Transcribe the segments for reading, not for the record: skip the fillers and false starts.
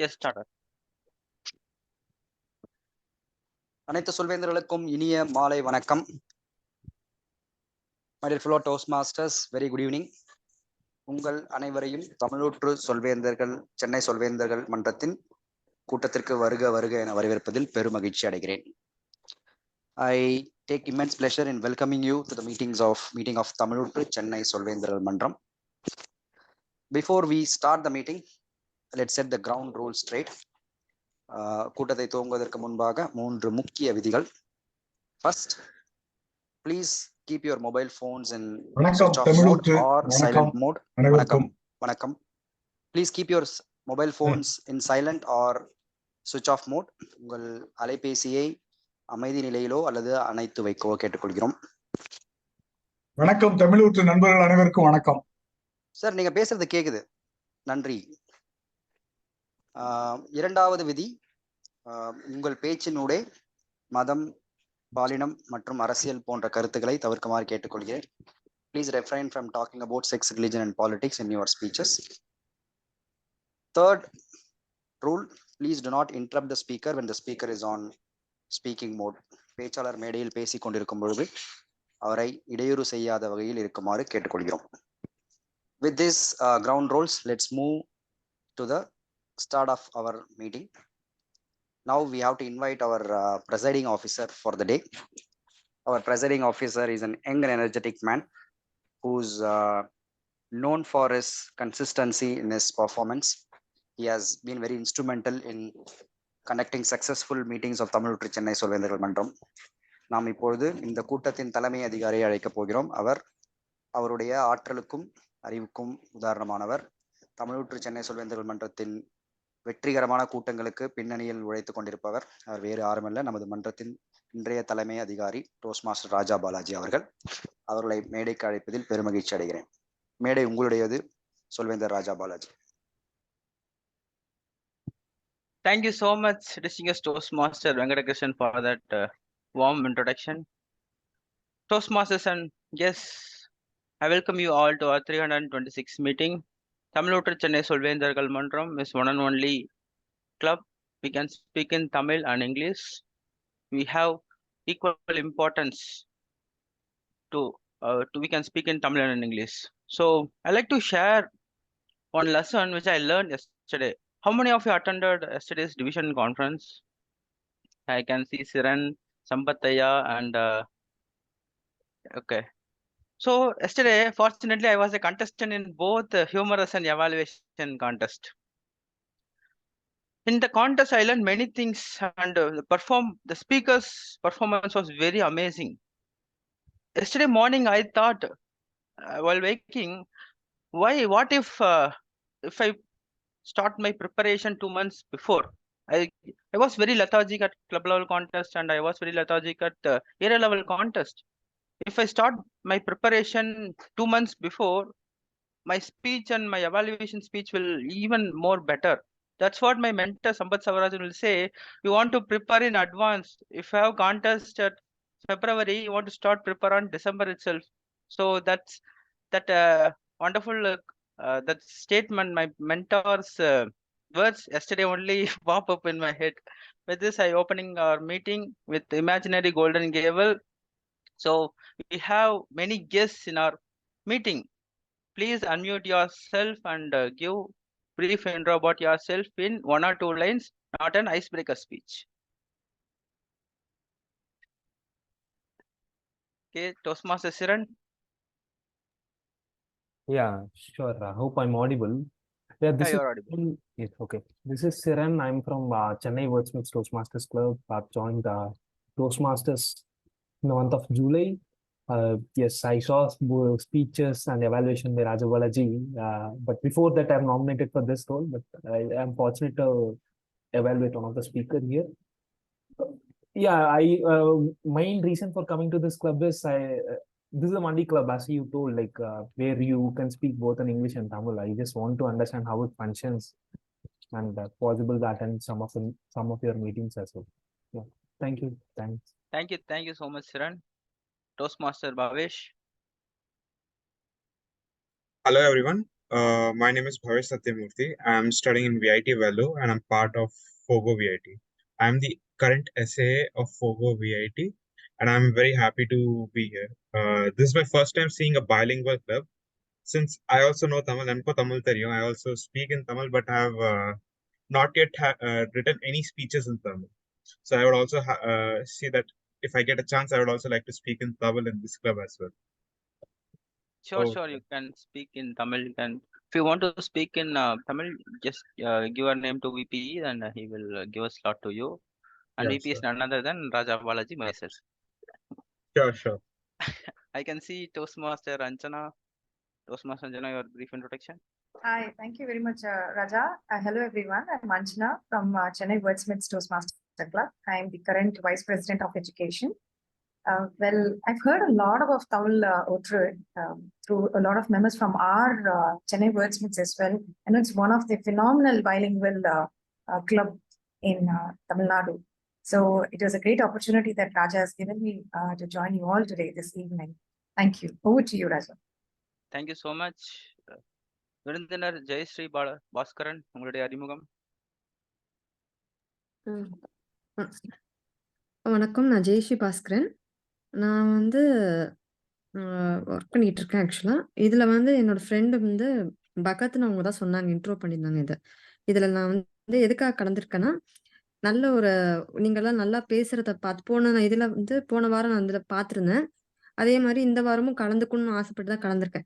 Yes, starter. அனைத்து சொல்வேந்தர்களுக்கும் இனிய மாலை வணக்கம். My dear fellow Toastmasters, very good evening. உங்கள் அனைவரையும் தமிழூற்று சொல்வேந்தர்கள் சென்னை சொல்வேந்தர்கள் மன்றத்தின் கூட்டத்திற்கு வருக வருக என வரவேற்பதில் பெரும் மகிழ்ச்சி அடைகிறேன். I take immense pleasure in welcoming you to the meeting of Tamilootru Chennai சொல்வேந்தர்கள் மன்றம். Before we start the meeting, let's set the ground rules straight. கூட்டத்தை துவங்குவதற்கு முன்பாக 3 முக்கிய விதிகள். First, please keep your mobile phones in switch off mode or silent mode. வணக்கம். Please keep your mobile phones in silent or switch off mode. உங்கள் அலைபேசியை அமைதி நிலையிலோ அல்லது அணைத்து வைக்கவோ கேட்டுக்கொள்கிறோம். வணக்கம் தமிழூற்று நண்பர்கள் அனைவருக்கும் வணக்கம். சார், நீங்க பேசுறது கேக்குது. நன்றி. இரண்டாவது விதி, உங்கள் பேச்சினூடே மதம், பாலினம் மற்றும் அரசியல் போன்ற கருத்துக்களை தவிர்க்குமாறு கேட்டுக்கொள்கிறேன். Please refrain from talking about sex, religion and politics in your speeches. Third rule, please do not interrupt the speaker when the speaker is on speaking mode. பேச்சாளர் மேடையில் பேசிக் கொண்டிருக்கும் பொழுது அவரை இடையூறு செய்யாத வகையில் இருக்குமாறு கேட்டுக்கொள்கிறோம். With this ground rules, let's move to the start of our meeting. Now we have to invite our presiding officer for the day. Our presiding officer is an young and energetic man who's known for his consistency in his performance. He has been very instrumental in conducting successful meetings of Tamilootru Chennai சொல்வேந்தர்கள் மன்றம். நாம் இப்பொழுது இந்த கூட்டத்தின் தலைமை அதிகாரியை அழைக்கப் போகிறோம். அவருடைய ஆற்றலுக்கும் அறிவுக்கும் உதாரணமானவர். தமிழூற்று சென்னை சொல்வேந்தர்கள் மன்றத்தின் வெற்றிகரமான கூட்டங்களுக்கு பின்னணியில் உழைத்துக் கொண்டிருப்பவர். அவர் வேறு யாருமல்ல, நமது மன்றத்தின் இன்றைய தலைமை அதிகாரி டோஸ்ட் மாஸ்டர் ராஜா பாலாஜி அவர்கள். அவர்களை மேடைக்கு அழைப்பதில் பெருமகிழ்ச்சி அடைகிறேன். மேடை உங்களுடையது, சொல்வேந்தர் ராஜா Balaji. Thank you so much, distinguished Toastmaster Venkatakrishnan, for that warm introduction. Toastmasters and guests, I welcome you all to our 326th meeting. Tamilootru Chennai Solvendargal Mandram is one and only club. We can speak in Tamil and English. We have equal importance to we can speak in Tamil and English. So I like to share one lesson which I learned yesterday. How many of you attended yesterday's division conference? I can see Siran, Sampathaya and okay. So yesterday, fortunately, I was a contestant in both humorous and evaluation contest. In the contest, I learned many things, and the speaker's performance was very amazing. Yesterday morning, I thought while waking, what if I start my preparation 2 months before? I was very lethargic at club level contest, and I was very lethargic at area level contest. If I start my preparation 2 months before, my speech and my evaluation speech will even more better. That's what my mentor Sampath Savarajan will say. You want to prepare in advance. If you have contest at February, you want to start prepare on December itself. So that's that wonderful that statement. My mentor's words yesterday only pop up in my head. With this, I opening our meeting with imaginary golden gavel. So we have many guests in our meeting. Please unmute yourself and give brief intro about yourself in 1 or 2 lines, not an icebreaker speech. Okay, Toastmaster Siran. Yeah, sure. I hope I'm audible. Yeah, this you're audible. Yes, okay. This is Siran. I'm from Chennai Toastmasters Club. I've joined Toastmasters in the month of July. Yes, I saw speeches and evaluation by Raja Balaji. But before that, I'm nominated for this role. But I am fortunate to evaluate one of the speakers here. Yeah, main reason for coming to this club is this is a Mandi club, as you told, like where you can speak both in English and Tamil. I just want to understand how it functions and possible to attend some of your meetings as well. Yeah, thank you. Thanks. Thank you so much, Siran. Toastmaster Bhavesh. Hello everyone. My name is Bhavesh Satyamurthy. I'm studying in VIT Velu and I'm part of Fogo VIT. I'm the current SAA of Fogo VIT and I'm very happy to be here. This is my first time seeing a bilingual club. Since I also know Tamil, Enko Tamil Theriyum, I also speak in Tamil but have not yet written any speeches in Tamil. So I would also see that if I get a chance, I would also like to speak in Tamil in this club as well. Sure, Oh, sure. You can speak in Tamil. You can, if you want to speak in Tamil, just give your name to VP and he will give a slot to you. And yeah, VP is sure. none other than Raja Balaji, myself. Sure. I can see Toastmaster Anjana. Toastmaster Anjana, your brief introduction. Hi, thank you very much, Raja. Hello, everyone. I'm Anjana from Chennai Wordsmiths Toastmaster Club. I'm the current Vice President of Education. Well, I've heard a lot about Tamilootru through a lot of members from our Chennai Wordsmiths as well. And it's one of the phenomenal bilingual club in Tamil Nadu. So it was a great opportunity that Raja has given me to join you all today this evening. Thank you. Over to you, Raja. Thank you so much. விருந்தினர் ஜெயஸ்ரீ பாஸ்கரன், உங்களுடைய அறிமுகம். வணக்கம், நான் ஜெயஸ்ரீ பாஸ்கரன். நான் வந்து work பண்ணிட்டு இருக்கேன் ஆக்சுவலா. இதுல வந்து என்னோட ஃப்ரெண்டு வந்து பகத்னு அவங்க தான் சொன்னாங்க, இன்ட்ரோ பண்ணியிருந்தாங்க. இதுல நான் வந்து எதுக்காக கலந்துருக்கேன்னா, நல்ல ஒரு நீங்கெல்லாம் நல்லா பேசுறத பார்த்து இதுல வந்து போன வாரம் நான் இதுல பார்த்துருந்தேன். அதே மாதிரி இந்த வாரமும் கலந்துக்கணும்னு ஆசைப்பட்டு தான் கலந்துருக்கேன்.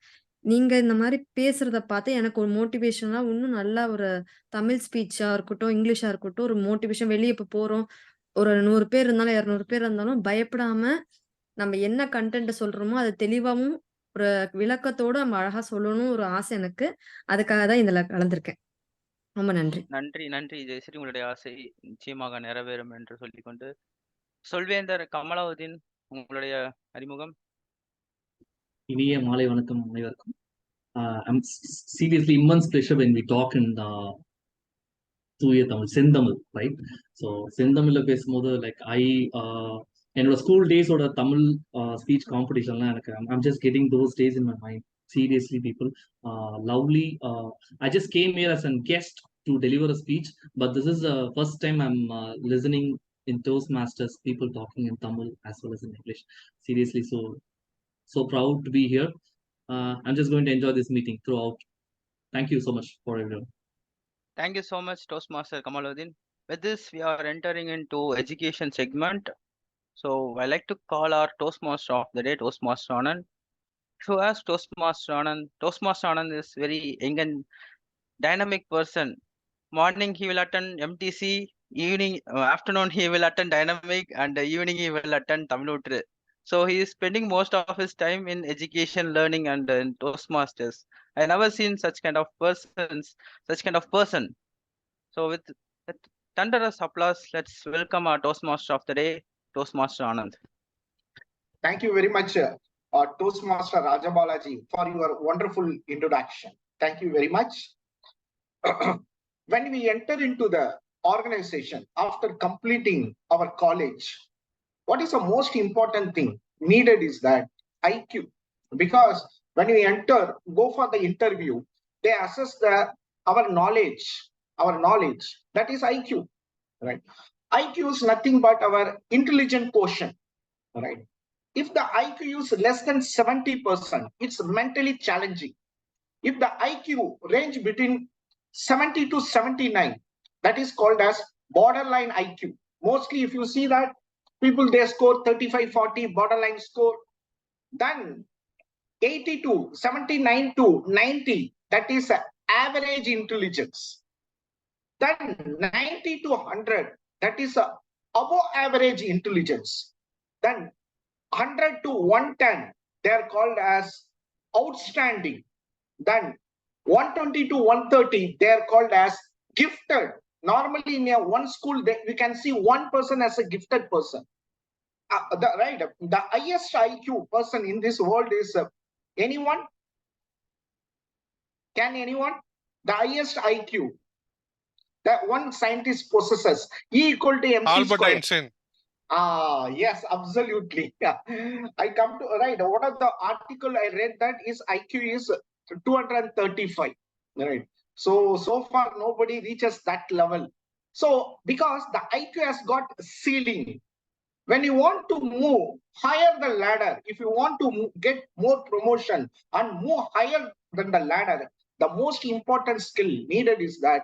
நீங்க இந்த மாதிரி பேசுறத பார்த்து எனக்கு ஒரு மோட்டிவேஷனா இன்னும் நல்லா ஒரு தமிழ் ஸ்பீச்சா இருக்கட்டும், இங்கிலீஷா இருக்கட்டும், ஒரு மோட்டிவேஷன். வெளியே இப்ப போறோம், ஒரு 100 பேர் இருந்தாலும் 200 பேர் இருந்தாலும் பயப்படாம நம்ம என்ன கண்டென்ட் சொல்றோமோ அதை தெளிவாவும் ஒரு விளக்கத்தோட நம்ம அழகா சொல்லணும் ஒரு ஆசை எனக்கு. அதுக்காக தான் இதுல கலந்துருக்கேன். ரொம்ப நன்றி. நன்றி ஜெயஸ்ரீ, உங்களுடைய ஆசை நிச்சயமாக நிறைவேறும் என்று சொல்லிக்கொண்டு, சொல்வேந்தர் கமலாவுதீன், உங்களுடைய அறிமுகம். இனிய மாலை வணக்கம் அனைவருக்கும். I'm seriously immense pleasure when we talk in தூய தமிழ், செந்தமிழ், ரைட்? ஸோ செந்தமிழ்ல பேசும்போது லைக் என்னோட ஸ்கூல் டேஸோட தமிழ் ஸ்பீச் காம்படிஷன்லாம் எனக்கு I'm just getting those days in my mind. Seriously, people, lovely. I just came here as a guest to deliver a speech, but this is the first time I'm listening in Toastmasters, people talking in Tamil as well as in English. Seriously, so proud to be here. I'm just going to enjoy this meeting throughout. Thank you so much for everyone. Thank you so much, Toastmaster Kamaluddin. With this, we are entering into education segment. So I like to call our Toastmaster of the day, Toastmaster Anand. Who ask Toastmaster Anand is very young and dynamic person. Morning he will attend MTC, evening, afternoon he will attend dynamic, and evening he will attend Tamilootru. So he is spending most of his time in education, learning, and in Toastmasters. I never seen such kind of person. So with thunderous applause, let's welcome our Toastmaster of the day, Toastmaster Anand. Thank you very much, Toastmaster Raja Balaji, for your wonderful introduction. Thank you very much. When we enter into the organization after completing our college, what is the most important thing needed is that IQ. Because when we go for the interview, they assess our knowledge, that is IQ, right? IQ is nothing but our intelligent quotient, right? If the IQ is less than 70%, it's mentally challenging. If the IQ range between 70 to 79, that is called as borderline IQ. Mostly if you see that people, they score 35, 40 borderline score. Then 80 to 79 to 90, that is average intelligence. Then 90 to 100, that is above average intelligence. Then 100 to 110, they are called as outstanding. Then 120 to 130, they are called as gifted. Normally in one school, we can see one person as a gifted person. The highest IQ person in this world is anyone? Can anyone? The highest IQ that one scientist possesses, E equal to mc Albert square. Einstein. Yes, absolutely. Yeah. I come to, right, one of the article I read that is IQ is 235. right? So far nobody reaches that level. So because the IQ has got ceiling, when you want to move higher the ladder, if you want to get more promotion and move higher than the ladder, the most important skill needed is that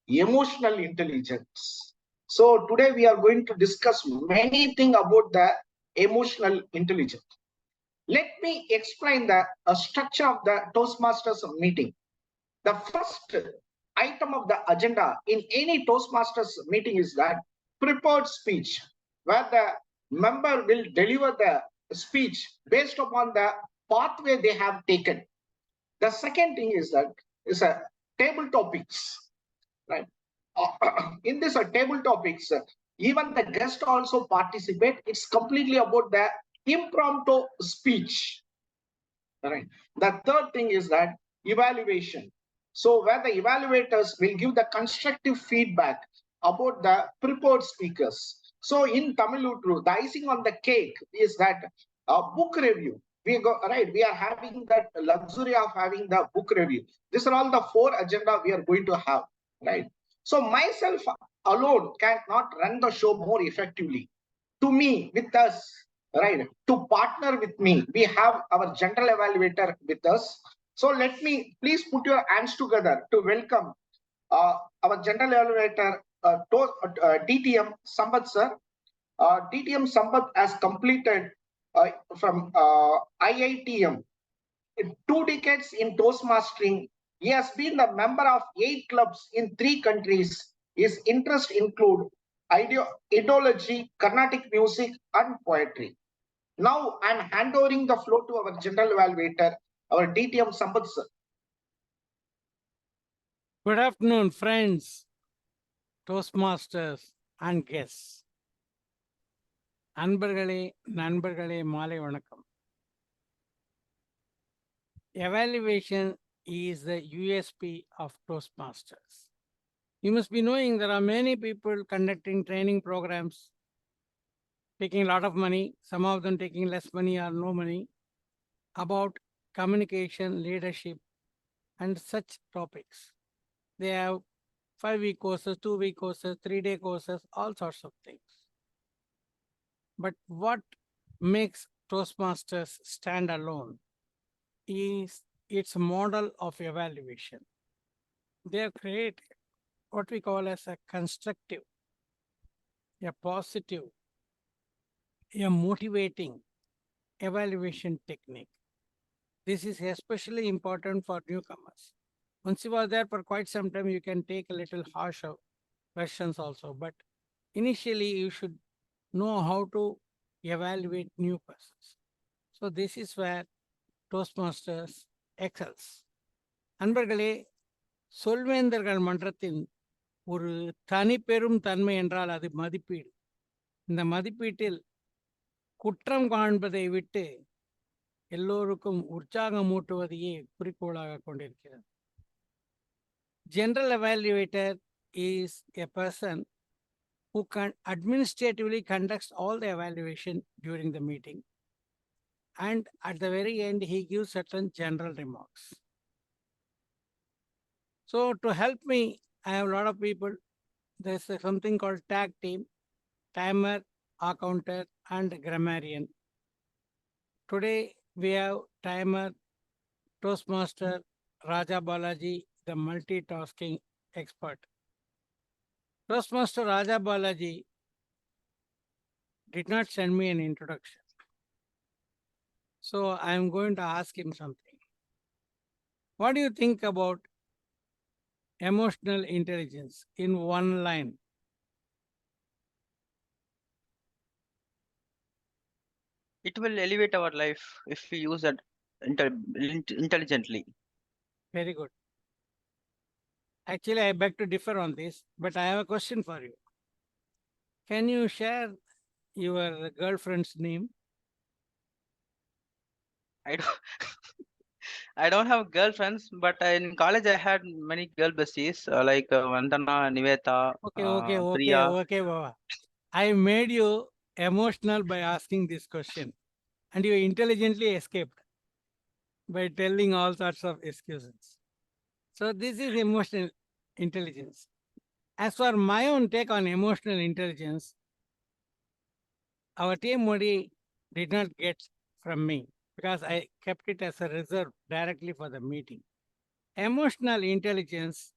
emotional intelligence. So today we are going to discuss many things about the emotional intelligence. Let me explain the structure of the Toastmasters meeting. The first item of the agenda in any Toastmasters meeting is that prepared speech, where the member will deliver the speech based upon the pathway they have taken. The second thing is that is a table topics, right? In this table topics, even the guest also participate. It's completely about the impromptu speech, right? The third thing is that evaluation. So where the evaluators will give the constructive feedback about the prepared speakers. So in Tamilootru, the icing on the cake is that book review. We are having that luxury of having the book review. These are all the 4 agenda we are going to have, right? So myself alone cannot run the show more effectively. To me, with us, right, to partner with me, we have our general evaluator with us. So let me please put your hands together to welcome our general evaluator, DTM Sambat sir. DTM Sambat has completed from IITM 2 decades in Toastmastering. He has been the member of 8 clubs in 3 countries. His interests include ideology, Carnatic music, and poetry. Now I'm handovering the floor to our general evaluator, our DTM Sambat sir. Good afternoon, friends, Toastmasters, and guests. அன்பர்களே நண்பர்களே மாலை வணக்கம். Evaluation is the USP of Toastmasters. You must be knowing there are many people conducting training programs, taking a lot of money, some of them taking less money or no money, about communication, leadership, and such topics. They have 5-week courses, 2-week courses, 3-day courses, all sorts of things. But what makes Toastmasters stand alone is its model of evaluation. They have created what we call as a constructive, a positive, a motivating evaluation technique. This is especially important for newcomers. Once you are there for quite some time, you can take a little harsher versions also. But initially, you should know how to evaluate new persons. So this is where Toastmasters excels. அன்பர்களே, சொல்வேந்தர்கள் மன்றத்தின் ஒரு தனி பெரும் தன்மை என்றால் அது மதிப்பீடு. இந்த மதிப்பீட்டில் குற்றம் காண்பதை விட்டு எல்லோருக்கும் உற்சாகமூட்டுவதையே குறிக்கோளாக கொண்டிருக்கிறது. General evaluator is a person who administratively conducts all the evaluation during the meeting. And at the very end, he gives certain general remarks. So to help me, I have a lot of people. There's something called tag team, timer, accounter, and grammarian. Today, we have timer, Toastmaster, Raja Balaji, the multitasking expert. Toastmaster Raja Balaji did not send me an introduction. So I am going to ask him something. What do you think about emotional intelligence in one line? It will elevate our life if we use that intelligently. Very good. Actually, I beg to differ on this, but I have a question for you. Can you share your girlfriend's name? I don't have girlfriends, but in college I had many girl besties like Vandana, Niveta, Priya. Okay, Baba. I made you emotional by asking this question, and you intelligently escaped by telling all sorts of excuses. So this is emotional intelligence. As for my own take on emotional intelligence, our team Modi did not get from me because I kept it as a reserve directly for the meeting. Emotional intelligence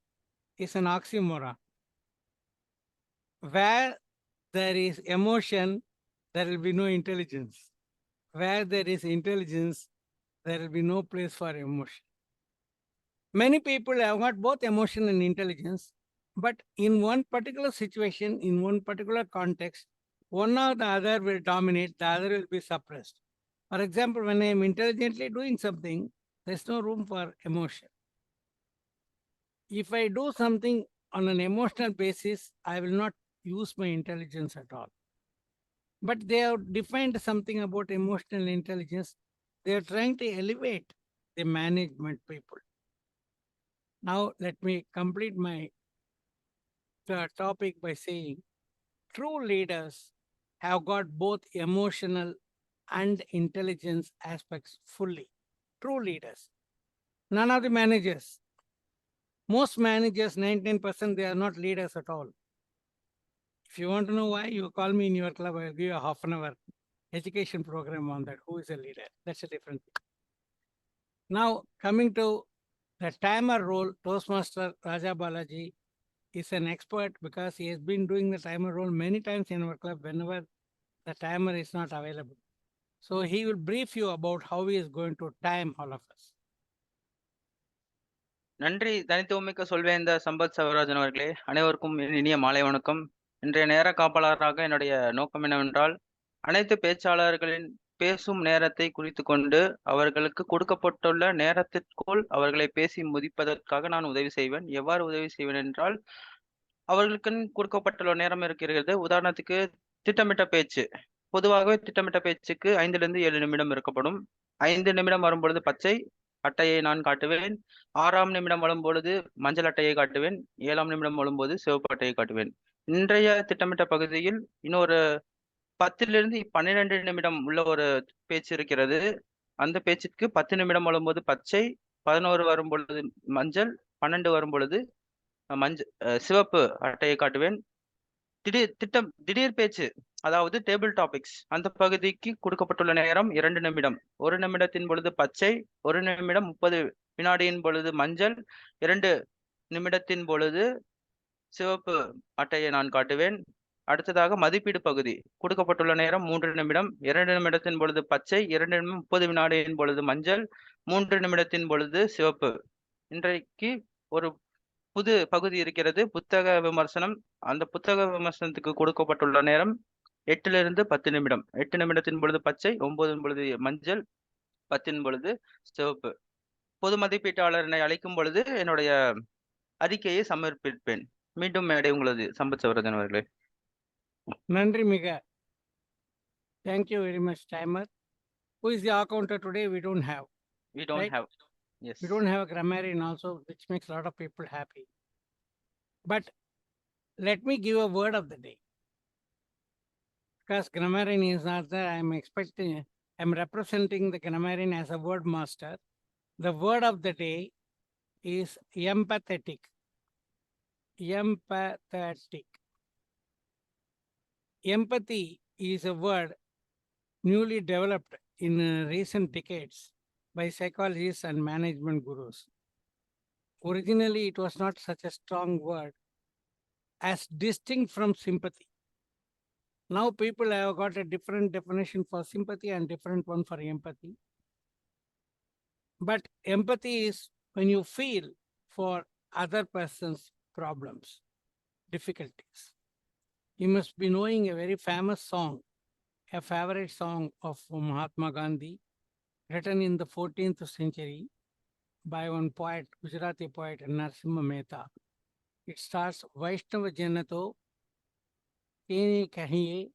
is an oxymoron. Where there is emotion, there will be no intelligence. Where there is intelligence, there will be no place for emotion. Many people have got both emotion and intelligence, but in one particular situation, in one particular context, one or the other will dominate, the other will be suppressed. For example, when I am intelligently doing something, there's no room for emotion. If I do something on an emotional basis, I will not use my intelligence at all. But they have defined something about emotional intelligence. They are trying to elevate the management people. Now, let me complete my topic by saying true leaders have got both emotional and intelligence aspects fully. True leaders. None of the managers. Most managers, 99%, they are not leaders at all. If you want to know why, you call me in your club, I'll give you a half an hour education program on that. Who is a leader? That's a different thing. Now, coming to the timer role, Toastmaster Raja Balaji is an expert because he has been doing the timer role many times in our club whenever the timer is not available. So he will brief you about how he is going to time all of us. நன்றி தனித்துவமிக்க சொல்வேந்த சம்பத் சவராஜன் அவர்களே. அனைவருக்கும் என் இனிய மாலை வணக்கம். இன்றைய நேர காப்பாளராக என்னுடைய நோக்கம் என்னவென்றால், அனைத்து பேச்சாளர்களின் பேசும் நேரத்தை குறித்து கொண்டு அவர்களுக்கு கொடுக்கப்பட்டுள்ள நேரத்திற்குள் அவர்களை பேசி முடிப்பதற்காக நான் உதவி செய்வேன். எவ்வாறு உதவி செய்வேன் என்றால், அவர்களுக்கு கொடுக்கப்பட்டுள்ள நேரம் இருக்கிறது. உதாரணத்துக்கு திட்டமிட்ட பேச்சு. பொதுவாகவே திட்டமிட்ட பேச்சுக்கு 5 to 7 நிமிடம் இருக்கப்படும். 5 நிமிடம் வரும்பொழுது பச்சை அட்டையை நான் காட்டுவேன். 6ஆம் நிமிடம் வரும்பொழுது மஞ்சள் அட்டையை காட்டுவேன். 7ஆம் நிமிடம் வரும்போது சிவப்பு அட்டையை காட்டுவேன். இன்றைய திட்டமிட்ட பகுதியில் இன்னொரு 10 to 12 நிமிடம் உள்ள ஒரு பேச்சு இருக்கிறது. அந்த பேச்சுக்கு 10 நிமிடம் வரும்போது பச்சை, 11 வரும் பொழுது மஞ்சள், 12 வரும் பொழுது சிவப்பு அட்டையை காட்டுவேன். திடீர் பேச்சு, அதாவது டேபிள் டாபிக்ஸ், அந்த பகுதிக்கு கொடுக்கப்பட்டுள்ள நேரம் 2 நிமிடம். 1 நிமிடத்தின் பொழுது பச்சை, 1 நிமிடம் 30 வினாடியின் பொழுது மஞ்சள், 2 நிமிடத்தின் பொழுது சிவப்பு அட்டையை நான் காட்டுவேன். அடுத்ததாக மதிப்பீடு பகுதி, கொடுக்கப்பட்டுள்ள நேரம் 3 நிமிடம். 2 நிமிடத்தின் பொழுது பச்சை, 2 நிமிடம் 30 வினாடியின் பொழுது மஞ்சள், 3 நிமிடத்தின் பொழுது சிவப்பு. இன்றைக்கு ஒரு புது பகுதி இருக்கிறது, புத்தக விமர்சனம். அந்த புத்தக விமர்சனத்துக்கு கொடுக்கப்பட்டுள்ள நேரம் 8 to 10 நிமிடம். 8 நிமிடத்தின் பொழுது பச்சை, 9 பொழுது மஞ்சள், 10 பொழுது சிவப்பு. பொது மதிப்பீட்டாளரை அழைக்கும் பொழுது என்னுடைய அறிக்கையை சமர்ப்பிப்பேன். மீண்டும் மேடை உங்களது சம்பத் சவரதன் அவர்களே. நன்றி மிக. Thank you very much, timer. Who is the accountant today? We don't have. We don't Right? have. Yes. We don't have a grammarian also, which makes a lot of people happy. But let me give a word of the day. Because grammarian is not there, I'm representing the grammarian as a word master. The word of the day is empathetic. Empathetic. Empathy is a word newly developed in recent decades by psychologists and management gurus. Originally, it was not such a strong word as distinct from sympathy. Now people have got a different definition for sympathy and different one for empathy. But empathy is when you feel for other person's problems, difficulties. You must be knowing a very famous song, a favorite song of Mahatma Gandhi, written in the 14th century by one poet, Gujarati poet Narasimha Mehta. It starts, Vaishnava Janato Tene Kahiye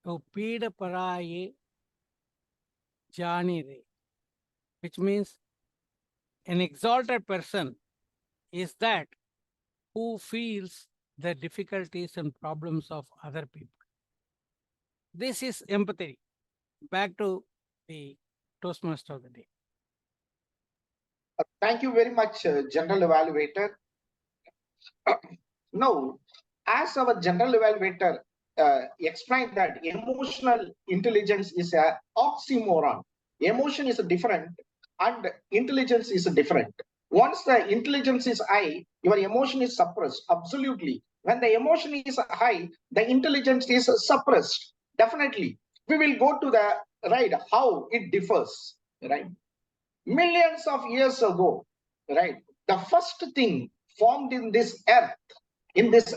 O Pida Paraye Jani Re, which means an exalted person is that who feels the difficulties and problems of other people. This is empathy. Back to the Toastmaster of the day. Thank you very much, General Evaluator. Now, as our General Evaluator explained that emotional intelligence is a oxymoron. Emotion is different and intelligence is different. Once the intelligence is high, your emotion is suppressed. Absolutely. When the emotion is high, the intelligence is suppressed. Definitely. We will go to the right how it differs. Right. Millions of years ago, right? The first thing formed in this earth, in this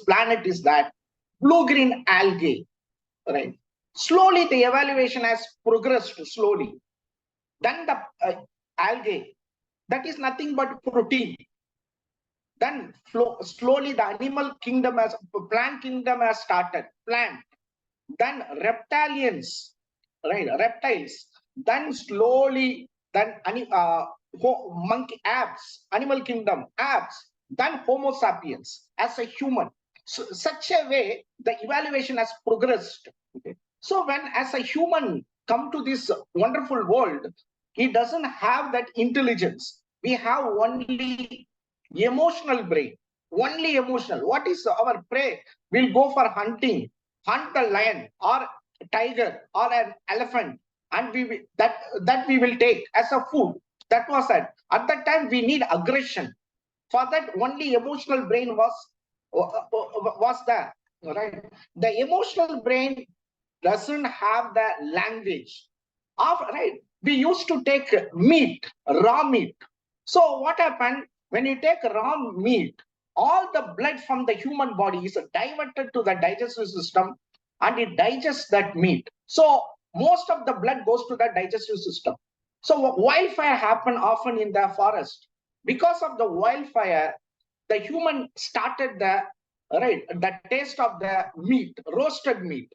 planet is that blue-green algae, right? Slowly the evaluation has progressed slowly. Then the algae, that is nothing but protein. Then slowly the animal kingdom plant kingdom has started, plant. Then reptilians, right? Reptiles. Then slowly, then monkey apes, animal kingdom, apes. Then Homo sapiens as a human. So, such a way, the evaluation has progressed. Okay. So when as a human come to this wonderful world, he doesn't have that intelligence. We have only emotional brain, only emotional. What is our prey? We'll go for hunting, hunt the lion or tiger or an elephant, and that we will take as a food. That was it. At that time, we need aggression. For that, only emotional brain was there. Right? The emotional brain doesn't have the language. Right? We used to take meat, raw meat. So what happened when you take raw meat? All the blood from the human body is diverted to the digestive system, and it digests that meat. So most of the blood goes to the digestive system. So wildfire happen often in the forest. Because of the wildfire, the human started the taste of the meat, roasted meat.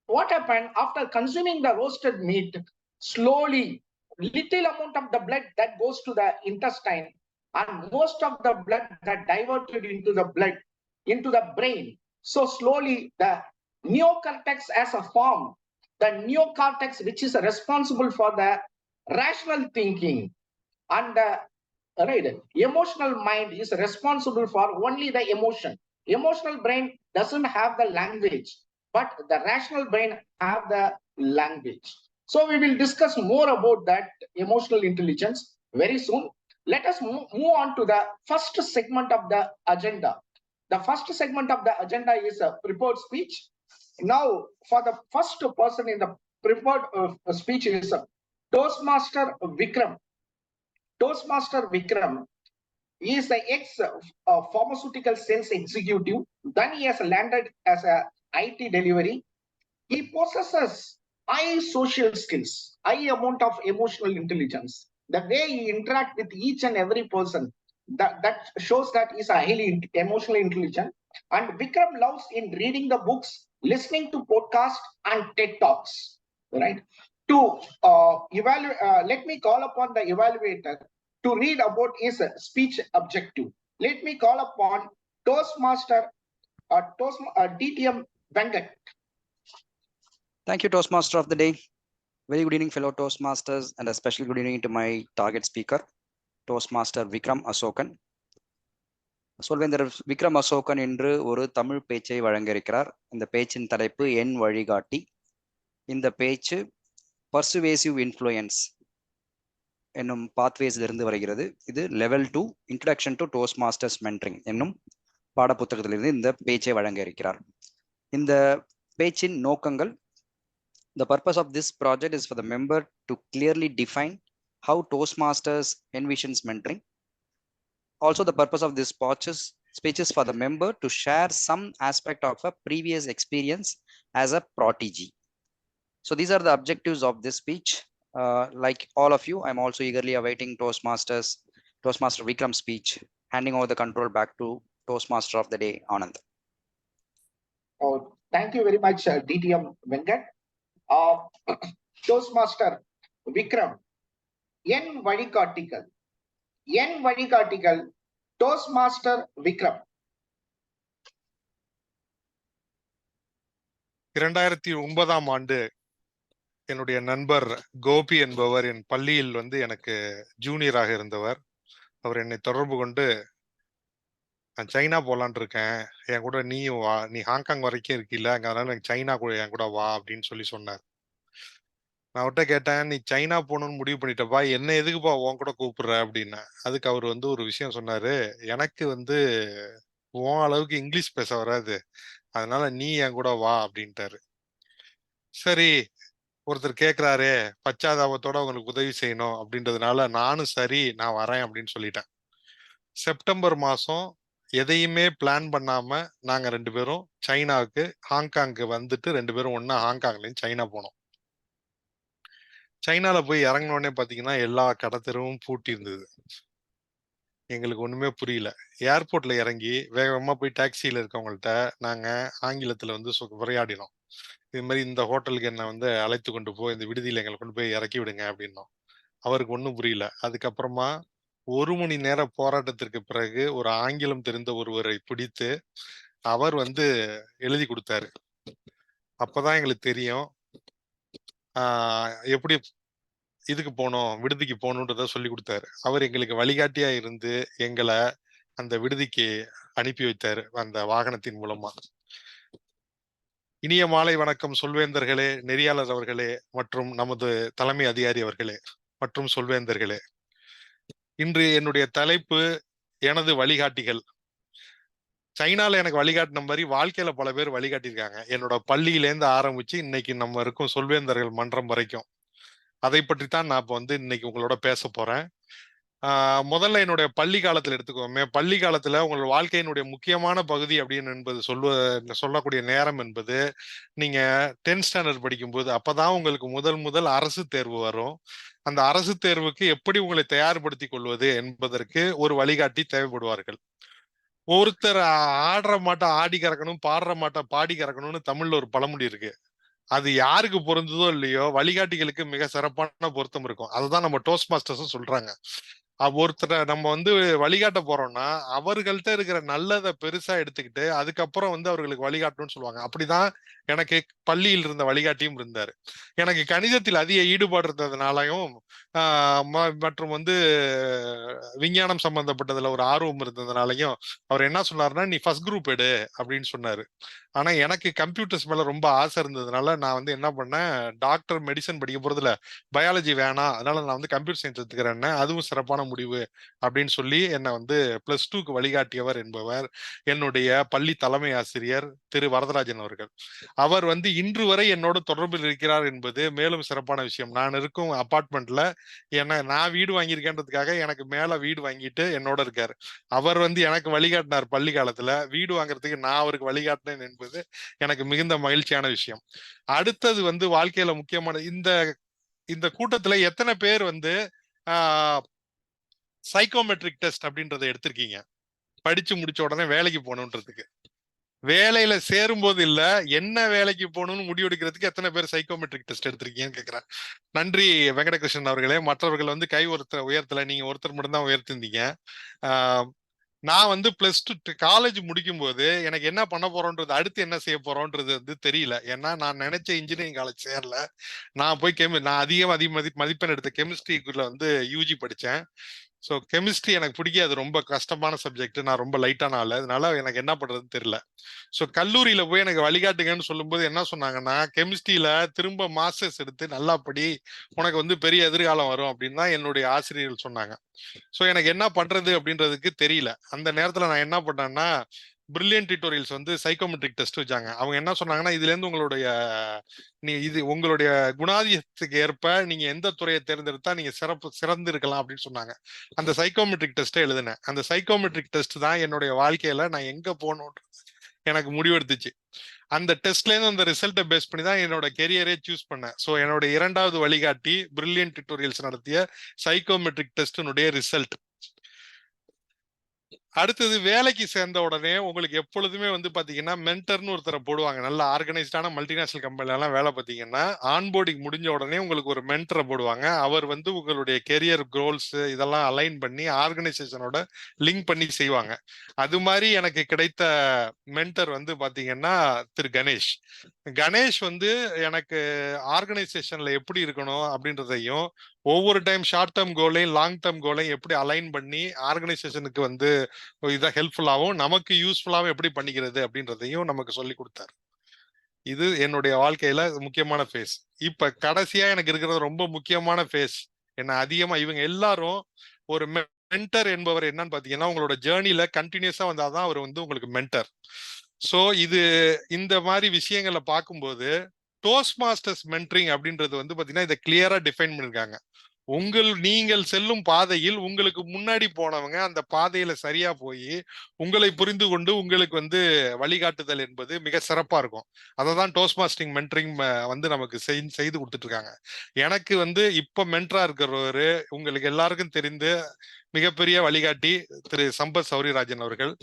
What happened after consuming the roasted meat? Slowly, little amount of the blood that goes to the intestine, and most of the blood that diverted into the blood, into the brain. So slowly, the neocortex as a form, the neocortex which is responsible for the rational thinking, and the emotional mind is responsible for only the emotion. Emotional brain doesn't have the language, but the rational brain have the language. So we will discuss more about that emotional intelligence very soon. Let us move on to the first segment of the agenda. The first segment of the agenda is a prepared speech. Now, for the first person in the prepared speech is Toastmaster Vikram. Toastmaster Vikram is the ex-pharmaceutical sales executive. Then he has landed as a IT delivery. He possesses high social skills, high amount of emotional intelligence. The way he interact with each and every person, that shows that he's a highly emotionally intelligent. And Vikram loves in reading the books, listening to podcasts and TED Talks. Right? To evaluate, let me call upon the evaluator to read about his speech objective. Let me call upon Toastmaster DTM Venkat. Thank you, Toastmaster of the day. Very good evening, fellow Toastmasters, and especially good evening to my target speaker, Toastmaster Vikram Asokan. சொல்வேந்தர் Vikram Asokan என்று ஒரு தமிழ் பேச்சை வழங்க இருக்கிறார். இந்த பேச்சின் தலைப்பு என் வழிகாட்டி. இந்த பேச்சு பர்சுவேசிவ் இன்ஃப்ளூயன்ஸ் என்னும் பாத்வேஸிலிருந்து வருகிறது. இது level 2 introduction to toast masters mentoring என்னும் பாடப்புத்தகத்திலிருந்து இந்த பேச்சை வழங்க இருக்கிறார். இந்த பேச்சின் நோக்கங்கள்: The purpose of this project is for the member to clearly define how Toastmasters envisions mentoring. Also, the purpose of this speech is for the member to share some aspect of a previous experience as a prodigy. So these are the objectives of this speech. Like all of you, I'm also eagerly awaiting Toastmaster Vikram's speech. Handing over the control back to Toastmaster of the day, Anand. Oh, thank you very much, DTM Venkat. Toastmaster Vikram, என் வழிகாட்டிகள் Toastmaster Vikram. 2009 ஆண்டு என்னுடைய நண்பர் கோபி என்பவர் என் பள்ளியில் வந்து எனக்கு ஜூனியராக இருந்தவர். அவர் என்னை தொடர்பு கொண்டு, நான் சைனா போலான் இருக்கேன், என் கூட நீயும் வா, நீ ஹாங்காங் வரைக்கும் இருக்கீல்ல, அதனால எனக்கு சைனா கூட என் கூட வா அப்படின்னு சொன்னார். நான் அவர்கிட்ட கேட்டேன், நீ சைனா போகணும்னு முடிவு பண்ணிட்டப்பா, என்ன எதுக்குப்பா உன் கூட கூப்பிடுற அப்படின்னா. அதுக்கு அவர் வந்து ஒரு விஷயம் சொன்னாரு, எனக்கு வந்து உன் அளவுக்கு இங்கிலீஷ் பேச வராது, அதனால நீ என் கூட வா அப்படின்ட்டாரு. சரி, ஒருத்தர் கேட்கிறாரே, பச்சாதாபத்தோட அவங்களுக்கு உதவி செய்யணும் அப்படின்றதுனால நானும் சரி நான் வரேன் அப்படின்னு சொல்லிட்டேன். செப்டம்பர் மாசம் எதையுமே பிளான் பண்ணாம நாங்க 2 பேரும் சைனாவுக்கு ஹாங்காங்க்கு வந்துட்டு 2 பேரும் ஒண்ணா ஹாங்காங்லேருந்து சைனா போனோம். சைனால போய் இறங்கின உடனே பாத்தீங்கன்னா எல்லா கடத்தெருவும் பூட்டி இருந்தது. எங்களுக்கு ஒண்ணுமே புரியல. ஏர்போர்ட்ல இறங்கி வேகமா போய் டாக்ஸியில இருக்கவங்கள்ட்ட நாங்க ஆங்கிலத்துல வந்து உரையாடினோம். இது மாதிரி இந்த ஹோட்டலுக்கு என்ன வந்து அழைத்து கொண்டு போய் இந்த விடுதியில எங்களை கொண்டு போய் இறக்கி விடுங்க அப்படின்னோம். அவருக்கு ஒன்றும் புரியல. அதுக்கப்புறமா 1 மணி நேர போராட்டத்திற்கு பிறகு ஒரு ஆங்கிலம் தெரிந்த ஒருவரை பிடித்து அவர் வந்து எழுதி கொடுத்தாரு. அப்பதான் எங்களுக்கு தெரியும் எப்படி இதுக்கு போகணும், விடுதிக்கு போகணுன்றத சொல்லி கொடுத்தாரு. அவர் எங்களுக்கு வழிகாட்டியா இருந்து எங்களை அந்த விடுதிக்கு அனுப்பி வைத்தாரு அந்த வாகனத்தின் மூலமா. இனிய மாலை வணக்கம் சொல்வேந்தர்களே, நெறியாளர் அவர்களே மற்றும் நமது தலைமை அதிகாரி அவர்களே மற்றும் சொல்வேந்தர்களே. இன்று என்னுடைய தலைப்பு எனது வழிகாட்டிகள். சைனால எனக்கு வழிகாட்டின மாதிரி வாழ்க்கையில பல பேர் வழிகாட்டியிருக்காங்க. என்னோட பள்ளியிலேருந்து ஆரம்பிச்சு இன்னைக்கு நம்ம இருக்கும் சொல்வேந்தர்கள் மன்றம் வரைக்கும். அதை பற்றி தான் நான் இப்போ வந்து இன்னைக்கு உங்களோட பேச போறேன். முதல்ல என்னுடைய பள்ளி காலத்துல எடுத்துக்கோமே. பள்ளி காலத்துல உங்களோட வாழ்க்கையினுடைய முக்கியமான பகுதி அப்படின்னு என்பது சொல்லக்கூடிய நேரம் என்பது நீங்க 10th ஸ்டாண்டர்ட் படிக்கும்போது. அப்பதான் உங்களுக்கு முதல் அரசு தேர்வு வரும். அந்த அரசு தேர்வுக்கு எப்படி உங்களை தயார்படுத்திக் கொள்வது என்பதற்கு ஒரு வழிகாட்டி தேவைப்படுவார்கள். ஒருத்தர் ஆடுற மாட்டை ஆடி கறக்கணும், பாடுற மாட்டை பாடி கறக்கணும்னு தமிழ்ல ஒரு பழமொழி இருக்கு. அது யாருக்கு பொருந்ததோ இல்லையோ வழிகாட்டிகளுக்கு மிக சிறப்பான பொருத்தம் இருக்கும். அதுதான் நம்ம டோஸ்ட் மாஸ்டர்ஸ் சொல்றாங்க. ஒருத்தரை நம்ம வந்து வழிகாட்ட போறோம்னா அவர்கள்ட்ட இருக்கிற நல்லதை பெருசா எடுத்துக்கிட்டு அதுக்கப்புறம் வந்து அவர்களுக்கு வழிகாட்டணும்னு சொல்லுவாங்க. அப்படிதான் எனக்கு பள்ளியில் இருந்த வழிகாட்டியும் இருந்தாரு. எனக்கு கணிதத்தில் அதிக ஈடுபாடு இருந்ததுனாலையும் மற்றும் வந்து விஞ்ஞானம் சம்பந்தப்பட்டதுல ஒரு ஆர்வம் இருந்ததுனாலையும் அவர் என்ன சொன்னாருன்னா, நீ ஃபர்ஸ்ட் குரூப் எடு அப்படின்னு சொன்னாரு. ஆனா எனக்கு கம்ப்யூட்டர்ஸ் மேல ரொம்ப ஆசை இருந்ததுனால நான் வந்து என்ன பண்ணேன், டாக்டர் மெடிசன் படிக்க போறதுல பயாலஜி வேணாம், அதனால நான் வந்து கம்ப்யூட்டர் சயின்ஸ் எடுத்துக்கிறேன், அதுவும் சிறப்பான முடிவு அப்படின்னு சொல்லி என்னை வந்து +2க்கு வழிகாட்டியவர் என்பவர் என்னுடைய பள்ளி தலைமை ஆசிரியர் திரு வரதராஜன் அவர்கள். அவர் வந்து இன்று வரை என்னோட தொடர்பில் இருக்கிறார் என்பது மேலும் சிறப்பான விஷயம். நான் இருக்கும் அபார்ட்மெண்ட்ல நான் வீடு வாங்கியிருக்கேன்றதுக்காக எனக்கு மேல வீடு வாங்கிட்டு என்னோட இருக்காரு. அவர் வந்து எனக்கு வழிகாட்டினார் பள்ளி காலத்துல. வீடு வாங்குறதுக்கு நான் அவருக்கு வழிகாட்டினேன் என்பது எனக்கு மிகுந்த மகிழ்ச்சியான விஷயம். அடுத்தது வந்து வாழ்க்கையில முக்கியமான இந்த கூட்டத்துல எத்தனை பேர் வந்து சைக்கோமெட்ரிக் டெஸ்ட் அப்படின்றத எடுத்திருக்கீங்க? படிச்சு முடிச்ச உடனே வேலைக்கு போகணுன்றதுக்கு. வேலையில சேரும் போது இல்ல, என்ன வேலைக்கு போகணும்னு முடிவெடுக்கிறதுக்கு எத்தனை பேர் சைக்கோமெட்ரிக் டெஸ்ட் எடுத்திருக்கீங்கன்னு கேட்கிறேன். நன்றி வெங்கடகிருஷ்ணன் அவர்களே. மற்றவர்கள் வந்து கை உயர்த்தல, நீங்க ஒருத்தர் மட்டும் தான் உயர்த்திருந்தீங்க. நான் வந்து +2 காலேஜ் முடிக்கும் போது எனக்கு என்ன பண்ண போறோன்றது, அடுத்து என்ன செய்ய போறோன்றது வந்து தெரியல. ஏன்னா நான் நினைச்ச இன்ஜினியரிங் காலேஜ் சேரல. நான் போய் நான் அதிக மதிப்பெண் எடுத்த கெமிஸ்ட்ரிக்குள்ள வந்து யூஜி படித்தேன். ஸோ கெமிஸ்ட்ரி எனக்கு பிடிக்காது, ரொம்ப கஷ்டமான சப்ஜெக்ட். நான் ரொம்ப லைட்டான ஆள், அதனால எனக்கு என்ன பண்றதுன்னு தெரியல. ஸோ கல்லூரியில போய் எனக்கு வழிகாட்டுங்கன்னு சொல்லும்போது என்ன சொன்னாங்கன்னா, கெமிஸ்ட்ரியில திரும்ப மாஸ்டர்ஸ் எடுத்து நல்லா படி, உனக்கு வந்து பெரிய எதிர்காலம் வரும் அப்படின்னு தான் என்னுடைய ஆசிரியர்கள் சொன்னாங்க. ஸோ எனக்கு என்ன பண்றது அப்படின்றதுக்கு தெரியல. அந்த நேரத்துல நான் என்ன பண்ணேன்னா, பிரில்லியன்ட் டியூட்டோரியல்ஸ் வந்து சைக்கோமெட்ரிக் டெஸ்ட் வச்சாங்க. அவங்க என்ன சொன்னாங்கன்னா, இதுல இருந்து உங்களுடைய குணாதிசயத்துக்கு ஏற்ப நீங்க எந்த துறையை தேர்ந்தெடுத்தா நீங்க சிறந்து இருக்கலாம் அப்படின்னு சொன்னாங்க. அந்த சைக்கோமெட்ரிக் டெஸ்ட்டை எழுதினேன். அந்த சைக்கோமெட்ரிக் டெஸ்ட் தான் என்னுடைய வாழ்க்கையில நான் எங்க போகணும்ன்றது எனக்கு முடிவெடுத்துச்சு. அந்த டெஸ்ட்ல இருந்து அந்த ரிசல்ட்டை பேஸ் பண்ணி தான் என்னோட கெரியரே சூஸ் பண்ணேன். ஸோ என்னோட 2வது வழிகாட்டி பிரில்லியன்ட் டியூட்டோரியல்ஸ் நடத்திய சைக்கோமெட்ரிக் டெஸ்டினுடைய ரிசல்ட். அடுத்தது வேலைக்கு சேர்ந்த உடனே உங்களுக்கு எப்பொழுதுமே வந்து பாத்தீங்கன்னா மென்டர்னு ஒருத்தரை போடுவாங்க. நல்ல ஆர்கனைஸ்டான மல்டிநேஷனல் கம்பெனில எல்லாம் வேலை பார்த்தீங்கன்னா ஆன்போர்டிங் முடிஞ்ச உடனே உங்களுக்கு ஒரு மென்டரை போடுவாங்க. அவர் வந்து உங்களுடைய கெரியர் கோல்ஸ் இதெல்லாம் அலைன் பண்ணி ஆர்கனைசேஷனோட லிங்க் பண்ணி செய்வாங்க. அது மாதிரி எனக்கு கிடைத்த மென்டர் வந்து பாத்தீங்கன்னா திரு கணேஷ். கணேஷ் வந்து எனக்கு ஆர்கனைசேஷன்ல எப்படி இருக்கணும் அப்படின்றதையும் ஒவ்வொரு டைம் ஷார்ட் டேர்ம் கோலையும் லாங் டேர்ம் கோலையும் எப்படி அலைன் பண்ணி ஆர்கனைசேஷனுக்கு வந்து இதாக ஹெல்ப்ஃபுல்லாகவும் நமக்கு யூஸ்ஃபுல்லாகவும் எப்படி பண்ணிக்கிறது அப்படின்றதையும் நமக்கு சொல்லி கொடுத்தாரு. இது என்னுடைய வாழ்க்கையில முக்கியமான ஃபேஸ். இப்ப கடைசியா எனக்கு இருக்கிறது ரொம்ப முக்கியமான ஃபேஸ். என்ன அதிகமா இவங்க எல்லாரும் ஒரு மென்டர் என்பவர் என்னன்னு பாத்தீங்கன்னா உங்களோட ஜேர்னில கண்டினியூஸா வந்தாதான் அவர் வந்து உங்களுக்கு மென்டர். ஸோ இது இந்த மாதிரி விஷயங்களை பார்க்கும்போது டோஸ்ட் மாஸ்டர்ஸ் மென்டரிங் அப்படின்றது வந்து பாத்தீங்கன்னா இதை கிளியரா டிஃபைன் பண்ணிருக்காங்க. நீங்கள் செல்லும் பாதையில் உங்களுக்கு முன்னாடி போனவங்க அந்த பாதையில சரியா போய் உங்களை புரிந்து கொண்டு உங்களுக்கு வந்து வழிகாட்டுதல் என்பது மிக சிறப்பா இருக்கும். அதை தான் டோஸ்ட் மாஸ்டரிங் மென்டரிங் வந்து நமக்கு செய்து கொடுத்துட்டு இருக்காங்க. எனக்கு வந்து இப்ப மென்டரா இருக்கிறவரு உங்களுக்கு எல்லாருக்கும் தெரிந்து மிகப்பெரிய வழிகாட்டி திரு சம்பத் சௌரிராஜன் அவர்கள்.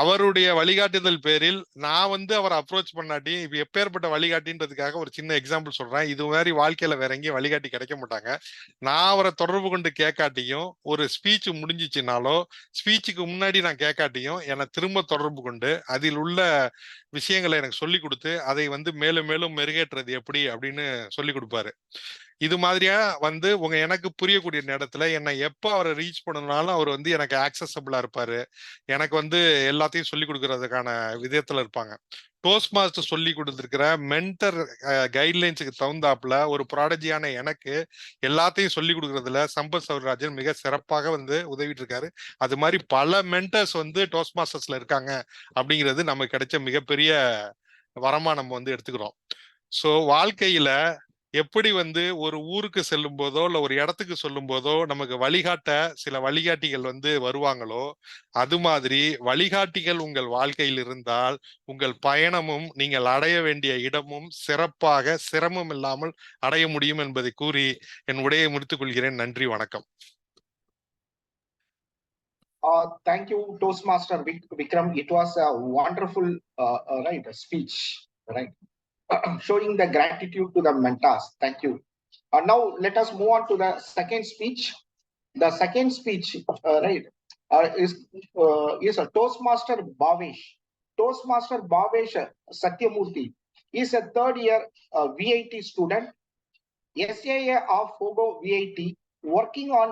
அவருடைய வழிகாட்டுதல் பேரில் நான் வந்து அவரை அப்ரோச் பண்ணாட்டி இப்ப எப்பேற்பட்ட வழிகாட்டின்றதுக்காக ஒரு சின்ன எக்ஸாம்பிள் சொல்றேன். இது மாதிரி வாழ்க்கையில வேற எங்கேயும் வழிகாட்டி கிடைக்க மாட்டாங்க. நான் அவரை தொடர்பு கொண்டு கேட்காட்டியும் ஒரு ஸ்பீச் முடிஞ்சிச்சுனாலோ ஸ்பீச்சுக்கு முன்னாடி நான் கேட்காட்டியும் என்னை திரும்ப தொடர்பு கொண்டு அதில் உள்ள விஷயங்களை எனக்கு சொல்லி கொடுத்து அதை வந்து மேலும் மேலும் மெருகேற்றுறது எப்படி அப்படின்னு சொல்லி கொடுப்பாரு. இது மாதிரியா வந்து எனக்கு புரியக்கூடிய நேரத்துல என்னை எப்போ அவரை ரீச் பண்ணனாலும் அவர் வந்து எனக்கு ஆக்சசபிளா இருப்பாரு. எனக்கு வந்து எல்லாத்தையும் சொல்லி கொடுக்கறதுக்கான விதத்துல இருப்பாங்க. டோஸ்ட் மாஸ்டர் சொல்லி கொடுத்துருக்கிற மென்டர் கைட்லைன்ஸுக்கு தகுந்தாப்புல ஒரு ப்ராடஜியான எனக்கு எல்லாத்தையும் சொல்லி கொடுக்கறதுல சம்பத் சௌரராஜன் மிக சிறப்பாக வந்து உதவிட்டு இருக்காரு. அது மாதிரி பல மென்டர்ஸ் வந்து டோஸ்ட் மாஸ்டர்ஸ்ல இருக்காங்க அப்படிங்கிறது நமக்கு கிடைச்ச மிகப்பெரிய வரமா நம்ம வந்து எடுத்துக்கிறோம். ஸோ வாழ்க்கையில எப்படி வந்து ஒரு ஊருக்கு செல்லும் போதோ இல்ல ஒரு இடத்துக்கு சொல்லும் போதோ நமக்கு வழிகாட்ட சில வழிகாட்டிகள் வந்து வருவாங்களோ அது மாதிரி வழிகாட்டிகள் உங்கள் வாழ்க்கையில் இருந்தால் உங்கள் பயணமும் நீங்கள் அடைய வேண்டிய இடமும் சிறப்பாக சிரமம் இல்லாமல் அடைய முடியும் என்பதை கூறி என் உரையை முடித்துக் கொள்கிறேன். நன்றி, வணக்கம். Thank you, Toastmaster Vikram. It was a wonderful speech, right? Showing the gratitude to the mentors. Thank you. Now let us move on to the second speech. The second speech, is a Toastmaster Bhavesh. Toastmaster Bhavesh Satyamurthy is a third year VIT student, SAA of Fogo VIT, working on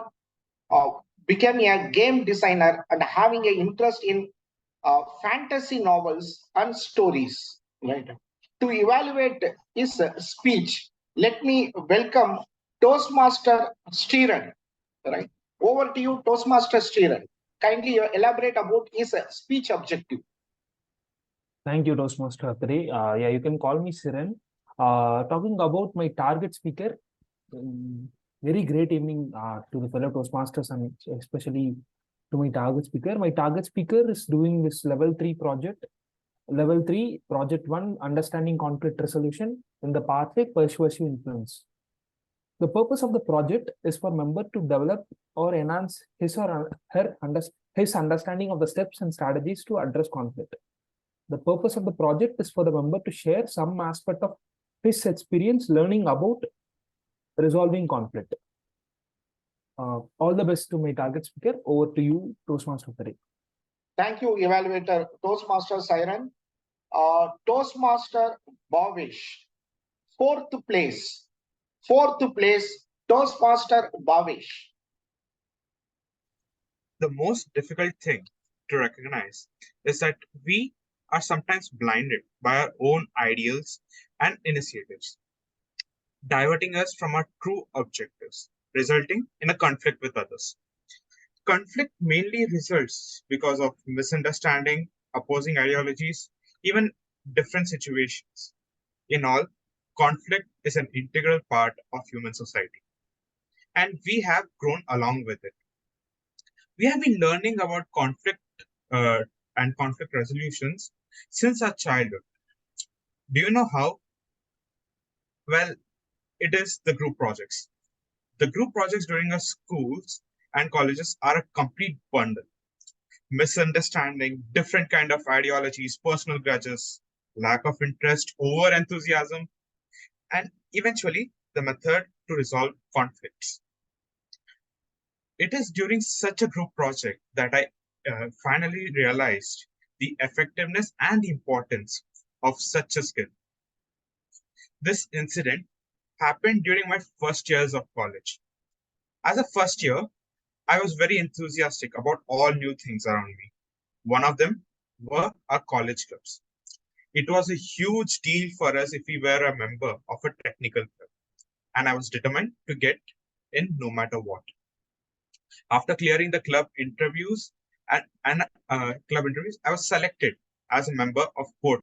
becoming a game designer and having an interest in fantasy novels and stories. Right. To evaluate his speech, let me welcome Toastmaster Steeran. Right. Over to you, Toastmaster Steeran. Kindly elaborate about his speech objective. Thank you, Toastmaster Athare. Yeah, you can call me Siren. Talking about my target speaker, very great evening to the fellow Toastmasters and especially to my target speaker. My target speaker is doing this level 3 project. Level 3, Project 1, Understanding Conflict Resolution in the pathway Persuasive Influence. The purpose of the project is for member to develop or enhance his or her understanding of the steps and strategies to address conflict. The purpose of the project is for the member to share some aspect of his experience learning about resolving conflict. All the best to my target speaker. Over to you, Toastmaster Athare. Thank you, evaluator Toastmaster Siren. Toastmaster Bhavesh, fourth place, Toastmaster Bhavesh. The most difficult thing to recognize is that we are sometimes blinded by our own ideals and initiatives, diverting us from our true objectives, resulting in a conflict with others. Conflict mainly results because of misunderstanding, opposing ideologies, even different situations. In all, conflict is an integral part of human society, and we have grown along with it. We have been learning about conflict and conflict resolutions since our childhood. Do you know how? Well, it is the group projects. The group projects during our schools and colleges are a complete bundle. Misunderstanding, different kind of ideologies, personal grudges, lack of interest, over enthusiasm, and eventually the method to resolve conflicts. It is during such a group project that I finally realized the effectiveness and the importance of such a skill. This incident happened during my first years of college. As a first year, I was very enthusiastic about all new things around me. One of them were our college clubs. It was a huge deal for us if we were a member of a technical club, and I was determined to get in no matter what. After clearing the club interviews, I was selected as a member of board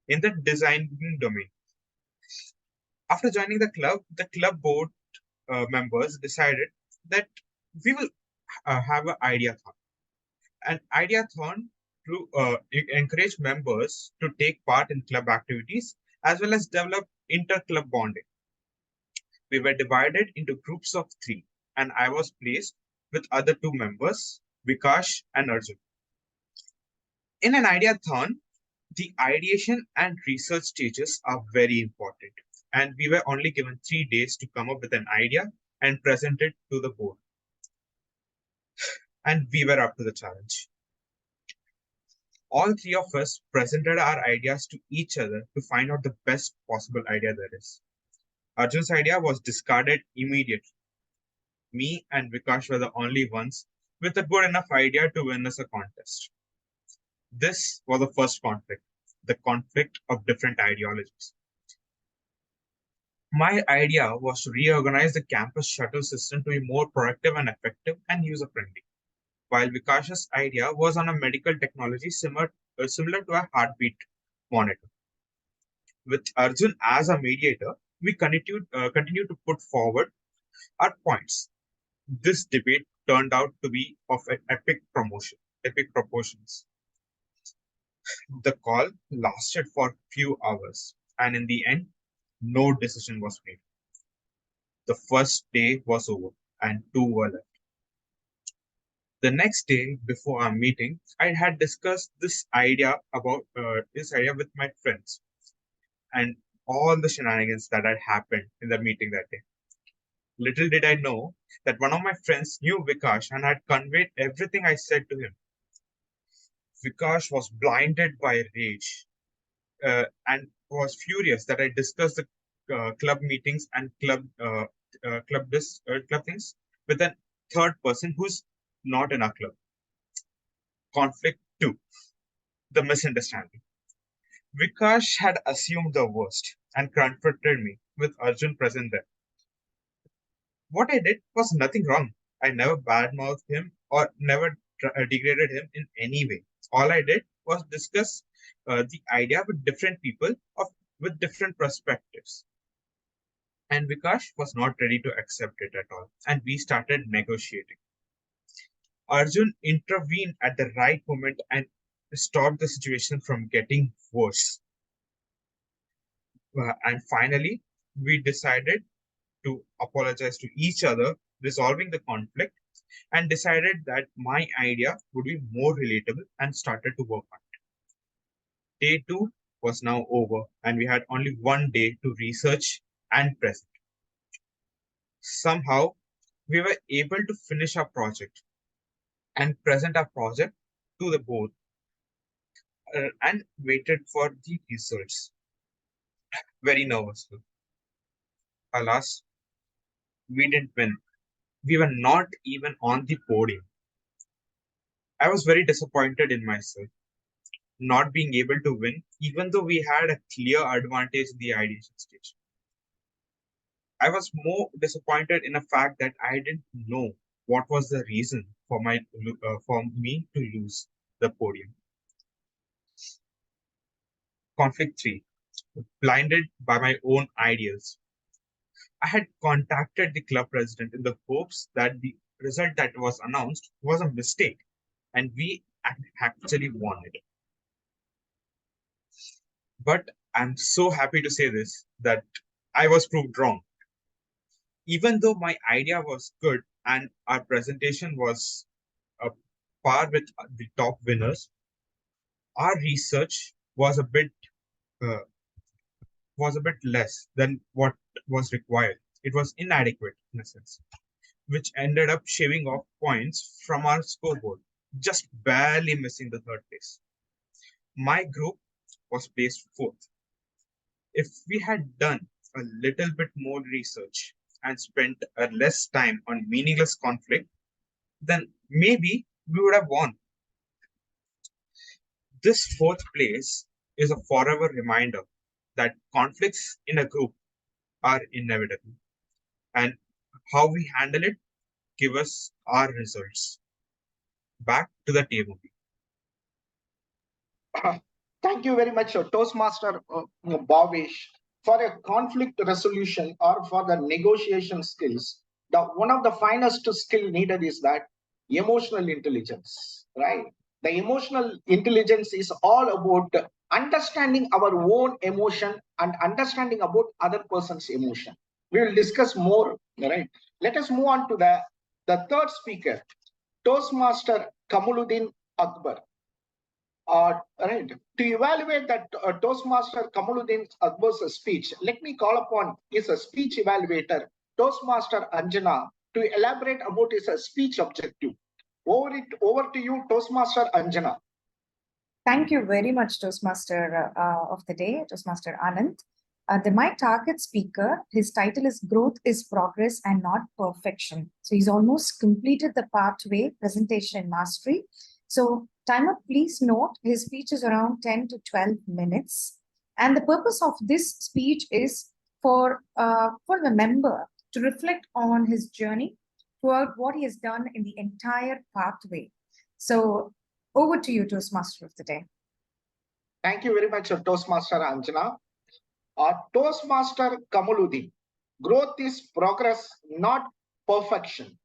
in the designing domain. After joining the club board members decided that we will have an ideathon. An ideathon to encourage members to take part in club activities as well as develop inter-club bonding. We were divided into groups of 3, and I was placed with other 2 members, Vikash and Arjun. In an ideathon, the ideation and research stages are very important, and we were only given 3 days to come up with an idea and present it to the board. And we were up to the challenge. All 3 of us presented our ideas to each other to find out the best possible idea there is. Arjun's idea was discarded immediately. Me and Vikash were the only ones with a good enough idea to win us a contest. This was the first conflict, the conflict of different ideologies. My idea was to reorganize the campus shuttle system to be more productive and effective and user-friendly, while Vikash's idea was on a medical technology similar to a heartbeat monitor. With Arjun as a mediator, we continued to put forward our points. This debate turned out to be of epic proportions. The call lasted for a few hours, and in the end, no decision was made. The first day was over, and 2 were left. The next day, before our meeting, I had discussed this idea with my friends, and all the shenanigans that had happened in the meeting that day. Little did I know that one of my friends knew Vikash and had conveyed everything I said to him. Vikash was blinded by rage and was furious that I discussed the club meetings and club things with a third person who's not in our club. Conflict 2, the misunderstanding. Vikash had assumed the worst and confronted me with Arjun present there. What I did was nothing wrong. I never badmouthed him or never degraded him in any way. All I did was discuss the idea with different people with different perspectives. And Vikash was not ready to accept it at all. And we started negotiating. Arjun intervened at the right moment and stopped the situation from getting worse. And finally, we decided to apologize to each other, resolving the conflict, and decided that my idea would be more relatable and started to work on it. Day 2 was now over, and we had only 1 day to research and present. Somehow, we were able to finish our project and present our project to the board and waited for the results. Very nervous. Alas, we didn't win. We were not even on the podium. I was very disappointed in myself, not being able to win, even though we had a clear advantage in the ideation stage. I was more disappointed in the fact that I didn't know what was the reason for me to lose the podium. Conflict 3, blinded by my own ideas. I had contacted the club president in the hopes that the result that was announced was a mistake and we actually won it. But I'm so happy to say this, that I was proved wrong. Even though my idea was good and our presentation was par with the top winners, our research was a bit less than what was required. It was inadequate in a sense, which ended up shaving off points from our scoreboard, just barely missing the 3rd place. My group was placed 4th. If we had done a little bit more research and spent a less time on meaningless conflict, then maybe we would have won. This fourth place is a forever reminder that conflicts in a group are inevitable, and how we handle it give us our results. Back to the table. Thank you very much, Toastmaster Bhavesh, for a conflict resolution or for the negotiation skills. One of the finest skill needed is that emotional intelligence, right? The emotional intelligence is all about understanding our own emotion and understanding about other person's emotion. We will discuss more, right? Let us move on to the third speaker, Toastmaster Kamaluddin Akbar. Right. To evaluate that Toastmaster Kamaluddin Akbar's speech, let me call upon his speech evaluator, Toastmaster Anjana, to elaborate about his speech objective. Over to you, Toastmaster Anjana. Thank you very much, Toastmaster of the day, Toastmaster Anand. My target speaker, his title is Growth is Progress and Not Perfection. So he's almost completed the pathway, presentation mastery. So timer, please note his speech is around 10 to 12 minutes. And the purpose of this speech is for the member to reflect on his journey throughout what he has done in the entire pathway. So over to you, Toastmaster of the day. Thank you very much, Toastmaster Anjana. Toastmaster Kamaluddin. Growth is progress, not perfection.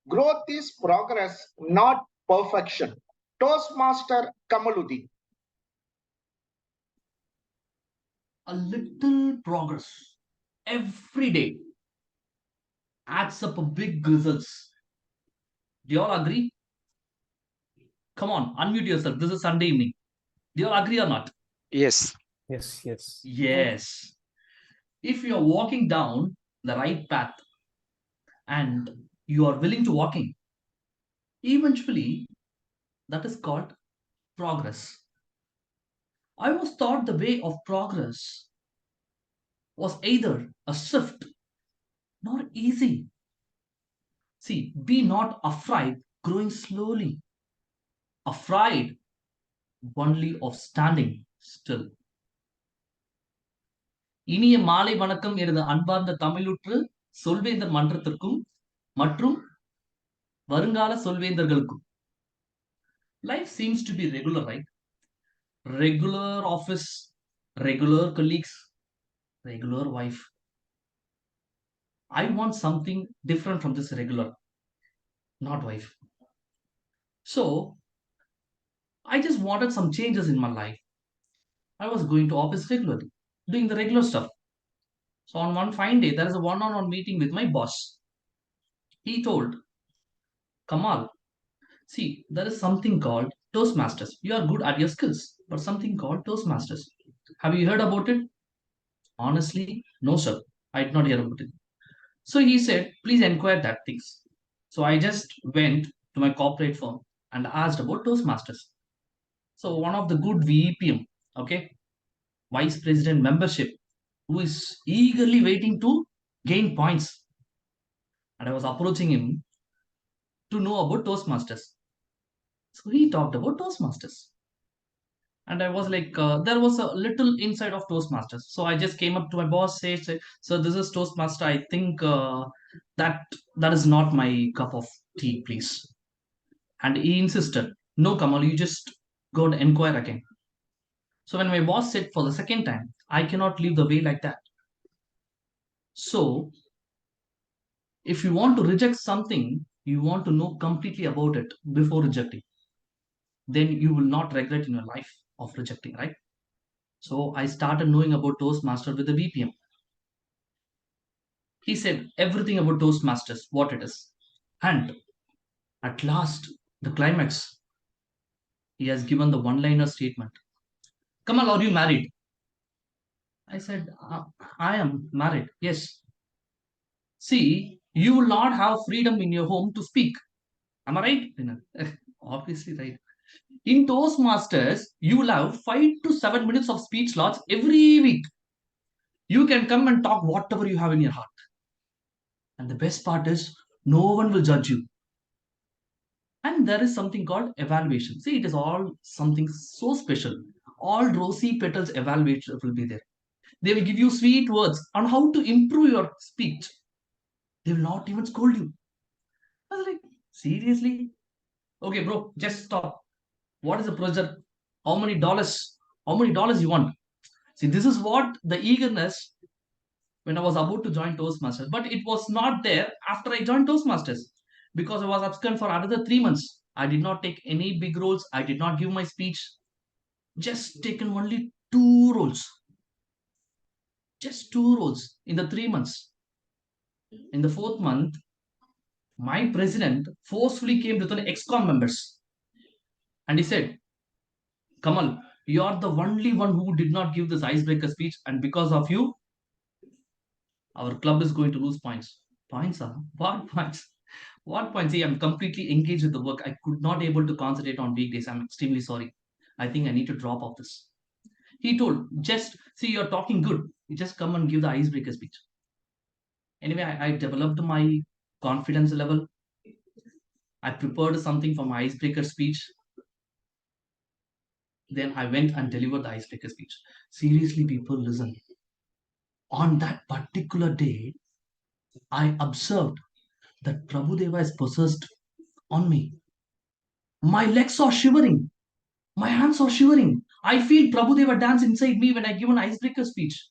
Growth is progress, not perfection. Toastmaster Kamaluddin. A little progress every day adds up a big results. Do you all agree? Come on, unmute yourself. This is Sunday evening. Do you all agree or not? Yes. Yes, yes. Yes. If you are walking down the right path and you are willing to walking, eventually that is called progress. I was taught the way of progress was either a swift nor easy. See, be not afraid growing slowly, afraid only of standing still. இனிய மாலை வணக்கம் எனது அன்பார்ந்த தமிழூற்று சொல்வேந்தர் மன்றத்திற்கும் மற்றும் வருங்கால சொல்வேந்தர்களுக்கும். Life seems to be regular, right? Regular office, regular colleagues, regular wife. I want something different from this regular, not wife. So, I just wanted some changes in my life. I was going to office regularly, doing the regular stuff. So on one fine day, there is a one-on-one meeting with my boss. He told, Kamal, see, there is something called Toastmasters. You are good at your skills, but something called Toastmasters. Have you heard about it? Honestly, no, sir. I did not hear about it. So he said, please inquire that things. So I just went to my corporate firm and asked about Toastmasters. So one of the good VEPM, okay, Vice President membership, who is eagerly waiting to gain points. And I was approaching him to know about Toastmasters. So he talked about Toastmasters. And I was like, there was a little insight of Toastmasters. So I just came up to my boss, said, so this is Toastmaster. I think that is not my cup of tea, please. And he insisted, no, Kamal, you just go and inquire again. So when my boss said for the second time, I cannot leave the way like that. So if you want to reject something, you want to know completely about it before rejecting. Then you will not regret in your life of rejecting, right? So I started knowing about Toastmaster with the VPM. He said everything about Toastmasters, what it is. And at last, the climax, he has given the one-liner statement. Kamal, are you married? I said, I am married, yes. See, you will not have freedom in your home to speak. Am I right? Obviously right. In Toastmasters, you will have 5 to 7 minutes of speech slots every week. You can come and talk whatever you have in your heart. And the best part is, no one will judge you. And there is something called evaluation. See, it is all something so special. All rosy petals evaluation will be there. They will give you sweet words on how to improve your speech. They will not even scold you. I was like, seriously? Okay, bro, just stop. What is the pressure? How many dollars? How many dollars you want? See, this is what the eagerness when I was about to join Toastmasters, but it was not there after I joined Toastmasters because I was absent for another 3 months. I did not take any big roles. I did not give my speech. Just taken only 2 roles. Just 2 roles in the 3 months. In the 4th month, my president forcefully came to the ExCom members and he said, Kamal, you are the only one who did not give this icebreaker speech, and because of you, our club is going to lose points. Points, huh? What points? What points? See, I'm completely engaged with the work. I could not able to concentrate on weekdays. I'm extremely sorry. I think I need to drop off this. He told, just see, you're talking good. You just come and give the icebreaker speech. Anyway, I developed my confidence level. I prepared something for my icebreaker speech. Then I went and delivered the icebreaker speech. Seriously, people, listen. On that particular day, I observed that Prabhudeva is possessed on me. My legs are shivering. My hands are shivering. I feel Prabhudeva dance inside me when I give an icebreaker speech.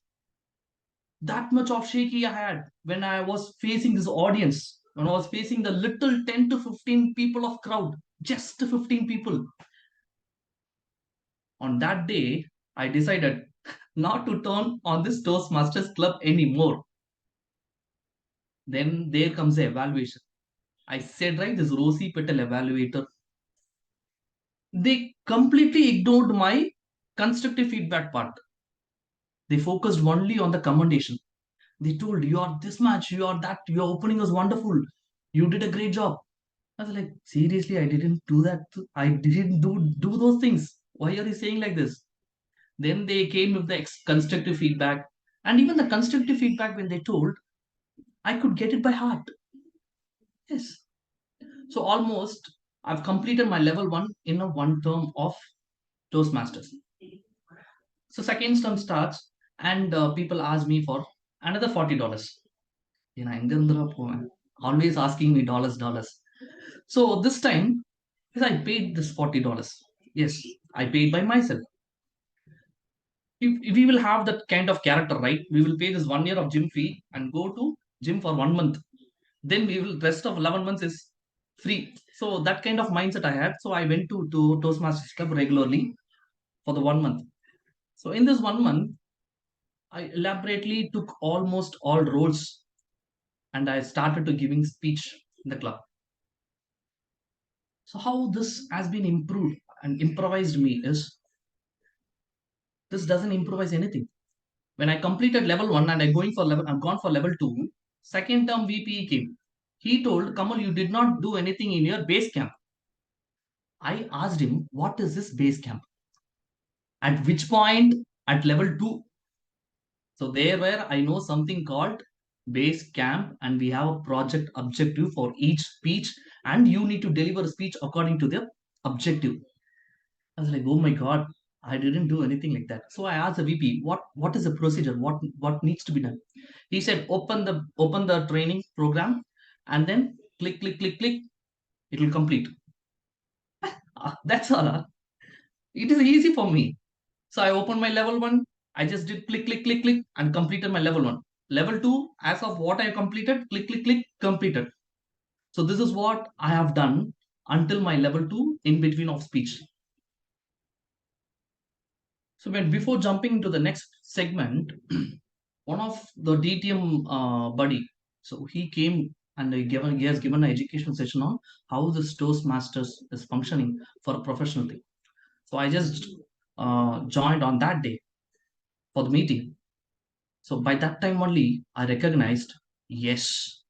That much of shaky I had when I was facing this audience, when I was facing the little 10 to 15 people of crowd, just 15 people. On that day, I decided not to turn on this Toastmasters club anymore. Then there comes the evaluation. I said, right, this rosy petal evaluator. They completely ignored my constructive feedback part. They focused only on the commendation. They told, you are this much, you are that, your opening was wonderful. You did a great job. I was like, seriously, I didn't do that. I didn't do those things. Why are you saying like this? Then they came with the constructive feedback. And even the constructive feedback, when they told, I could get it by heart. Yes. So almost I've completed my level 1 in a 1 term of Toastmasters. So second term starts and people ask me for another $40. Always asking me dollars. So this time, yes, I paid this $40. Yes, I paid by myself. If we will have that kind of character, right? We will pay this 1 year of gym fee and go to gym for 1 month. Then we will rest of 11 months is free. So that kind of mindset I had. So I went to Toastmasters Club regularly for the 1 month. So in this 1 month, I elaborately took almost all roles and I started to giving speech in the club. So how this has been improved and improvised me is, this doesn't improvise anything. When I completed level 1 and I'm gone for level 2, second term VP came. He told, Kamal, you did not do anything in your base camp. I asked him, what is this base camp? At which point, at level 2. So there where I know something called base camp, and we have a project objective for each speech, and you need to deliver a speech according to the objective. I was like, oh my God, I didn't do anything like that. So I asked the VP, what is the procedure? What needs to be done? He said, open the training program and then click, it will complete. That's all. It is easy for me. So I opened my level 1. I just did click and completed my level 1. Level 2, as of what I completed, click, completed. So this is what I have done until my level 2 in between of speech. So before jumping into the next segment, one of the DTM buddy, so he came and he has given an education session on how this Toastmasters is functioning for a professional thing. So I just joined on that day for the meeting. So by that time only, I recognized, yes,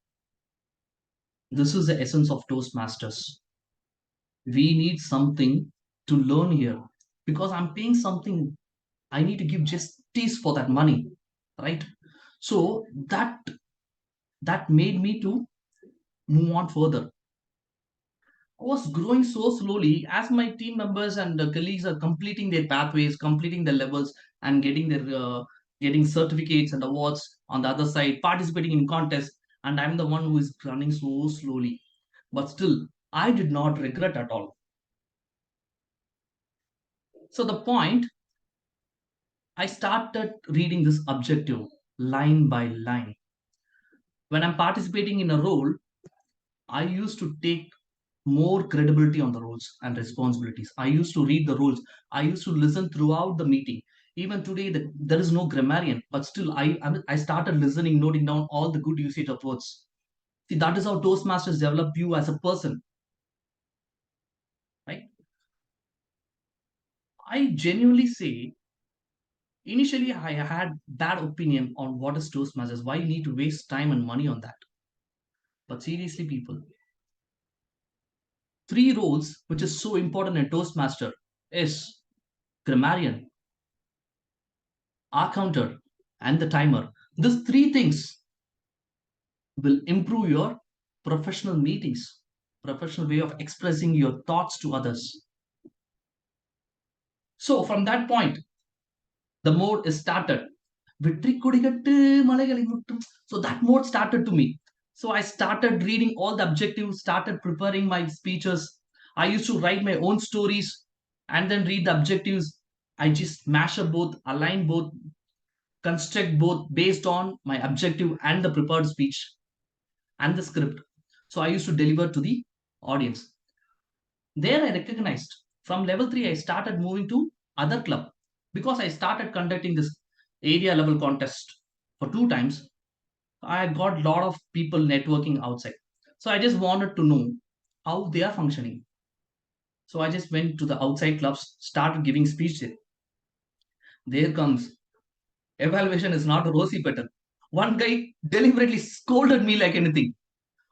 this is the essence of Toastmasters. We need something to learn here because I'm paying something. I need to give justice for that money. right? So that made me to move on further. I was growing so slowly as my team members and colleagues are completing their pathways, completing their levels, and getting their getting certificates and awards on the other side, participating in contests, and I'm the one who is running so slowly. But still, I did not regret at all. So the point, I started reading this objective line by line. When I'm participating in a role, I used to take more credibility on the roles and responsibilities. I used to read the rules. I used to listen throughout the meeting. Even today, there is no grammarian, but still, I started listening, noting down all the good usage of words. See, that is how Toastmasters develop you as a person, right? I genuinely say, initially, I had bad opinion on what is Toastmasters, why you need to waste time and money on that. But seriously, people, 3 roles which is so important in Toastmaster is grammarian, counter, and the timer. These 3 things will improve your professional meetings, professional way of expressing your thoughts to others. So from that point, the mode is started. So that mode started to me. So I started reading all the objectives, started preparing my speeches. I used to write my own stories and then read the objectives. I just mash up both, align both, construct both based on my objective and the prepared speech and the script. So I used to deliver to the audience. There I recognized from level 3, I started moving to other club because I started conducting this area level contest for 2 times. I got a lot of people networking outside. So I just wanted to know how they are functioning. So I just went to the outside clubs, started giving speech there. There comes evaluation is not a rosy petal. One guy deliberately scolded me like anything.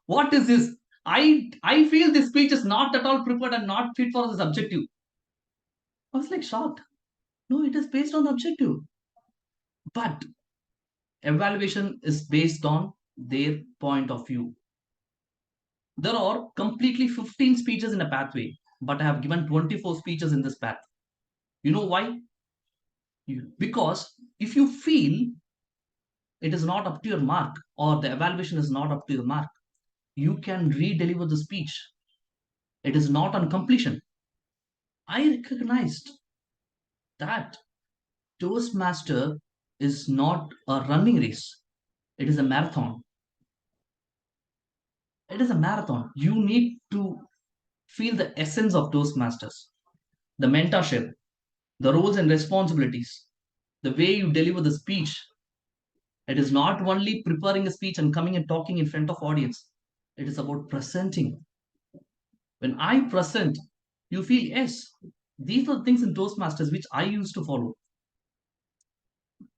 What is this? I feel this speech is not at all prepared and not fit for this objective. I was like shocked. No, it is based on the objective. But evaluation is based on their point of view. There are completely 15 speeches in a pathway, but I have given 24 speeches in this path. You know why? Because if you feel it is not up to your mark or the evaluation is not up to your mark, you can re-deliver the speech. It is not on completion. I recognized that Toastmaster is not a running race. It is a marathon. It is a marathon. You need to feel the essence of Toastmasters, the mentorship, the roles and responsibilities, the way you deliver the speech. It is not only preparing a speech and coming and talking in front of audience. It is about presenting. When I present, you feel, yes, these are the things in Toastmasters which I used to follow.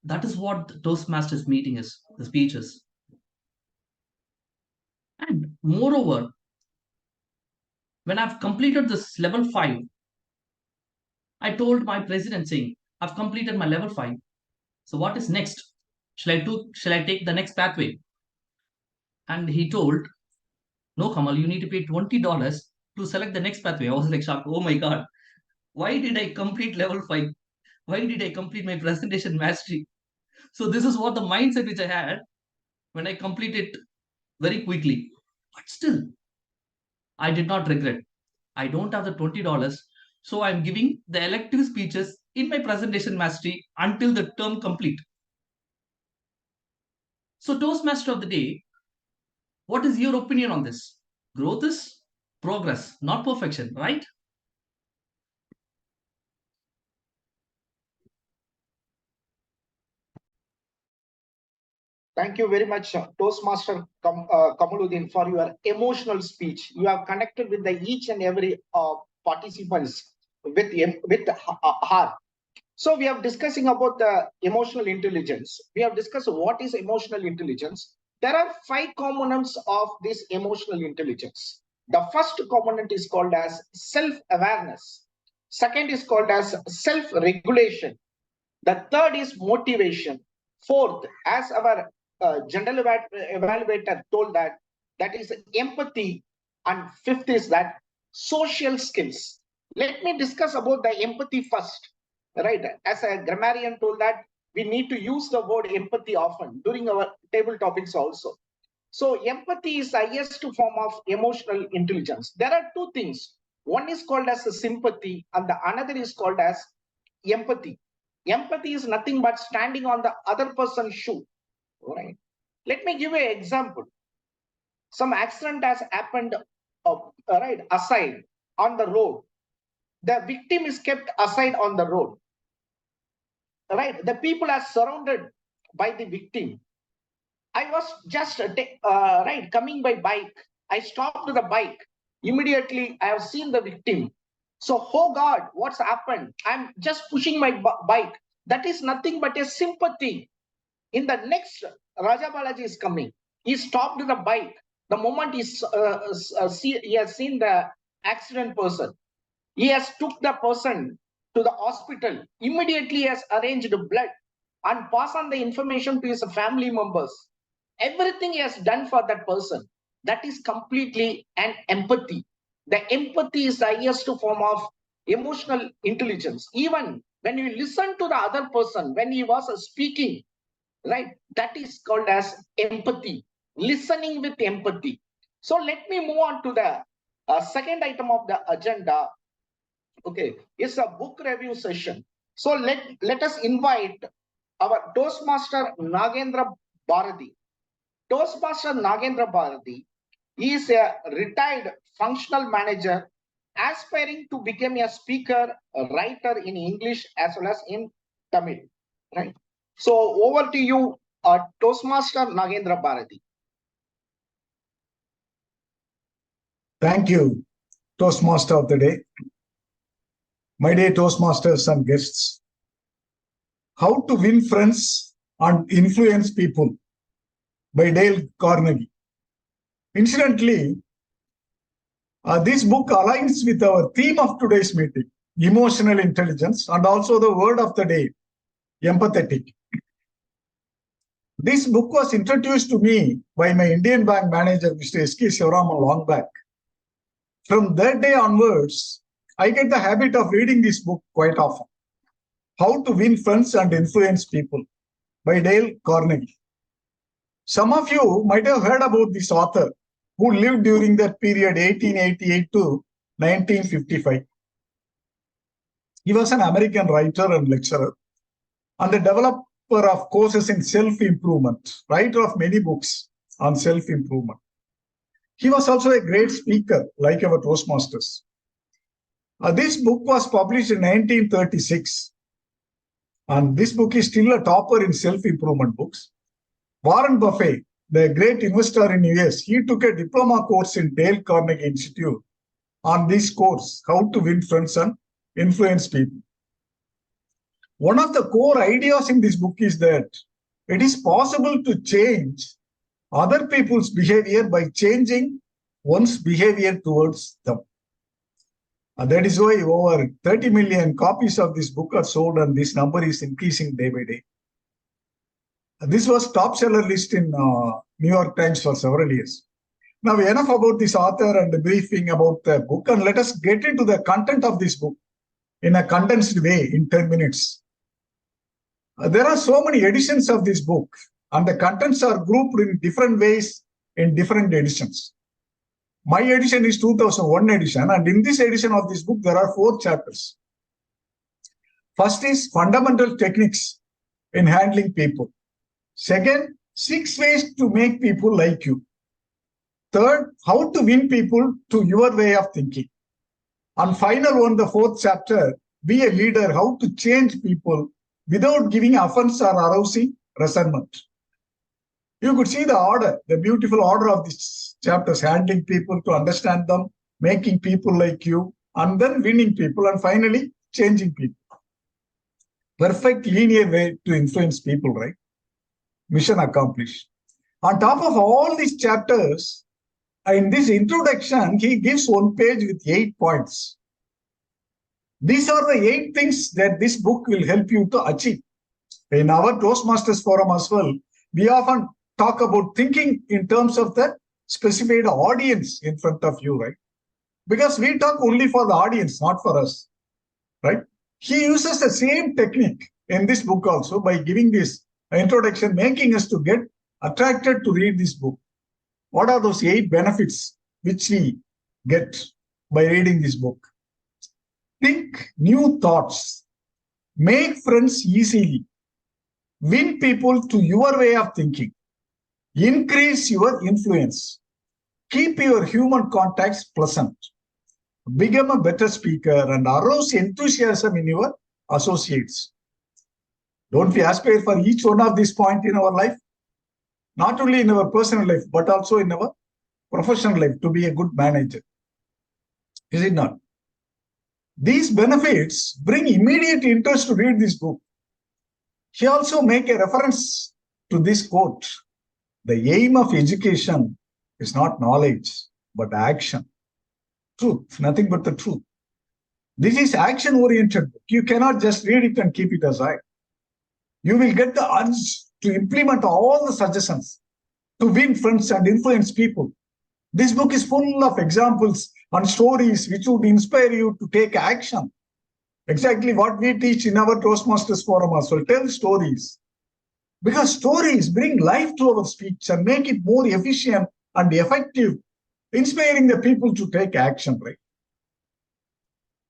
That is what the Toastmasters meeting is, the speeches. And moreover, when I've completed this level 5, I told my president saying, I've completed my level 5. So what is next? Shall I take the next pathway? And he told, no, Kamal, you need to pay $20 to select the next pathway. I was like shocked. Oh my God. Why did I complete level 5? Why did I complete my presentation mastery? So this is what the mindset which I had when I completed very quickly. But still, I did not regret. I don't have the $20. So I'm giving the elective speeches in my presentation mastery until the term complete. So Toastmaster of the day, what is your opinion on this? Growth is progress, not perfection, right? Thank you very much, Toastmaster Kamaluddin, for your emotional speech. You have connected with each and every participants with heart. So we are discussing about the emotional intelligence. We have discussed what is emotional intelligence. There are 5 components of this emotional intelligence. The first component is called as self-awareness. Second is called as self-regulation. The third is motivation. Fourth, as our general evaluator told that is empathy. And fifth is that social skills. Let me discuss about the empathy first, right? As a grammarian told that we need to use the word empathy often during our table topics also. So empathy is the highest form of emotional intelligence. There are two things. One is called as a sympathy and the another is called as empathy. Empathy is nothing but standing on the other person's shoe, right? Let me give you an example. Some accident has happened, right, aside on the road. The victim is kept aside on the road, right? The people are surrounded by the victim. I was just right coming by bike. I stopped the bike. Immediately, I have seen the victim. So, oh God, what's happened? I'm just pushing my bike. That is nothing but a sympathy. In the next, Raja Balaji is coming. He stopped the bike. The moment he has seen the accident person, he has took the person to the hospital. Immediately, he has arranged blood and pass on the information to his family members. Everything he has done for that person. That is completely an empathy. The empathy is the highest form of emotional intelligence. Even when you listen to the other person, when he was speaking, right, that is called as empathy. Listening with empathy. So let me move on to the second item of the agenda. Okay, it's a book review session. So let us invite our Toastmaster Nagendra Bharati. Toastmaster Nagendra Bharati is a retired functional manager aspiring to become a speaker, a writer in English as well as in Tamil. Right. So over to you, Toastmaster Nagendra Bharati. Thank you, Toastmaster of the day. My dear Toastmasters and guests, How to Win Friends and Influence People by Dale Carnegie. Incidentally, this book aligns with our theme of today's meeting, emotional intelligence, and also the word of the day, empathetic. This book was introduced to me by my Indian bank manager, Mr. S.K. Shivaraman, long back. From that day onwards, I get the habit of reading this book quite often. How to Win Friends and Influence People by Dale Carnegie. Some of you might have heard about this author who lived during that period 1888 to 1955. He was an American writer and lecturer and the developer of courses in self-improvement, writer of many books on self-improvement. He was also a great speaker like our Toastmasters. This book was published in 1936 and this book is still a topper in self-improvement books. Warren Buffett, the great investor in US, he took a diploma course in Dale Carnegie Institute on this course, How to Win Friends and Influence People. One of the core ideas in this book is that it is possible to change other people's behavior by changing one's behavior towards them. And that is why over 30 million copies of this book are sold and this number is increasing day by day. This was top seller list in New York Times for several years. Now enough about this author and the briefing about the book, and let us get into the content of this book in a condensed way in 10 minutes. There are so many editions of this book and the contents are grouped in different ways in different editions. My edition is 2001 edition, and in this edition of this book, there are 4 chapters. First is fundamental techniques in handling people. Second, 6 ways to make people like you. Third, how to win people to your way of thinking. And final one, the 4th chapter, be a leader, how to change people without giving offense or arousing resentment. You could see the order, the beautiful order of these chapters, handling people to understand them, making people like you, and then winning people, and finally changing people. Perfect linear way to influence people, right? Mission accomplished. On top of all these chapters, in this introduction, he gives 1 page with 8 points. These are the 8 things that this book will help you to achieve. In our Toastmasters forum as well, we often talk about thinking in terms of the specified audience in front of you, right? Because we talk only for the audience, not for us, right? He uses the same technique in this book also by giving this introduction, making us to get attracted to read this book. What are those 8 benefits which we get by reading this book? Think new thoughts, make friends easily, win people to your way of thinking, increase your influence, keep your human contacts pleasant, become a better speaker, and arouse enthusiasm in your associates. Don't we aspire for each one of these points in our life? Not only in our personal life, but also in our professional life, to be a good manager. Is it not? These benefits bring immediate interest to read this book. He also makes a reference to this quote: the aim of education is not knowledge, but action. Truth, nothing but the truth. This is action-oriented book. You cannot just read it and keep it aside. You will get the urge to implement all the suggestions, to win friends and influence people. This book is full of examples and stories which would inspire you to take action. Exactly what we teach in our Toastmasters forum as well. Tell stories. Because stories bring life to our speech and make it more efficient and effective, inspiring the people to take action, right?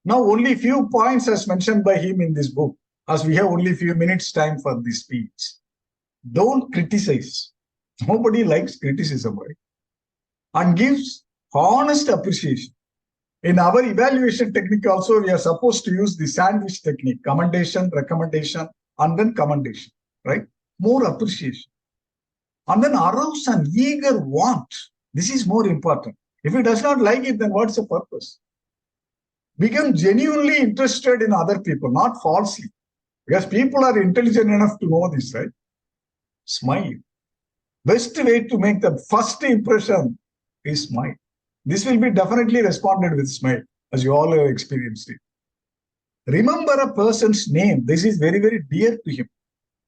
Now, only few points as mentioned by him in this book, as we have only few minutes time for this speech. Don't criticize. Nobody likes criticism, right? And gives honest appreciation. In our evaluation technique also, we are supposed to use the sandwich technique: commendation, recommendation, and then commendation, right? More appreciation. And then arouse an eager want. This is more important. If he does not like it, then what's the purpose? Become genuinely interested in other people, not falsely. Because people are intelligent enough to know this, right? Smile. Best way to make the first impression is smile. This will be definitely responded with smile, as you all have experienced it. Remember a person's name. This is very, very dear to him.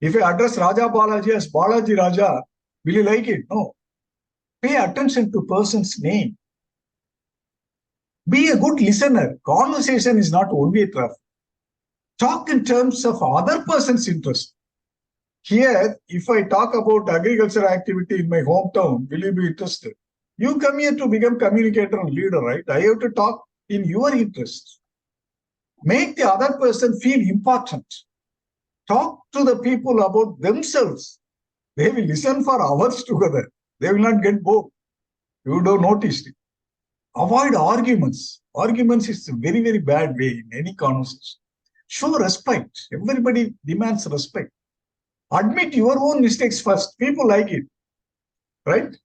If I address Raja Balaji as Balaji Raja, will you like it? No. Pay attention to person's name. Be a good listener. Conversation is not one-way traffic. Talk in terms of other person's interest. Here, if I talk about agricultural activity in my hometown, will you be interested? You come here to become communicator and leader, right? I have to talk in your interest. Make the other person feel important. Talk to the people about themselves. They will listen for hours together. They will not get bored. You don't notice it. Avoid arguments. Arguments is a very, very bad way in any conversation. Show respect. Everybody demands respect. Admit your own mistakes first. People like it, right?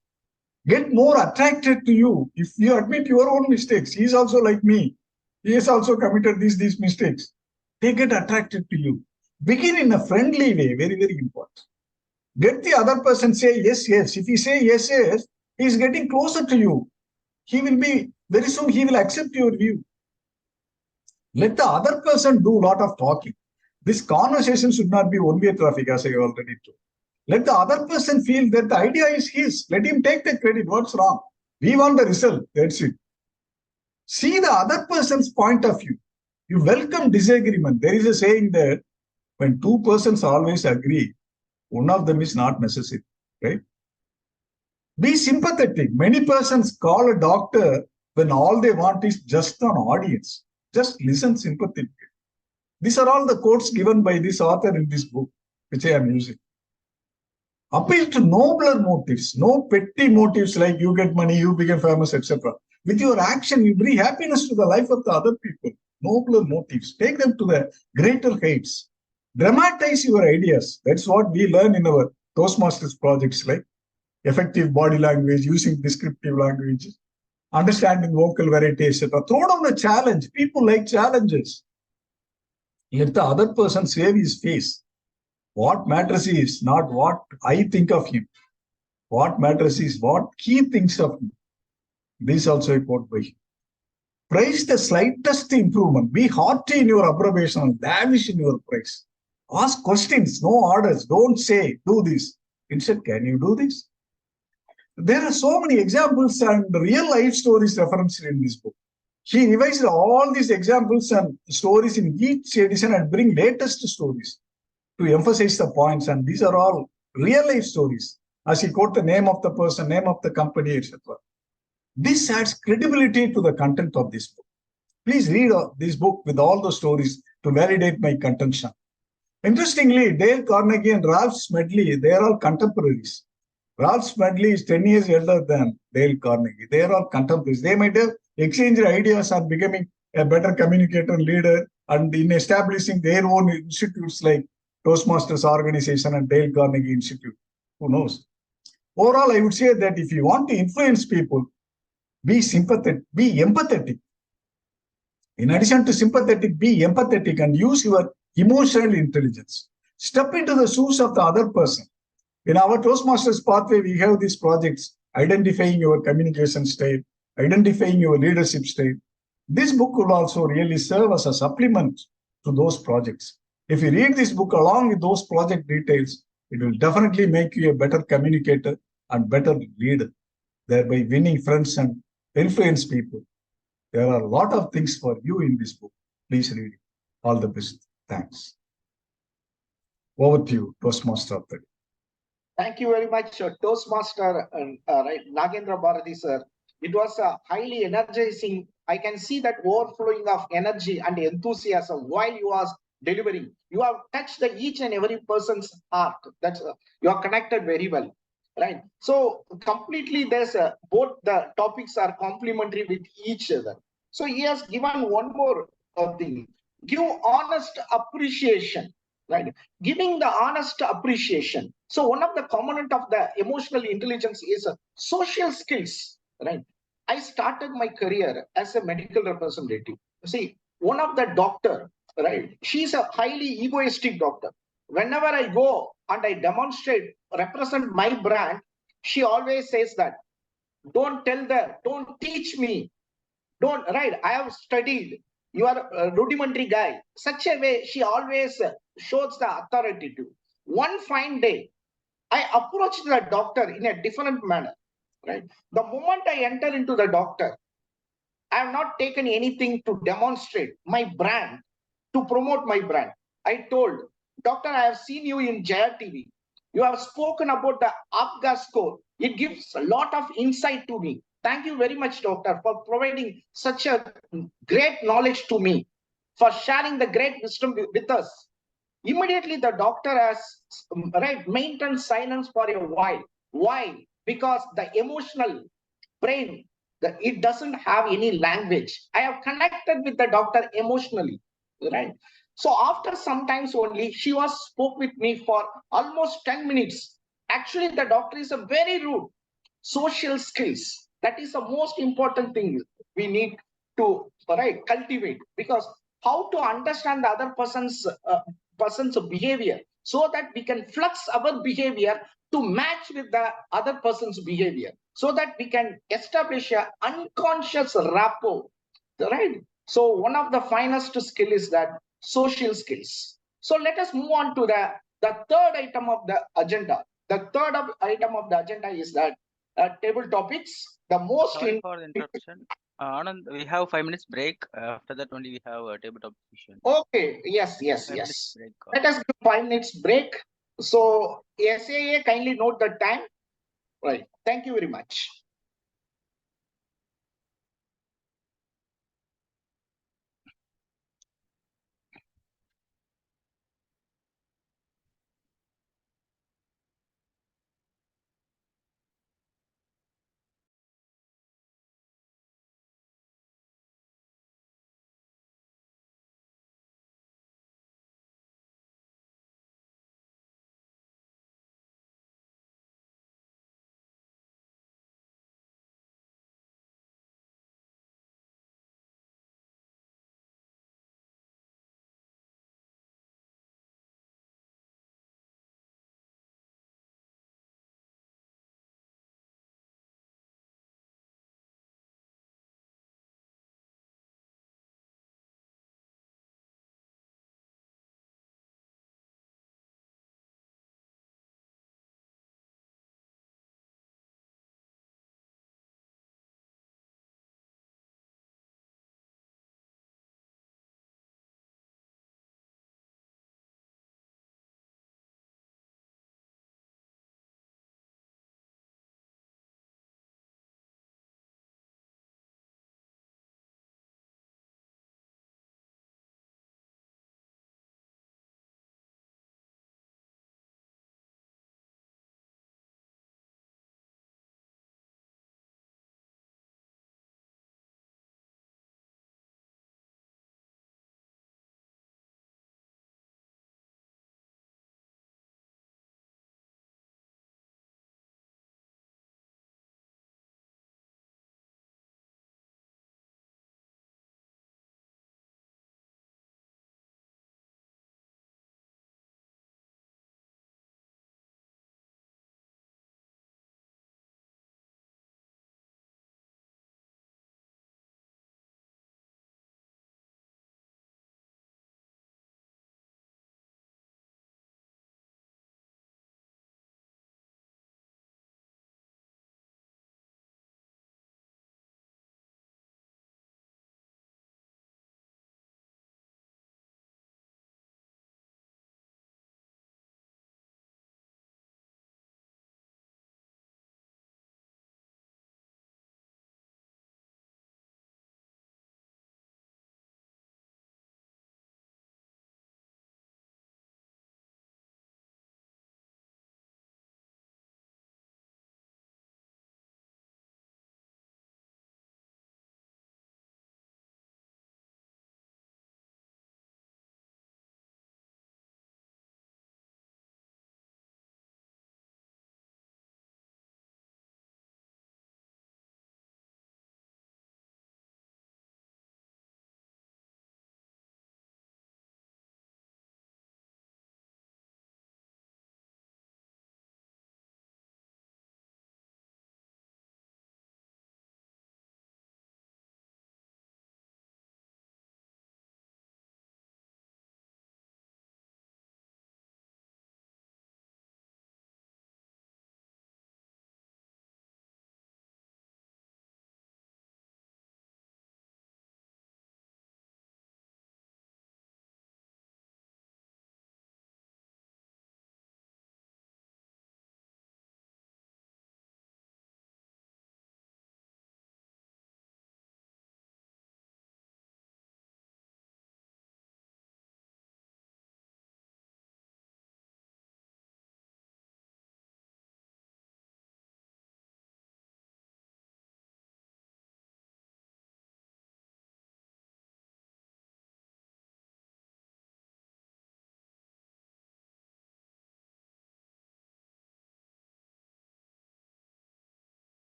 Get more attracted to you if you admit your own mistakes. He is also like me. He has also committed these mistakes. They get attracted to you. Begin in a friendly way. Very, very important. Get the other person say yes, yes. If he say yes, yes, he is getting closer to you. He will be, very soon he will accept your view. Let the other person do a lot of talking. This conversation should not be one-way traffic, as I already told. Let the other person feel that the idea is his. Let him take the credit. What's wrong? We want the result. That's it. See the other person's point of view. You welcome disagreement. There is a saying that when two persons always agree, one of them is not necessary, right? Be sympathetic. Many persons call a doctor when all they want is just an audience. Just listen sympathetically. These are all the quotes given by this author in this book, which I am using. Appeal to nobler motives, no petty motives like you get money, you become famous, etc. With your action, you bring happiness to the life of the other people. Nobler motives. Take them to the greater heights. Dramatize your ideas. That's what we learn in our Toastmasters projects, like effective body language, using descriptive language, understanding vocal variety, etc. Throw down a challenge. People like challenges. Let the other person save his face. What matters is not what I think of him. What matters is what he thinks of me. This also a quote by him. Praise the slightest improvement. Be hearty in your approbation and lavish in your praise. Ask questions, no orders. Don't say, do this. Instead, can you do this? There are so many examples and real life stories referenced in this book. He revised all these examples and stories in each edition and bring latest stories to emphasize the points. And these are all real life stories, as he quote the name of the person, name of the company, etc. This adds credibility to the content of this book. Please read this book with all the stories to validate my contention. Interestingly, Dale Carnegie and Ralph Smedley, they are all contemporaries. Ralph Smedley is 10 years elder than Dale Carnegie. They are all contemporaries. They might have exchanged ideas on becoming a better communicator leader and in establishing their own institutes like Toastmasters Organization and Dale Carnegie Institute. Who knows? Overall, I would say that if you want to influence people, be sympathetic, be empathetic. In addition to sympathetic, be empathetic and use your emotional intelligence. Step into the shoes of the other person. In our Toastmasters pathway, we have these projects, identifying your communication style, identifying your leadership style. This book will also really serve as a supplement to those projects. If you read this book along with those project details, it will definitely make you a better communicator and better leader, thereby winning friends and influence people. There are a lot of things for you in this book. Please read it. All the best. Thanks. Over to you, Toastmaster of the day. Thank you very much, Toastmaster right, Nagendra Bharati sir. It was highly energizing. I can see that overflowing of energy and enthusiasm while you are delivering. You have touched each and every person's heart. That's you are connected very well, right? So completely, there's both the topics are complementary with each other. So he has given one more thing: give honest appreciation. Right, giving the honest appreciation. So one of the component of the emotional intelligence is social skills. Right, I started my career as a medical representative. See, one of the doctor, right, she's a highly egoistic doctor. Whenever I go and I demonstrate, represent my brand, she always says that, don't tell them, don't teach me, don't, right, I have studied, you are a rudimentary guy. Such a way, she always shows the authority to. One fine day, I approached the doctor in a different manner, right? The moment I enter into the doctor, I have not taken anything to demonstrate my brand, to promote my brand. I told, doctor, I have seen you in Jaya TV. You have spoken about the APGA score. It gives a lot of insight to me. Thank you very much, doctor, for providing such a great knowledge to me, for sharing the great wisdom with us. Immediately, the doctor has right maintained silence for a while. Why? Because the emotional brain, it doesn't have any language. I have connected with the doctor emotionally, right? So after sometimes only, she was spoke with me for almost 10 minutes. Actually, the doctor is a very rude. Social skills, that is the most important thing we need to cultivate, because how to understand the other person's behavior, so that we can flux our behavior to match with the other person's behavior, so that we can establish an unconscious rapport, right? So one of the finest skill is that social skills. So let us move on to the third item of the agenda. The third item of the agenda is that table topics. The most Sorry for the interruption. Anand, we have 5 minutes break. After that only we have a tabletop session. Okay, yes. Break. Let us give 5 minutes break. So SAA, kindly note the time. Right. Thank you very much.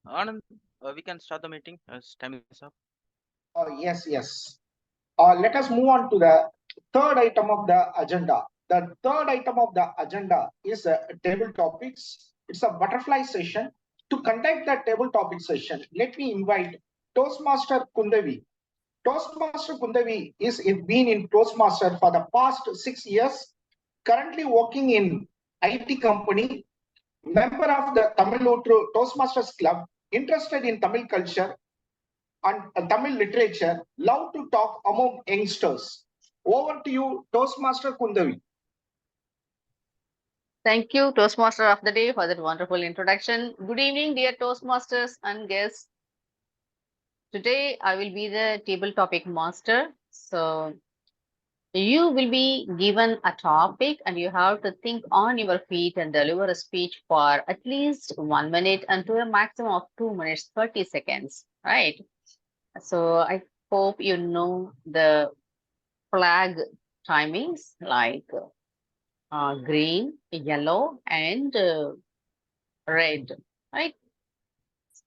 Anand, we can start the meeting as time is up. Yes. Let us move on to the third item of the agenda. The third item of the agenda is table topics. It's a butterfly session. To conduct the table topic session, let me invite Toastmaster Kundavi. Toastmaster Kundavi is been in Toastmaster for the past 6 years, currently working in IT company, member of the Tamilootru Toastmasters Club, interested in Tamil culture and Tamil literature, love to talk among youngsters. Over to you, Toastmaster Kundavi. Thank you, Toastmaster of the Day, for that wonderful introduction. Good evening, dear Toastmasters and guests. Today, I will be the table topic master. So, you will be given a topic and you have to think on your feet and deliver a speech for at least 1 minute and to a maximum of 2 minutes, 30 seconds, right? So, I hope you know the flag timings like green, yellow, and red, right?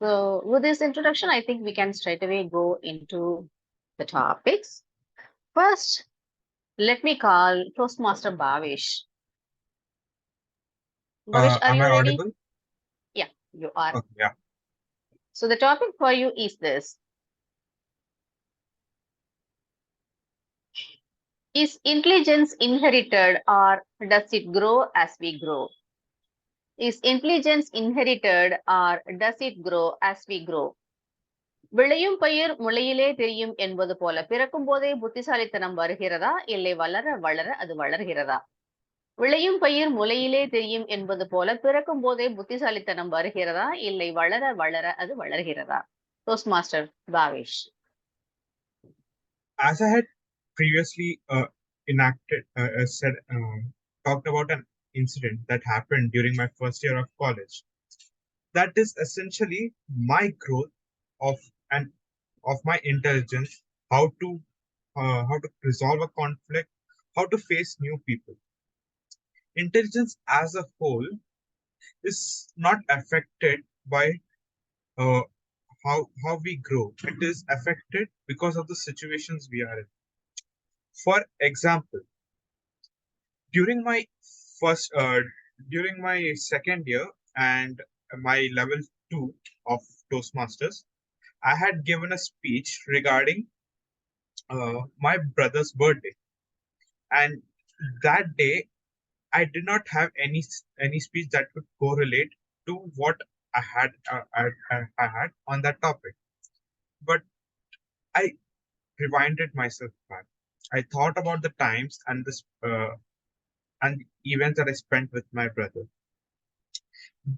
So with this introduction, I think we can straight away go into the topics. First, let me call Toastmaster Bhavesh. Bhavesh, are Am you I ready? audible? Yeah, you are. Okay, yeah. So the topic for you is this. Is intelligence inherited or does it grow as we grow? Is intelligence inherited or does it grow as we grow? விளையும் பயிர் முளையிலே தெரியும் என்பது போல பிறக்கும் போதே புத்திசாலித்தனம் வருகிறதா இல்லை வளர வளர அது வளர்கிறதா? விளையும் பயிர் முளையிலே தெரியும் என்பது போல பிறக்கும் போதே புத்திசாலித்தனம் வருகிறதா இல்லை வளர வளர அது வளர்கிறதா? Toastmaster Bhavesh. As I had previously talked about an incident that happened during my first year of college. That is essentially my growth of my intelligence, how to resolve a conflict, how to face new people. Intelligence as a whole is not affected by how we grow. It is affected because of the situations we are in. For example, during my second year and my level 2 of Toastmasters, I had given a speech regarding my brother's birthday, and that day I did not have any speech that could correlate to what I had on that topic. But I rewinded myself back. I thought about the times and the events that I spent with my brother.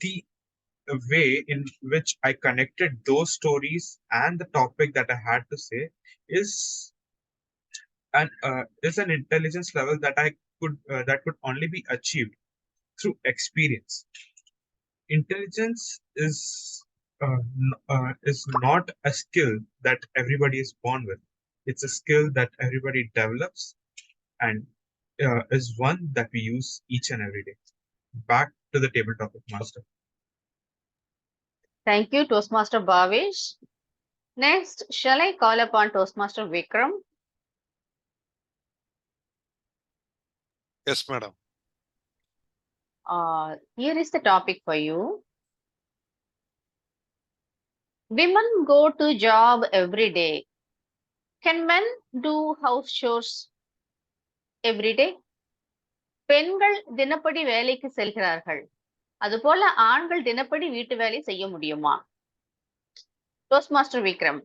The way in which I connected those stories and the topic that I had to say is an intelligence level that could only be achieved through experience. Intelligence is not a skill that everybody is born with. It's a skill that everybody develops and is one that we use each and every day. Back to the table topic master. Thank you, Toastmaster Bhavesh. Next, shall I call upon Toastmaster Vikram? Yes, madam. Here is the topic for you. Women go to job every day. Can men do house chores every day? பெண்கள் தினப்படி வேலைக்கு செல்கிறார்கள். அதுபோல ஆண்கள் தினப்படி வீட்டு வேலை செய்ய முடியுமா? Toastmaster Vikram.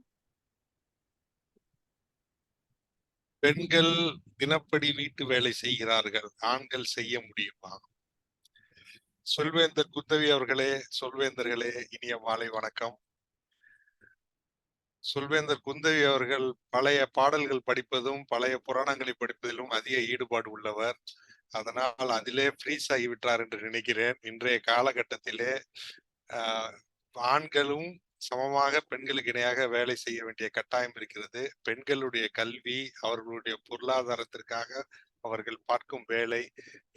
பெண்கள் தினப்படி வீட்டு வேலை செய்கிறார்கள், ஆண்கள் செய்ய முடியுமா? சொல்வேந்தர் குந்தவி அவர்களே, சொல்வேந்தர்களே, இனிய மாலை வணக்கம். சொல்வேந்தர் குந்தவி அவர்கள் பழைய பாடல்கள் படிப்பதும் பழைய புராணங்களை படிப்பதிலும் அதிக ஈடுபாடு உள்ளவர். அதனால் அதிலே ஃப்ரீஸ் ஆகிவிட்டார் என்று நினைக்கிறேன். இன்றைய காலகட்டத்திலே ஆண்களும் சமமாக பெண்களுக்கு இணையாக வேலை செய்ய வேண்டிய கட்டாயம் இருக்கிறது. பெண்களுடைய கல்வி அவர்களுடைய பொருளாதாரத்திற்காக அவர்கள் பார்க்கும் வேலை,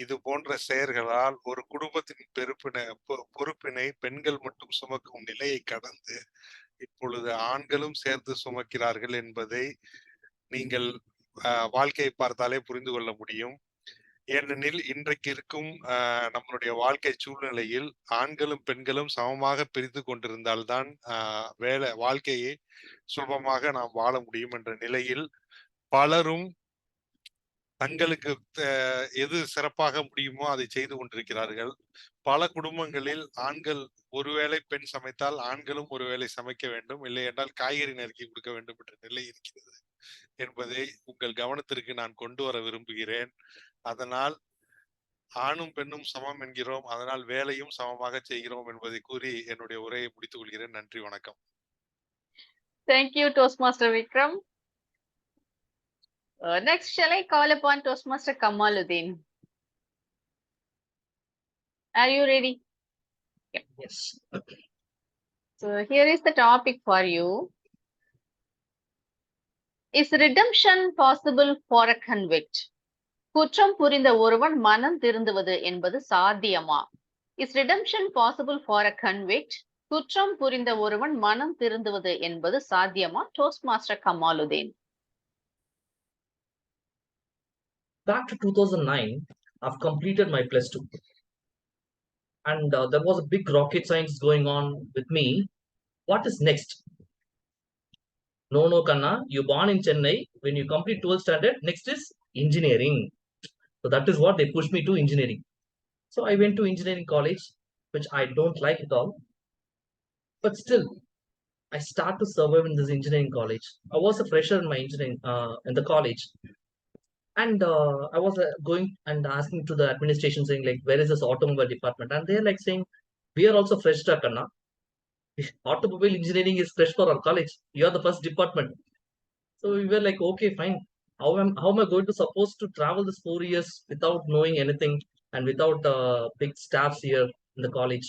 இது போன்ற செயல்களால் ஒரு குடும்பத்தின் பொறுப்பினை பெண்கள் மட்டும் சுமக்கும் நிலையை கடந்து இப்பொழுது ஆண்களும் சேர்ந்து சுமக்கிறார்கள் என்பதை நீங்கள் வாழ்க்கையை பார்த்தாலே புரிந்து கொள்ள முடியும். ஏனெனில் இன்றைக்கு இருக்கும் நம்மளுடைய வாழ்க்கை சூழ்நிலையில் ஆண்களும் பெண்களும் சமமாக பிரித்து கொண்டிருந்தால்தான் வாழ்க்கையை சுலபமாக நாம் வாழ முடியும் என்ற நிலையில் பலரும் தங்களுக்கு எது சிறப்பாக முடியுமோ அதை செய்து கொண்டிருக்கிறார்கள். பல குடும்பங்களில் ஆண்கள் ஒருவேளை பெண் சமைத்தால் ஆண்களும் ஒருவேளை சமைக்க வேண்டும், இல்லை என்றால் காய்கறி நறுக்கி கொடுக்க வேண்டும் என்ற நிலை இருக்கிறது என்பதை உங்கள் கவனத்திற்கு நான் கொண்டு வர விரும்புகிறேன். அதனால் ஆணும் பெண்ணும் சமம் என்கிறோம், அதனால் வேலையும் சமமாக செய்கிறோம் என்பதை கூறி என்னுடைய உரையை முடித்துக் கொள்கிறேன். நன்றி, வணக்கம். Thank you, Toastmaster Vikram. Next, shall I call upon Toastmaster Kamaluddin? Are you ready? Yep. Yes. So here is the topic for you. Is redemption possible for a convict? குற்றம் புரிந்த ஒருவன் மனம் திருந்துவது என்பது சாத்தியமா? Is redemption possible for a convict? குற்றம் புரிந்த ஒருவன் மனம் திருந்துவது என்பது சாத்தியமா? Toastmaster Kamaluddin. Back to 2009, I've completed my +2. And there was a big rocket science going on with me. What is next? No, Kanna, you're born in Chennai. When you complete 12th standard, next is engineering. So that is what they pushed me to engineering. So I went to engineering college, which I don't like at all. But still, I start to survive in this engineering college. I was a fresher in my engineering in the college. And I was going and asking to the administration saying like, where is this automobile department? And they're like saying, we are also fresh, Kanna. Automobile engineering is fresh for our college. You are the first department. So we were like, okay, fine. How am I going to supposed to travel this 4 years without knowing anything and without big staffs here in the college?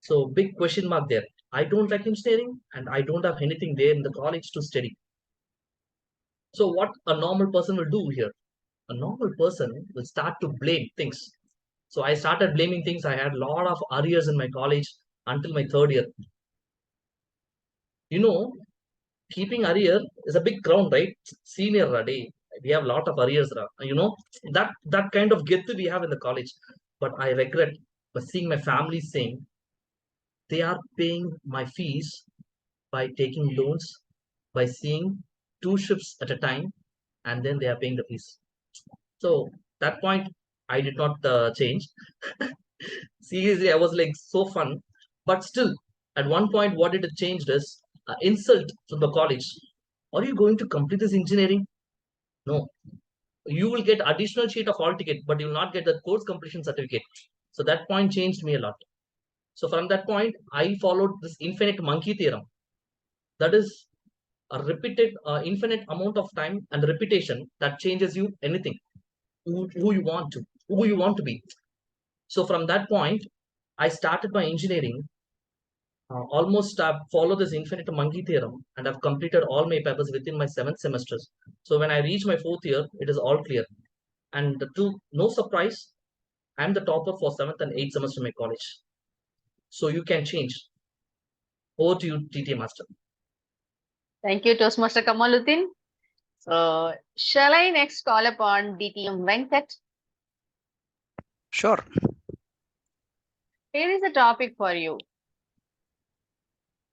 So big question mark there. I don't like engineering and I don't have anything there in the college to study. So what a normal person will do here? A normal person will start to blame things. So I started blaming things. I had a lot of arrears in my college until my 3rd year. You know, keeping arrear is a big crown, right? Senior day. We have a lot of arrears, you know, that kind of get we have in the college. But I regret by seeing my family saying they are paying my fees by taking loans, by seeing 2 shifts at a time, and then they are paying the fees. So that point I did not change. Seriously, I was like so fun, but still at one point what it changed is insult from the college. Are you going to complete this engineering? No. You will get additional sheet of hall ticket, but you will not get the course completion certificate. So that point changed me a lot. So from that point, I followed this infinite monkey theorem. That is a repeated infinite amount of time and repetition that changes you anything, who you want to be. So from that point, I started my engineering. Almost I've followed this infinite monkey theorem and I've completed all my papers within my 7th semesters. So when I reach my 4th year, it is all clear. And to no surprise, I'm the topper for 7th and 8th semester in my college. So you can change. Over to you, TTA Master. Thank you, Toastmaster Kamaluddin. So shall I next call upon DTM Venkat? Sure. Here is a topic for you.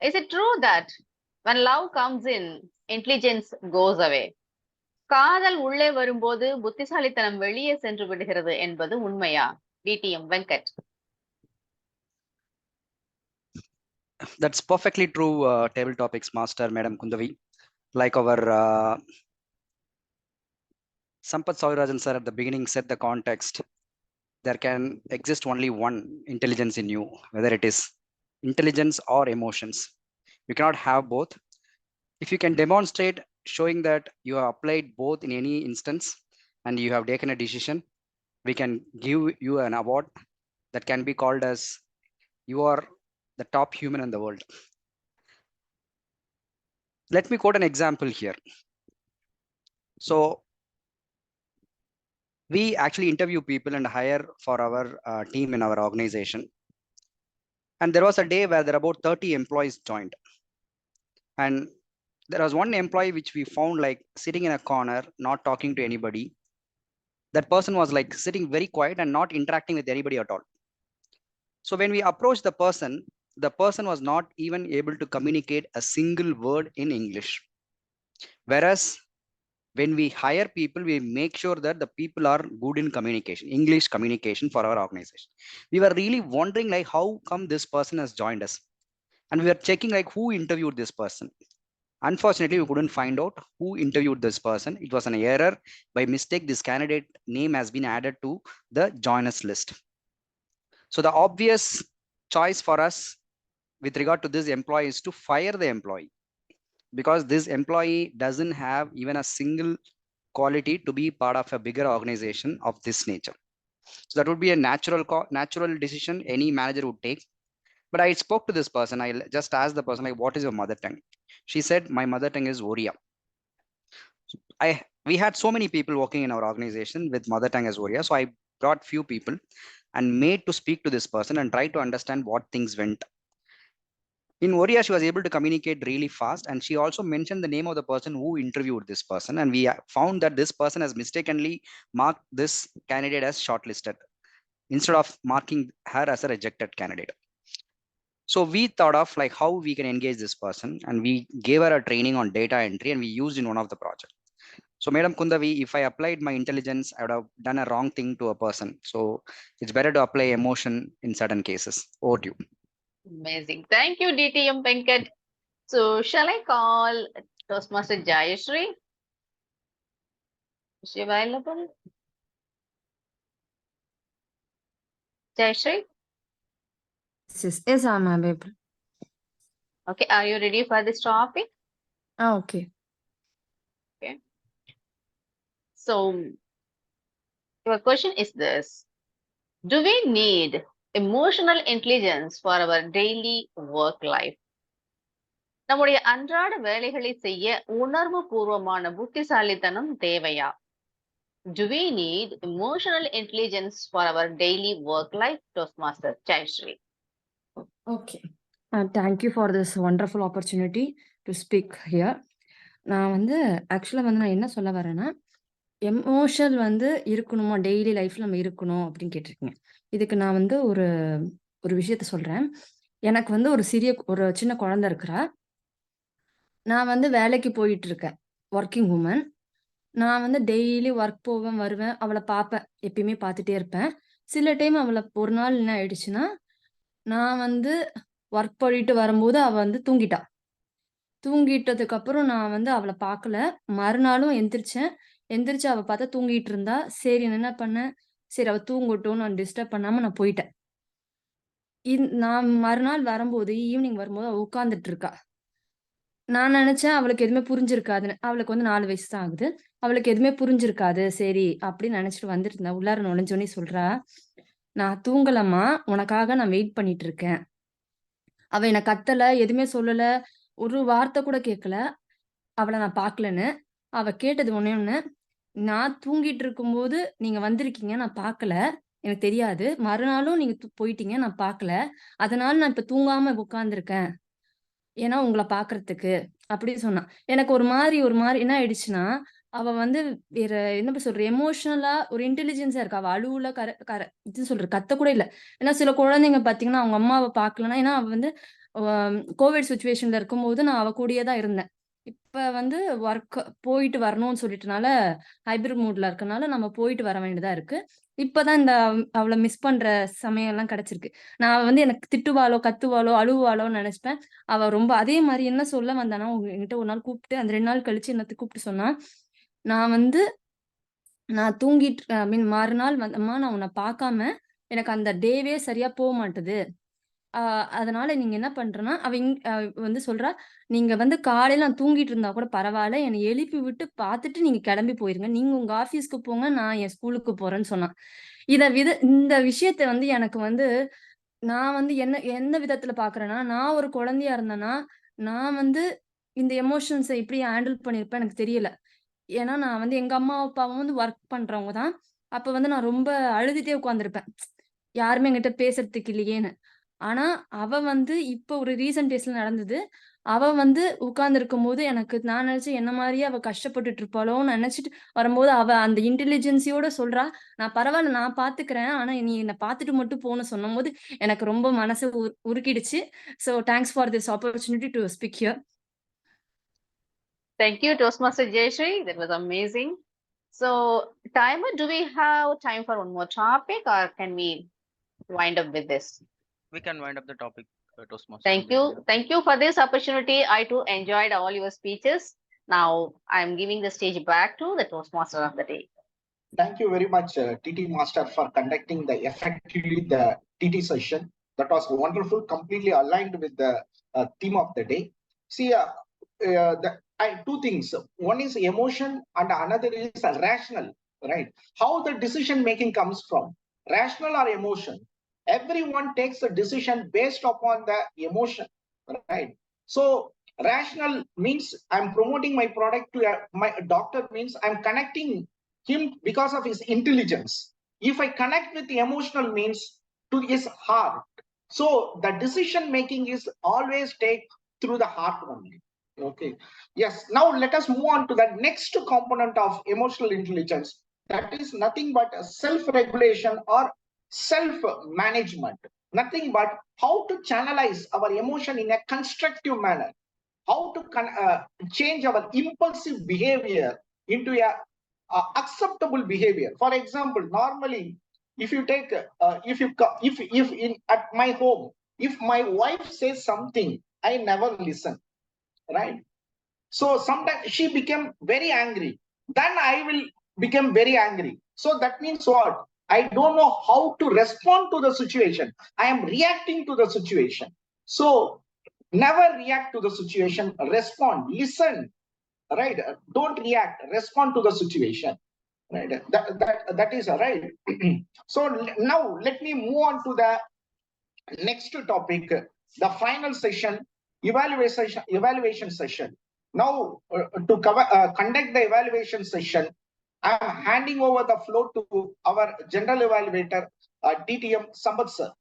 Is it true that when love comes in, intelligence goes away? காதல் உள்ளே வரும்போது புத்திசாலித்தனம் வெளியே சென்று விடுகிறது என்பது உண்மையா? DTM Venkat. That's perfectly true, table topics master, Madam Kundavi. Like our Sampath Soyrajan sir at the beginning set the context. There can exist only one intelligence in you, whether it is intelligence or emotions. You cannot have both. If you can demonstrate showing that you have applied both in any instance and you have taken a decision, we can give you an award that can be called as you are the top human in the world. Let me quote an example here. So We actually interview people and hire for our team in our organization. And there was a day where there were about 30 employees joined. And there was one employee which we found like sitting in a corner, not talking to anybody. That person was like sitting very quiet and not interacting with anybody at all. So when we approached the person was not even able to communicate a single word in English. Whereas when we hire people, we make sure that the people are good in communication, English communication for our organization. We were really wondering like how come this person has joined us, and we were checking like who interviewed this person. Unfortunately, we couldn't find out who interviewed this person. It was an error. By mistake, this candidate name has been added to the joiners list. So the obvious choice for us with regard to this employee is to fire the employee, because this employee doesn't have even a single quality to be part of a bigger organization of this nature. So that would be a natural decision any manager would take. But I spoke to this person. I just asked the person like, what is your mother tongue? She said, my mother tongue is Oriya. We had so many people working in our organization with mother tongue as Oriya. So I brought few people and made to speak to this person and try to understand what things went. In Oriya, she was able to communicate really fast, and she also mentioned the name of the person who interviewed this person, and we found that this person has mistakenly marked this candidate as shortlisted instead of marking her as a rejected candidate. So we thought of like how we can engage this person, and we gave her a training on data entry, and we used in one of the projects. So Madam Kundavi, if I applied my intelligence, I would have done a wrong thing to a person. So it's better to apply emotion in certain cases. Over to you. Amazing. Thank you, DTM Venkat. So shall I call Toastmaster Jayashree? Is she available? Jayashree? Yes, I'm available. Okay, are you ready for this topic? Okay. Okay. So your question is this: do we need emotional intelligence for our daily work life? நம்முடைய அன்றாட வேலைகளை செய்ய உணர்வு பூர்வமான புத்திசாலித்தனம் தேவையா? Do we need emotional intelligence for our daily work life? Toastmaster Jayashree. Okay. Thank you for this wonderful opportunity to speak here. நான் வந்து ஆக்சுவலாக வந்து நான் என்ன சொல்ல வரேன்னா, எமோஷனல் வந்து இருக்கணுமா, டெய்லி லைஃப்ல நம்ம இருக்கணும் அப்படின்னு கேட்டிருக்கீங்க. இதுக்கு நான் வந்து ஒரு விஷயத்த சொல்றேன். எனக்கு வந்து ஒரு சின்ன குழந்தை இருக்கிறா. நான் வந்து வேலைக்கு போயிட்டு இருக்கேன், ஒர்க்கிங் உமன். நான் வந்து டெய்லி ஒர்க் போவேன், வருவேன், அவளை பார்ப்பேன், எப்பயுமே பார்த்துட்டே இருப்பேன். சில டைம் அவளை ஒரு நாள் என்ன ஆயிடுச்சுன்னா, நான் வந்து ஒர்க் பண்ணிட்டு வரும்போது அவ வந்து தூங்கிட்டா. தூங்கிட்டதுக்கு அப்புறம் நான் வந்து அவளை பார்க்கல. மறுநாளும் எந்திரிச்சு அவ பார்த்தா தூங்கிட்டு இருந்தா. சரி நான் என்ன பண்ணேன், சரி அவ தூங்கட்டும், நான் டிஸ்டர்ப் பண்ணாம நான் போயிட்டேன். நான் மறுநாள் வரும்போது, ஈவினிங் வரும்போது அவ உட்கார்ந்துட்டு இருக்கா. நான் நினைச்சேன் அவளுக்கு எதுவுமே புரிஞ்சிருக்காதுன்னு. அவளுக்கு வந்து 4 வயசு தான் ஆகுது. அவளுக்கு எதுவுமே புரிஞ்சிருக்காது, சரி அப்படின்னு நினைச்சிட்டு வந்துட்டு இருந்தா. உள்ளார நுழைஞ்சோடனே சொல்றா, நான் தூங்கலம்மா, உனக்காக நான் வெயிட் பண்ணிட்டு இருக்கேன். அவ என்ன கத்தல, எதுவுமே சொல்லல, ஒரு வார்த்தை கூட கேட்கல, அவளை நான் பார்க்கலன்னு. அவ கேட்டது ஒண்ணு, நான் தூங்கிட்டு இருக்கும்போது நீங்க வந்திருக்கீங்க, நான் பார்க்கல, எனக்கு தெரியாது. மறுநாளும் நீங்க போயிட்டீங்க, நான் பார்க்கல. அதனால நான் இப்ப தூங்காம உட்கார்ந்துருக்கேன், ஏன்னா உங்களை பார்க்கறதுக்கு அப்படின்னு சொன்னா. எனக்கு ஒரு மாதிரி என்ன ஆயிடுச்சுன்னா, அவ வந்து வேற என்ன சொல்ற, எமோஷனலா ஒரு இன்டெலிஜென்ஸா இருக்கா. அவ அழுவுல இது சொல்ற, கத்த கூட இல்ல. ஏன்னா சில குழந்தைங்க பாத்தீங்கன்னா அவங்க அம்மாவை பார்க்கலன்னா, ஏன்னா அவ வந்து கோவிட் சுச்சுவேஷன்ல இருக்கும்போது நான் அவ கூடயே தான் இருந்தேன். இப்ப வந்து ஒர்க் போயிட்டு வரணும்னு சொல்லிட்டனால, ஹைபிரிட் மூட்ல இருக்கனால நம்ம போயிட்டு வர வேண்டியதா இருக்கு. இப்பதான் அவளை மிஸ் பண்ற சமயம் எல்லாம் கிடைச்சிருக்கு. நான் வந்து எனக்கு திட்டுவாளோ, கத்துவாளோ, அழுவாளோன்னு நினைச்சுப்பேன். அவ ரொம்ப அதே மாதிரி என்ன சொல்ல வந்தானா, உங்ககிட்ட ஒரு நாள் கூப்பிட்டு, அந்த 2 நாள் கழிச்சு என்னத்த கூப்பிட்டு சொன்னா, நான் தூங்கிட்டு மறுநாள் அம்மா நான் உன்னை பார்க்காம எனக்கு அந்த டேவே சரியா போக மாட்டுது. அதனால நீங்க என்ன பண்றேன்னா, அவ வந்து சொல்றா, நீங்க வந்து காலையில நான் தூங்கிட்டு இருந்தா கூட பரவாயில்ல, என்னை எழுப்பி விட்டு பார்த்துட்டு நீங்க கிளம்பி போயிருங்க. நீங்க உங்க ஆபீஸ்க்கு போங்க, நான் என் ஸ்கூலுக்கு போறேன்னு சொன்னா. இந்த விஷயத்த வந்து எனக்கு வந்து நான் வந்து எந்த விதத்துல பாக்குறேன்னா, நான் ஒரு குழந்தையா இருந்தேன்னா, நான் வந்து இந்த எமோஷன்ஸ எப்படி ஹேண்டில் பண்ணிருப்பேன் எனக்கு தெரியல. ஏன்னா நான் வந்து எங்க அம்மா அப்பாவும் வந்து ஒர்க் பண்றவங்க தான். அப்ப வந்து நான் ரொம்ப அழுதுட்டே உட்கார்ந்திருப்பேன். யாருமே என்கிட்ட பேசுறதுக்கு இல்லையேன்னு. ஆனா, அவ வந்து இப்போ ஒரு ரீசென்ட் டேஸ்ல நடந்தது. அவ வந்து உட்கார்ந்திருக்கும்போது எனக்கு நான் நினைச்சேன் என்ன மாரியே அவ கஷ்டப்பட்டுட்டு இருப்பாளோன்னு நினைச்சிட்டு வரும்போது, அவ அந்த இன்டெலிஜென்ஸியோட சொல்றா, "நான் பரவால்ல நான் பார்த்துக்கிறேன். ஆனா நீ என்ன பார்த்துட்டு மட்டும் போன்னு" சொன்னம்போது, எனக்கு ரொம்ப மனசு உருக்கிடுச்சு. So thanks for this opportunity to speak here. Thank you, Toastmaster Jayashree. That was amazing. So, timer, do we have time for one more topic or can we wind up with this? We can wind up the topic, Toastmaster. Thank you. Thank you for this opportunity. I too enjoyed all your speeches. Now, I'm giving the stage back to the Toastmaster of the day. Thank you very much, TT Master, for conducting effectively the TT session. That was wonderful, completely aligned with the theme of the day. See, two things. One is emotion and another is rational, right? How the decision making comes from, rational or emotion. Everyone takes a decision based upon the emotion, right? So rational means I'm promoting my product to my doctor, means I'm connecting him because of his intelligence. If I connect with the emotional means to his heart, so the decision making is always take through the heart only. Okay, yes, now let us move on to the next component of emotional intelligence. That is nothing but self-regulation or self-management. Nothing but how to channelize our emotion in a constructive manner, how to change our impulsive behavior into a acceptable behavior. For example, normally if you take if in at my home, if my wife says something, I never listen, right? So sometimes she became very angry, then I will become very angry. So that means what? I don't know how to respond to the situation. I am reacting to the situation. So never react to the situation, respond, listen, right? Don't react, respond to the situation, right? That is right. So now let me move on to the next topic, the final session, evaluation session. Now to conduct the evaluation session, I am handing over the floor to our general evaluator, DTM Sambat sir.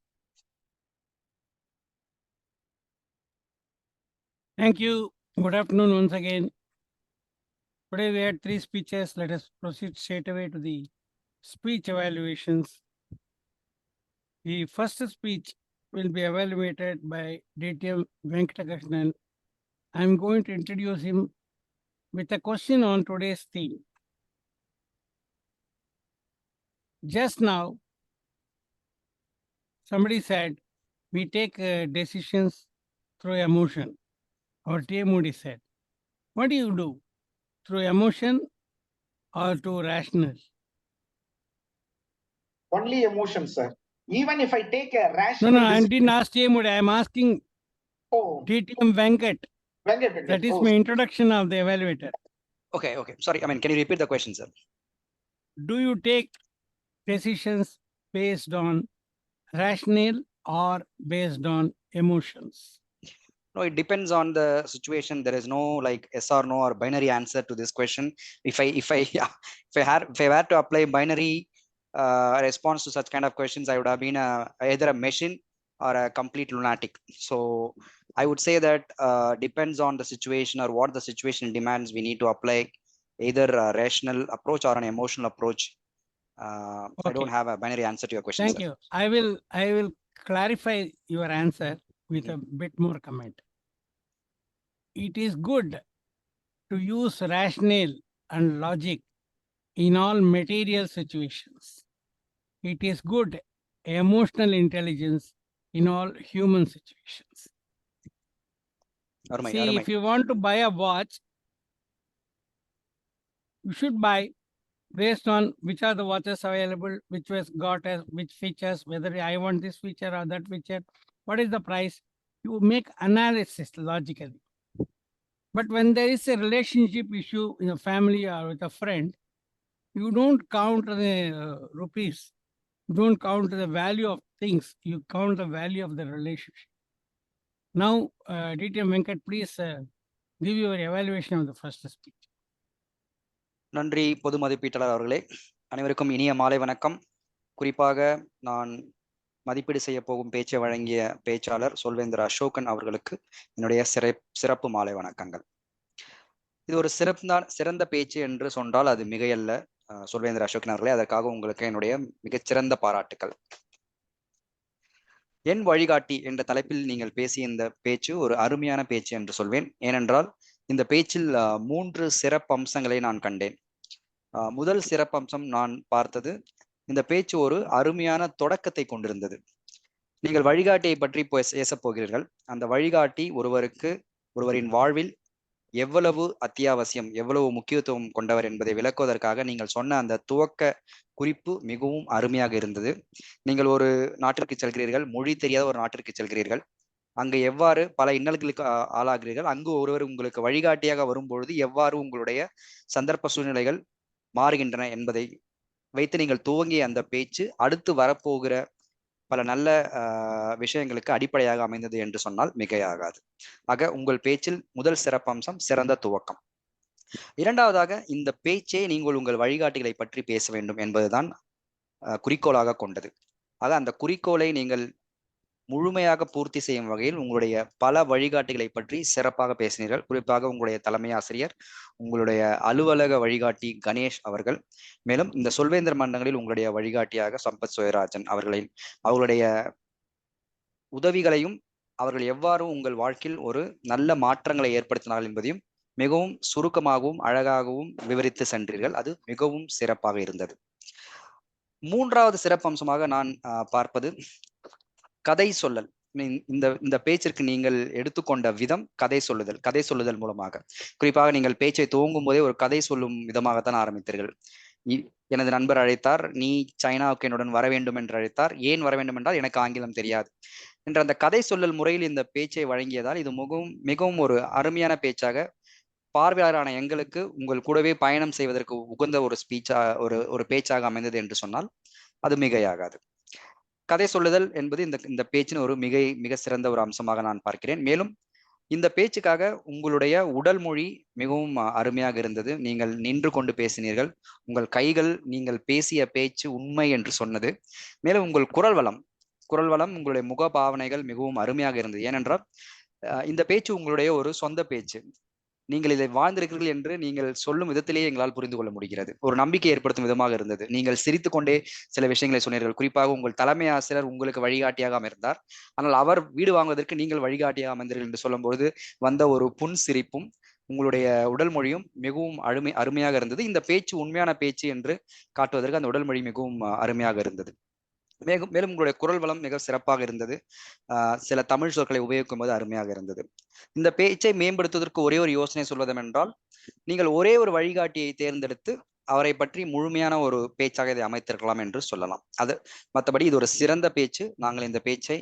Thank you. Good afternoon once again. Today we had 3 speeches. Let us proceed straight away to the speech evaluations. The first speech will be evaluated by DTM Venkatakrishnan. I'm going to introduce him with a question on today's theme. Just now, somebody said we take decisions through emotion. Or T. Moody said, what do you do? Through emotion or through rational? Only emotion, sir. Even if I take a rational No, I decision. didn't ask T. Moody. I'm asking DTM Venkat. That is my introduction of the evaluator. Okay. Sorry, I mean, can you repeat the question, sir? Do you take decisions based on rational or based on emotions? No, it depends on the situation. There is no like yes or no or binary answer to this question. If I were to apply binary response to such kind of questions, I would have been either a machine or a complete lunatic. So I would say that depends on the situation or what the situation demands. We need to apply either a rational approach or an emotional approach. I don't have a binary answer to your question. Thank sir. you. I will clarify your answer with a bit more comment. It is good to use rationale and logic in all material situations. It is good emotional intelligence in all human situations. See, if you want to buy a watch, you should buy based on which are the watches available, which was got as which features, whether I want this feature or that feature, what is the price. You make analysis logically. But when there is a relationship issue in a family or with a friend, you don't count the rupees, you don't count the value of things, you count the value of the relationship. Now, DTM Venkat, please give your evaluation of the first speech. நன்றி பொது மதிப்பீட்டாளர் அவர்களே. அனைவருக்கும் இனிய மாலை வணக்கம். குறிப்பாக நான் மதிப்பீடு செய்ய போகும் பேச்சை வழங்கிய பேச்சாளர் சொல்வேந்தர் அசோகன் அவர்களுக்கு என்னுடைய சிறப்பு மாலை வணக்கங்கள். இது ஒரு சிறந்த பேச்சு என்று சொன்னால் அது மிகையல்ல. சொல்வேந்தர் அசோகன் அவர்களே, அதற்காக உங்களுக்கு என்னுடைய மிகச்சிறந்த பாராட்டுக்கள். என் வழிகாட்டி என்ற தலைப்பில் நீங்கள் பேசிய இந்த பேச்சு ஒரு அருமையான பேச்சு என்று சொல்வேன். ஏனென்றால் இந்த பேச்சில் 3 சிறப்பம்சங்களை நான் கண்டேன். முதல் சிறப்பம்சம் நான் பார்த்தது, இந்த பேச்சு ஒரு அருமையான தொடக்கத்தை கொண்டிருந்தது. நீங்கள் வழிகாட்டியை பற்றி பேசப் போகிறீர்கள். அந்த வழிகாட்டி ஒருவரின் வாழ்வில் எவ்வளவு அத்தியாவசியம், எவ்வளவு முக்கியத்துவம் கொண்டவர் என்பதை விளக்குவதற்காக நீங்கள் சொன்ன அந்த துவக்க குறிப்பு மிகவும் அருமையாக இருந்தது. நீங்கள் ஒரு நாட்டிற்கு செல்கிறீர்கள், மொழி தெரியாத ஒரு நாட்டிற்கு செல்கிறீர்கள். அங்கு எவ்வாறு பல இன்னல்களுக்கு ஆளாகிறீர்கள், அங்கு ஒருவர் உங்களுக்கு வழிகாட்டியாக வரும்பொழுது எவ்வாறு உங்களுடைய சந்தர்ப்ப சூழ்நிலைகள் மாறுகின்றன என்பதை வைத்து நீங்கள் துவங்கிய அந்த பேச்சு அடுத்து வரப்போகிற பல நல்ல விஷயங்களுக்கு அடிப்படையாக அமைந்தது என்று சொன்னால் மிகையாகாது. ஆக உங்கள் பேச்சில் முதல் சிறப்பம்சம் சிறந்த துவக்கம். இரண்டாவதாக, இந்த பேச்சே நீங்கள் உங்கள் வழிகாட்டிகளை பற்றி பேச வேண்டும் என்பதுதான் குறிக்கோளாக கொண்டது. ஆக அந்த குறிக்கோளை நீங்கள் முழுமையாக பூர்த்தி செய்யும் வகையில் உங்களுடைய பல வழிகாட்டிகளை பற்றி சிறப்பாக பேசினீர்கள். குறிப்பாக உங்களுடைய தலைமை ஆசிரியர், உங்களுடைய அலுவலக வழிகாட்டி கணேஷ் அவர்கள், மேலும் இந்த சொல்வேந்தர் மன்றங்களில் உங்களுடைய வழிகாட்டியாக சம்பத் சுயராஜன் அவர்களுடைய உதவிகளையும் அவர்கள் எவ்வாறு உங்கள் வாழ்க்கையில் ஒரு நல்ல மாற்றங்களை ஏற்படுத்தினார்கள் என்பதையும் மிகவும் சுருக்கமாகவும் அழகாகவும் விவரித்து சென்றீர்கள். அது மிகவும் சிறப்பாக இருந்தது. மூன்றாவது சிறப்பம்சமாக நான் பார்ப்பது கதை சொல்லல். இந்த பேச்சிற்கு நீங்கள் எடுத்துக்கொண்ட விதம் கதை சொல்லுதல் மூலமாக. குறிப்பாக நீங்கள் பேச்சை துவங்கும் போதே ஒரு கதை சொல்லும் விதமாகத்தான் ஆரம்பித்தீர்கள். எனது நண்பர் அழைத்தார், நீ சைனாவுக்கு என்னுடன் வர வேண்டும் என்று அழைத்தார். ஏன் வர வேண்டும் என்றால் எனக்கு ஆங்கிலம் தெரியாது என்ற அந்த கதை சொல்லல் முறையில் இந்த பேச்சை வழங்கியதால் இது மிகவும் ஒரு அருமையான பேச்சாக, பார்வையாளரான எங்களுக்கு உங்கள் கூடவே பயணம் செய்வதற்கு உகந்த ஒரு ஒரு பேச்சாக அமைந்தது என்று சொன்னால் அது மிகையாகாது. கதை சொல்லுதல் என்பது இந்த பேச்சின் ஒரு மிக சிறந்த ஒரு அம்சமாக நான் பார்க்கிறேன். மேலும் இந்த பேச்சுக்காக உங்களுடைய உடல் மொழி மிகவும் அருமையாக இருந்தது. நீங்கள் நின்று கொண்டு பேசினீர்கள். உங்கள் கைகள் நீங்கள் பேசிய பேச்சு உண்மை என்று சொன்னது. மேலும் உங்கள் குரல் வளம், உங்களுடைய முக பாவனைகள் மிகவும் அருமையாக இருந்தது. ஏனென்றால் இந்த பேச்சு உங்களுடைய ஒரு சொந்த பேச்சு. நீங்கள் இதை வாழ்ந்திருக்கிறீர்கள் என்று நீங்கள் சொல்லும் விதத்திலேயே எங்களால் புரிந்து கொள்ள முடிகிறது. ஒரு நம்பிக்கை ஏற்படுத்தும் விதமாக இருந்தது. நீங்கள் சிரித்து கொண்டே சில விஷயங்களை சொன்னீர்கள். குறிப்பாக உங்கள் தலைமை ஆசிரியர் உங்களுக்கு வழிகாட்டியாக அமைந்தார். ஆனால் அவர் வீடு வாங்குவதற்கு நீங்கள் வழிகாட்டியாக அமைந்தீர்கள் என்று சொல்லும்போது வந்த ஒரு புன் சிரிப்பும் உங்களுடைய உடல் மொழியும் மிகவும் அருமையாக இருந்தது. இந்த பேச்சு உண்மையான பேச்சு என்று காட்டுவதற்கு அந்த உடல் மொழி மிகவும் அருமையாக இருந்தது. மேலும் உங்களுடைய குரல் வளம் மிக சிறப்பாக இருந்தது. சில தமிழ் சொற்களை உபயோகிக்கும் போது அருமையாக இருந்தது. இந்த பேச்சை மேம்படுத்துவதற்கு ஒரே ஒரு யோசனை சொல்வதென்றால், நீங்கள் ஒரே ஒரு வழிகாட்டியை தேர்ந்தெடுத்து அவரை பற்றி முழுமையான ஒரு பேச்சாக இதை அமைத்திருக்கலாம் என்று சொல்லலாம். மற்றபடி இது ஒரு சிறந்த பேச்சு. நாங்கள் இந்த பேச்சை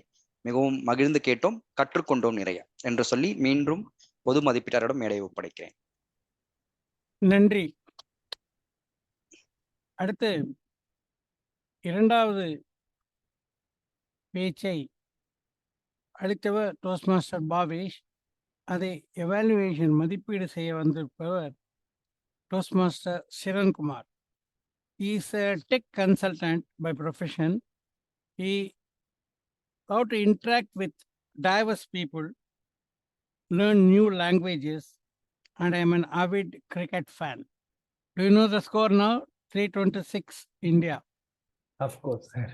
மிகவும் மகிழ்ந்து கேட்டோம், கற்றுக்கொண்டோம் நிறைய என்று சொல்லி மீண்டும் பொது மதிப்பீட்டாளரிடம் மேடையை ஒப்படைக்கிறேன். நன்றி. அடுத்து இரண்டாவது பேச்சை அளித்தவர் டோஸ்ட்மாஸ்டர் பாவேஷ். அதை எவாலுவேஷன் மதிப்பீடு செய்ய வந்திருப்பவர் டோஸ்ட்மாஸ்டர் சிரன்குமார். He is a tech consultant by profession. He how to interact with diverse people, learn new languages, and I am an avid cricket fan. Do you know the score now? 326 India. Of course, sir.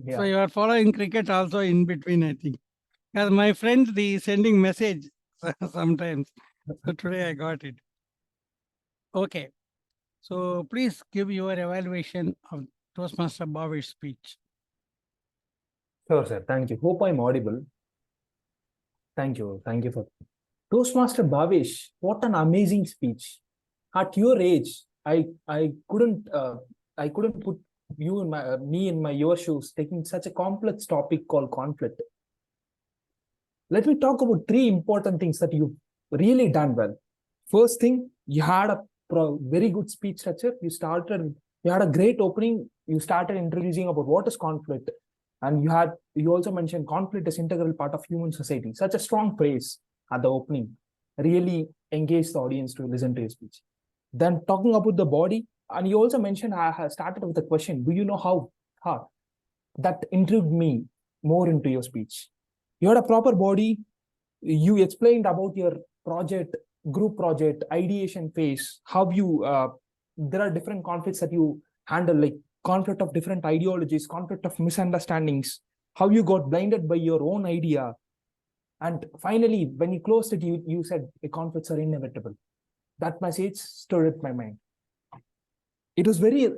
Yeah. So you are following cricket also in between, I think. Because my friends, they sending message sometimes. So today I got it. Okay. So please give your evaluation of Toastmaster Bhavesh's speech. Sure, sir. Thank you. Hope I'm audible. Thank you. Thank you for Toastmaster Bhavesh. What an amazing speech. At your age, I couldn't put you in your shoes, taking such a complex topic called conflict. Let me talk about 3 important things that you've really done well. First thing, you had a very good speech structure. You had a great opening. You started introducing about what is conflict, and you also mentioned conflict is integral part of human society. Such a strong phrase at the opening really engaged the audience to listen to your speech. Then talking about the body, And you also mentioned, I have started with a question, do you know how hard? That intrigued me more into your speech. You had a proper body. You explained about your project, group project, ideation phase, how you, there are different conflicts that you handle, like conflict of different ideologies, conflict of misunderstandings, how you got blinded by your own idea. And finally, when you closed it, you said the conflicts are inevitable. That message stood in my mind. It was very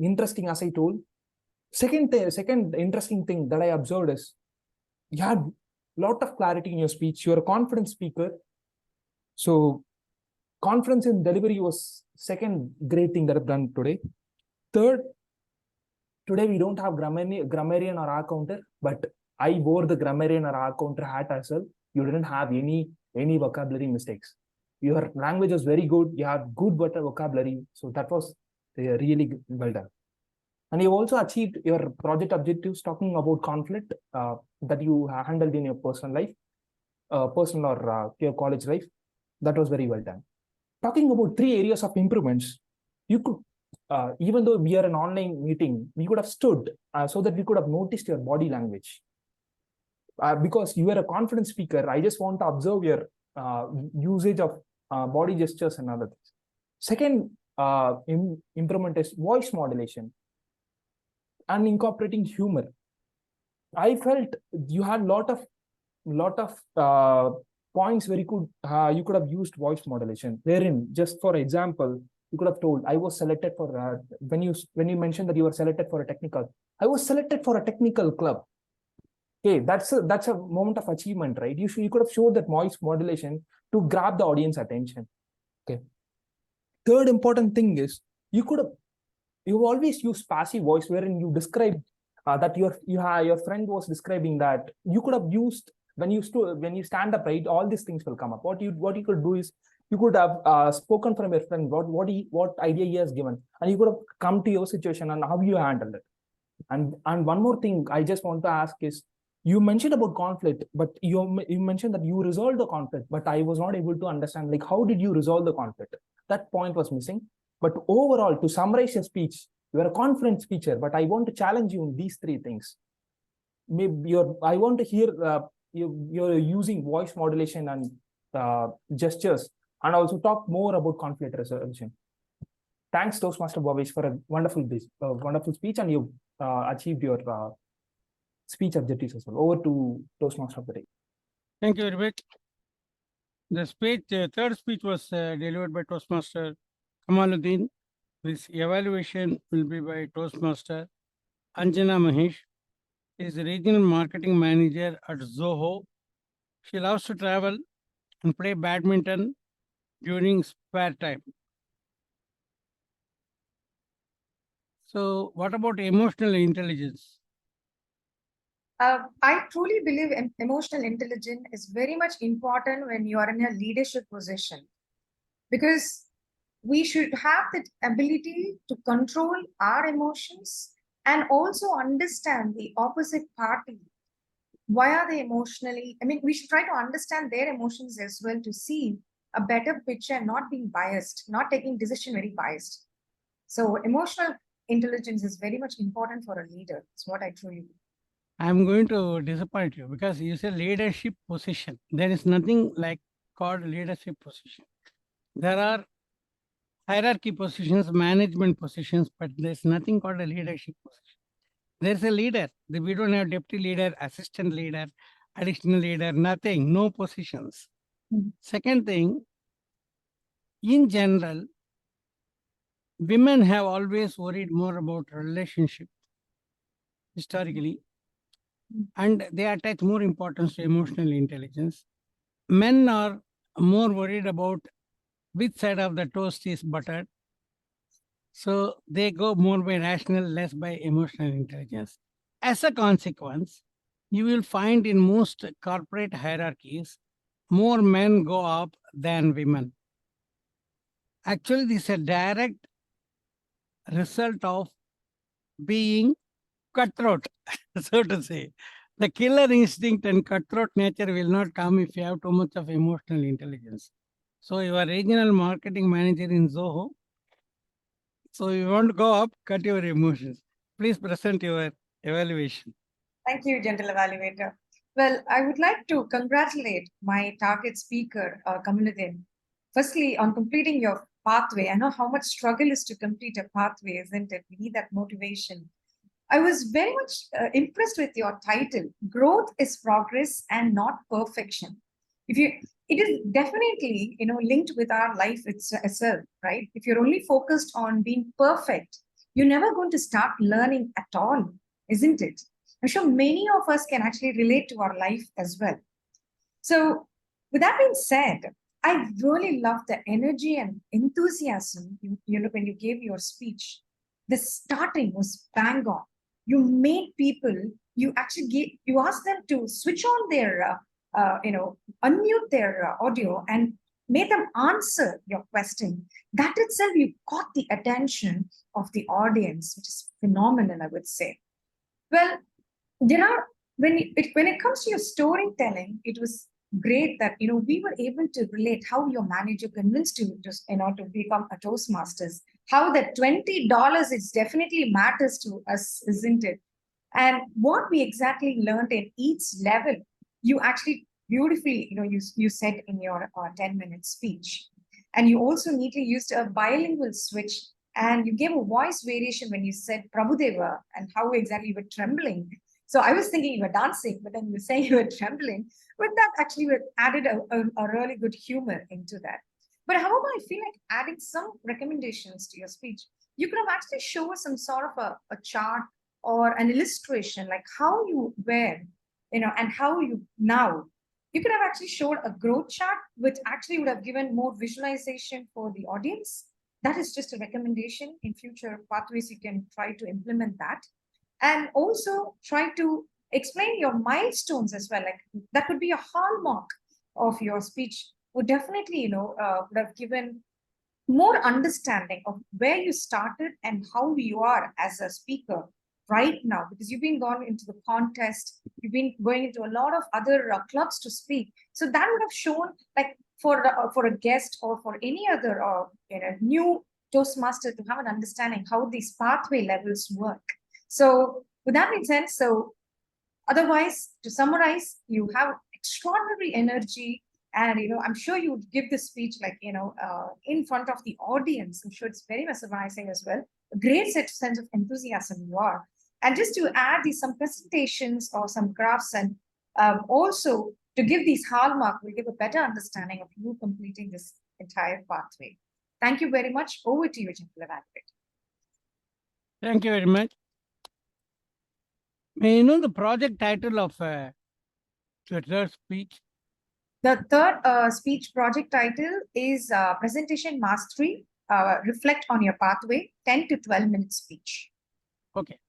interesting, as I told. Second interesting thing that I observed is you had a lot of clarity in your speech. You're a confident speaker. So confidence in delivery was second great thing that I've done today. Third, today we don't have grammarian or accounter, but I wore the grammarian or accounter hat as well. You didn't have any vocabulary mistakes. Your language was very good. You had good vocabulary. So that was really well done. And you also achieved your project objectives talking about conflict that you handled in your personal life, personal or your college life. That was very well done. Talking about 3 areas of improvements, you could, even though we are an online meeting, we could have stood so that we could have noticed your body language. Because you are a confident speaker, I just want to observe your usage of body gestures and other things. Second improvement is voice modulation and incorporating humor. I felt you had lot of points where you could have used voice modulation. Wherein, just for example, you could have told, I was selected for when you mentioned that you were selected for a technical, I was selected for a technical club. Okay, that's a moment of achievement, right? You could have showed that voice modulation to grab the audience attention. Okay. Third important thing is you always use passive voice, wherein you describe that your friend was describing that you could have used when you stand up, right? All these things will come up. What you could do is you could have spoken from your friend what idea he has given, and you could have come to your situation and how you handled it. And one more thing I just want to ask is, you mentioned about conflict, but you mentioned that you resolved the conflict, but I was not able to understand, like, how did you resolve the conflict? That point was missing. But overall, to summarize your speech, you are a confident speaker, but I want to challenge you in these 3 things. Maybe I want to hear you're using voice modulation and gestures, and also talk more about conflict resolution. Thanks, Toastmaster Bhavesh, for a wonderful speech, and you achieved your speech objectives as well. Over to Toastmaster of the day. Thank you very much. The speech, third speech was delivered by Toastmaster Kamaluddin. This evaluation will be by Toastmaster Anjana Mahesh. She is the regional marketing manager at Zoho. She loves to travel and play badminton during spare time. So what about emotional intelligence? I truly believe emotional intelligence is very much important when you are in a leadership position, because we should have the ability to control our emotions and also understand the opposite party. Why are they emotionally? I mean, we should try to understand their emotions as well to see a better picture, not being biased, not taking decision very biased. So emotional intelligence is very much important for a leader. It's what I truly believe. I'm going to disappoint you because you say leadership position. There is nothing like called leadership position. There are hierarchy positions, management positions, but there's nothing called a leadership position. There's a leader. We don't have deputy leader, assistant leader, additional leader, nothing, no positions. Second thing, in general, women have always worried more about relationship historically, and they attach more importance to emotional intelligence. Men are more worried about which side of the toast is buttered. So they go more by rational, less by emotional intelligence. As a consequence, you will find in most corporate hierarchies, more men go up than women. Actually, this is a direct result of being cutthroat, so to say. The killer instinct and cutthroat nature will not come if you have too much of emotional intelligence. So your regional marketing manager in Zoho So you want to go up, cut your emotions. Please present your evaluation. Thank you, gentle evaluator. Well, I would like to congratulate my target speaker, Kamaluddin. Firstly, on completing your pathway. I know how much struggle is to complete a pathway, isn't it? We need that motivation. I was very much impressed with your title. Growth is progress and not perfection. It is definitely, linked with our life itself, right? If you're only focused on being perfect, you're never going to start learning at all, isn't it? I'm sure many of us can actually relate to our life as well. So, with that being said, I really love the energy and enthusiasm when you gave your speech. The starting was bang on. You made people. You asked them to switch on their unmute their audio and made them answer your question. That itself, you caught the attention of the audience, which is phenomenal, I would say. Well, there are when it comes to your storytelling, it was great that we were able to relate how your manager convinced you to become a Toastmasters. How that $20 is definitely matters to us, isn't it? And what we exactly learned in each level, you actually beautifully you said in your 10-minute speech, and you also neatly used a bilingual switch, and you gave a voice variation when you said Prabhudeva and how exactly you were trembling. So I was thinking you were dancing, but then you were saying you were trembling. But that actually added a really good humor into that. But however, I feel like adding some recommendations to your speech, you could have actually shown us some sort of a chart or an illustration, like how you were, and how you now. You could have actually showed a growth chart, which actually would have given more visualization for the audience. That is just a recommendation. In future pathways, you can try to implement that. And also try to explain your milestones as well. Like that could be a hallmark of your speech. Would definitely, would have given more understanding of where you started and how you are as a speaker right now, because you've been gone into the contest, you've been going into a lot of other clubs to speak. So that would have shown, like for a guest or for any other new Toastmaster to have an understanding how these pathway levels work. So with that being said, so otherwise, to summarize, you have extraordinary energy, and I'm sure you would give this speech like in front of the audience. I'm sure it's very mesmerizing as well. A great sense of enthusiasm you are. And just to add some presentations or some graphs, and also to give these hallmark, will give a better understanding of you completing this entire pathway. Thank you very much. Over to you, gentle evaluator. Thank you very much. May you know the project title of your third speech? The third speech project title is Presentation Mastery, Reflect on Your Pathway, 10 to 12 minute speech. Okay,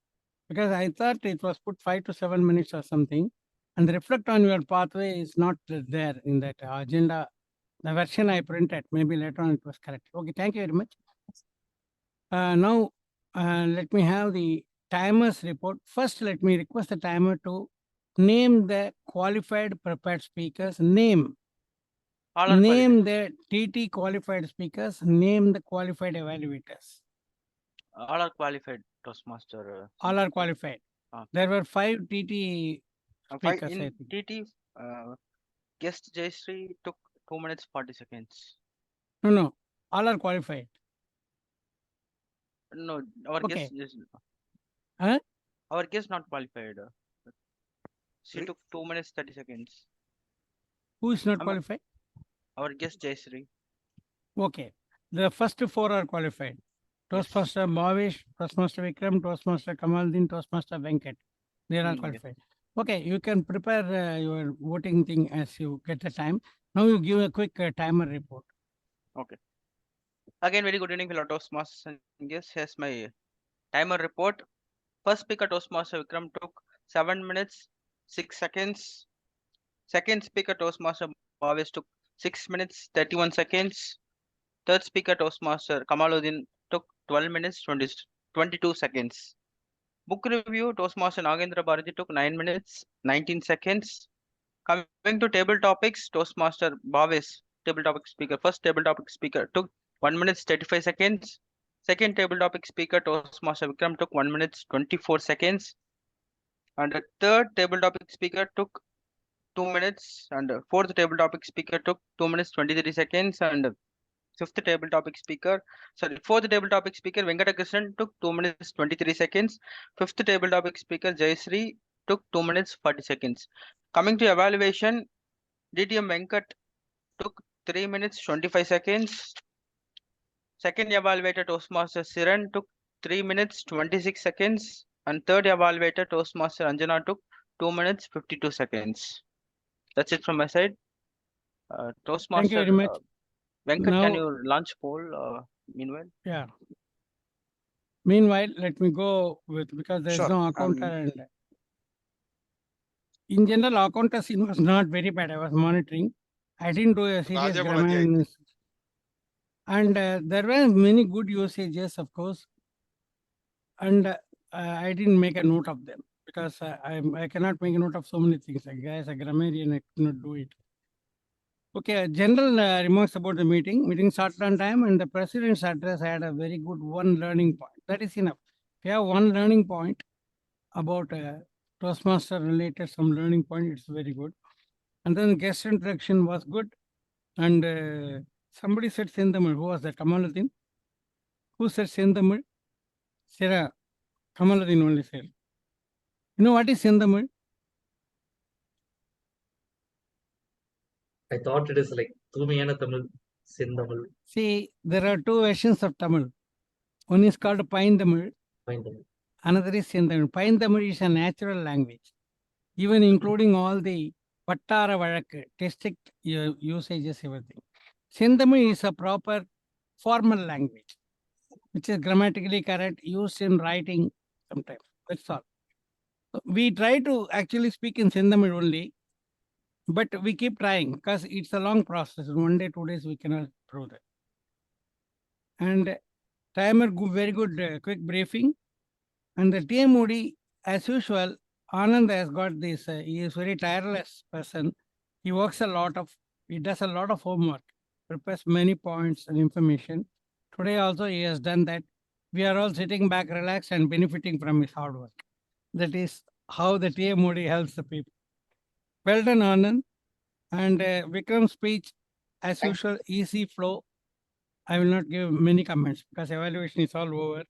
because I thought it was put 5 to 7 minutes or something, and the reflect on your pathway is not there in that agenda. The version I printed, maybe later on it was correct. Okay, thank you very much. Now, let me have the timer's report. First, let me request the timer to name the qualified prepared speakers, name the TT qualified speakers, name the qualified evaluators. All are qualified, Toastmaster. All are qualified. There were 5 TT speakers. In TT, guest Jayashree took 2 minutes 40 seconds. No, all are qualified. No, our guest is. Huh? Our guest not qualified. She took 2 minutes 30 seconds. Who is not qualified? Our guest Jayashree. Okay, the first 4 are qualified. Toastmaster Bhavesh, Toastmaster Vikram, Toastmaster Kamaldin, Toastmaster Venkat. They are all qualified. Okay, you can prepare your voting thing as you get the time. Now you give a quick timer report. Okay. Again, very good evening, fellow Toastmasters and guests. Here's my timer report. First speaker, Toastmaster Vikram, took 7 minutes 6 seconds. Second speaker, Toastmaster Bhavesh, took 6 minutes 31 seconds. Third speaker, Toastmaster Kamaluddin, took 12 minutes 22 seconds. Book review, Toastmaster Nagendra Bharati took 9 minutes 19 seconds. Coming to table topics, Toastmaster Bhavesh, table topic speaker, first table topic speaker, took 1 minute 35 seconds. Second table topic speaker, Toastmaster Vikram, took 1 minute 24 seconds. And the third table topic speaker took 2 minutes. And the fourth table topic speaker took 2 minutes 23 seconds. And the fourth table topic speaker, Venkatakrishnan, took 2 minutes 23 seconds. Fifth table topic speaker, Jayasree, took 2 minutes 40 seconds. Coming to evaluation, DTM Venkat took 3 minutes 25 seconds. Second evaluator, Toastmaster Siran, took 3 minutes 26 seconds. And third evaluator, Toastmaster Anjana, took 2 minutes 52 seconds. That's it from my side. Toastmaster Thank you very much. Venkat, can Now, you launch poll meanwhile? yeah. Meanwhile, let me go with, because there is Sure. no accountant. And in general, accountancy was not very bad. I was monitoring. I didn't do a serious Rajapalati, grammar analysis. And there were many good usages, of course. And I didn't make a note of them because I cannot make a note of so many things. Like, as a grammarian, I cannot do it. Okay, general remarks about the meeting. Meeting started on time, and the president's address had a very good one learning point. That is enough. If you have one learning point about Toastmaster related some learning point, it's very good. And then guest introduction was good. And somebody said Sendamil. Who was that? Kamaluddin? Who said Sendamil? Sarah. Kamaluddin only said. You know what is Sendamil? I thought it is like Thumiyana Tamil, Sindamil, See, there are two versions of Tamil. One is called Pine Tamil. Pine Tamil. Another is Sendamil. Pine Tamil is a natural language, even including all the Vattara Vazhakku, district usages, everything. Sendamil is a proper formal language, which is grammatically correct, used in writing sometimes. That's all. So we try to actually speak in Sendamil only, but we keep trying because it's a long process. 1 day, 2 days, we cannot prove that. And timer, very good quick briefing. And the TMOD, as usual, Anand has got this. He is very tireless person. He works a lot of, he does a lot of homework, prepares many points and information. Today also he has done that. We are all sitting back, relaxed and benefiting from his hard work. That is how the TMOD helps the people. Well done, Anand. And Vikram's speech, as usual, easy flow. I will not give many comments because evaluation is all over.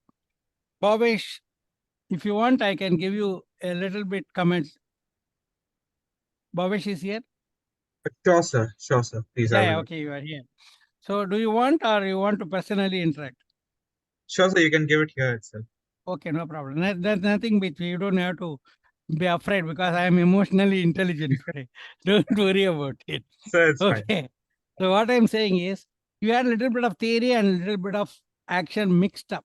Bhavesh, if you want, I can give you a little bit comments. Bhavesh is here? Sure, sir. Sure, sir. Please, I Yeah, will. okay, you are here. So do you want or you want to personally interact? Sure, sir. You can give it here itself. Okay, no problem. There's nothing between. You don't have to be afraid because I am emotionally intelligent today. Don't worry about it. Sir, it's fine. Okay. So what I'm saying is you had a little bit of theory and a little bit of action mixed up.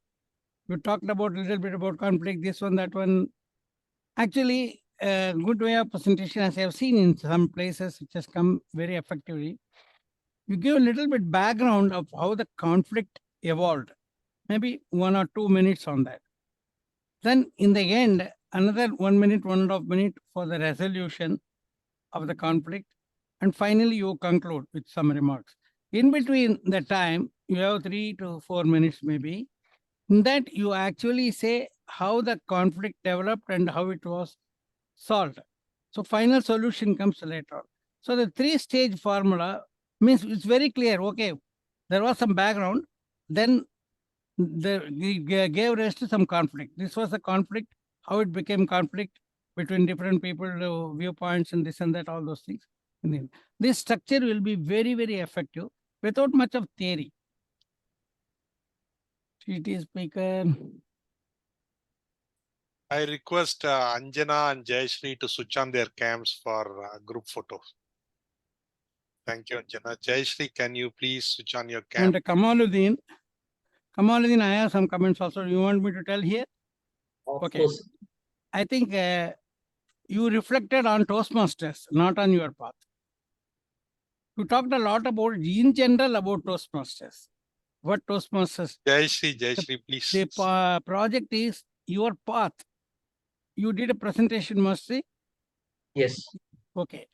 You talked about a little bit about conflict, this one, that one. Actually, a good way of presentation, as I have seen in some places, which has come very effectively. You give a little bit background of how the conflict evolved, maybe 1 or 2 minutes on that. Then in the end, another 1 minute, 1.5 minutes for the resolution of the conflict. And finally, you conclude with some remarks. In between the time, you have 3 to 4 minutes maybe. In that, you actually say how the conflict developed and how it was solved. So final solution comes later on. So the 3-stage formula means it's very clear. Okay, there was some background, then we gave rise to some conflict. This was a conflict, how it became conflict between different people, viewpoints and this and that, all those things. And then this structure will be very, very effective without much of theory. TT speaker. I request Anjana and Jayashree to switch on their cams for group photos. Thank you, Anjana. Jayashree, can you please switch on your cam? And Kamaluddin, I have some comments also. You want me to tell here? Of course. I think you reflected on Toastmasters, not on your path. You talked a lot about, in general, about Toastmasters. What Toastmasters? Jayashree, please. The project is your path. You did a presentation, Mastery? Yes. Okay.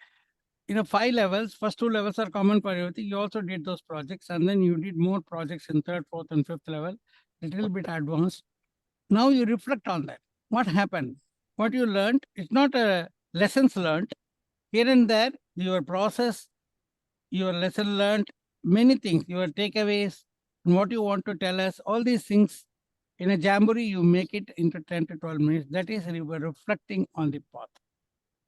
5 levels, first 2 levels are common for everything. You also did those projects and then you did more projects in 3rd, 4th and 5th level. little bit advanced. Now you reflect on that. What happened? What you learned? It's not a lessons learned. Here and there, your process, your lesson learned, many things, your takeaways, and what you want to tell us, all these things in a jamboree, you make it into 10 to 12 minutes. That is, you were reflecting on the path.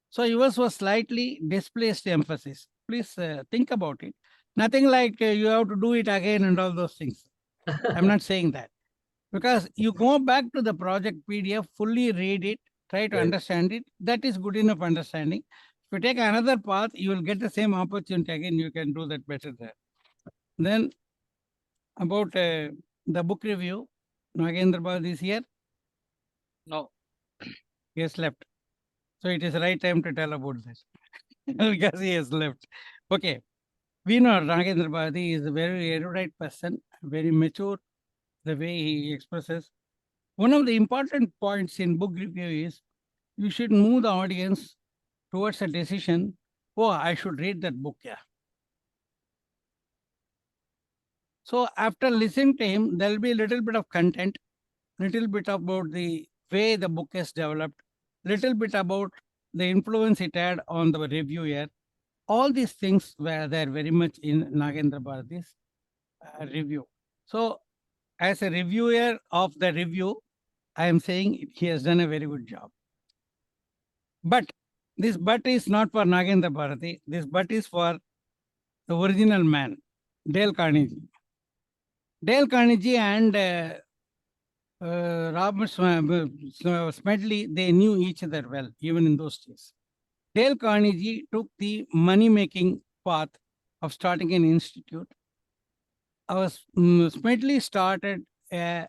So yours was slightly displaced emphasis. Please think about it. Nothing like you have to do it again and all those things. I'm not saying that. Because you go back to the project PDF, fully read it, try to Yes. understand it. That is good enough understanding. If you take another path, you will get the same opportunity again. You can do that better there. Then about the book review, Nagendra Bhatt is here. No. He has left. So it is right time to tell about this because he has left. Okay. We know Nagendra Bhatt is a very erudite person, very mature, the way he expresses. One of the important points in book review is you should move the audience towards a decision. Oh, I should read that book. Yeah. So after listening to him, there'll be a little bit of content, little bit about the way the book is developed, little bit about the influence it had on the reviewer. All these things were there very much in Nagendra Bharat's review. So as a reviewer of the review, I am saying he has done a very good job. But this but is not for Nagendra Bharati. This but is for the original man, Dale Carnegie. Dale Carnegie and Robert Smedley, they knew each other well, even in those days. Dale Carnegie took the money-making path of starting an institute. Smedley started a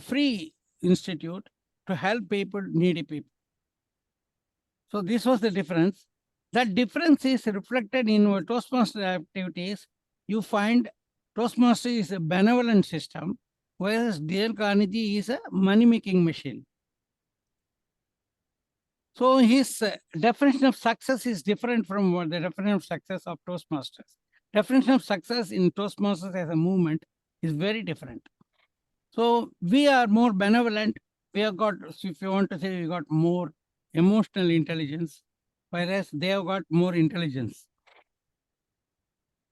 free institute to help people, needy people. So this was the difference. That difference is reflected in our Toastmaster activities. You find Toastmaster is a benevolent system, whereas Dale Carnegie is a money-making machine. So his definition of success is different from what the definition of success of Toastmasters. Definition of success in Toastmasters as a movement is very different. So we are more benevolent. We have got, if you want to say, we got more emotional intelligence, whereas they have got more intelligence.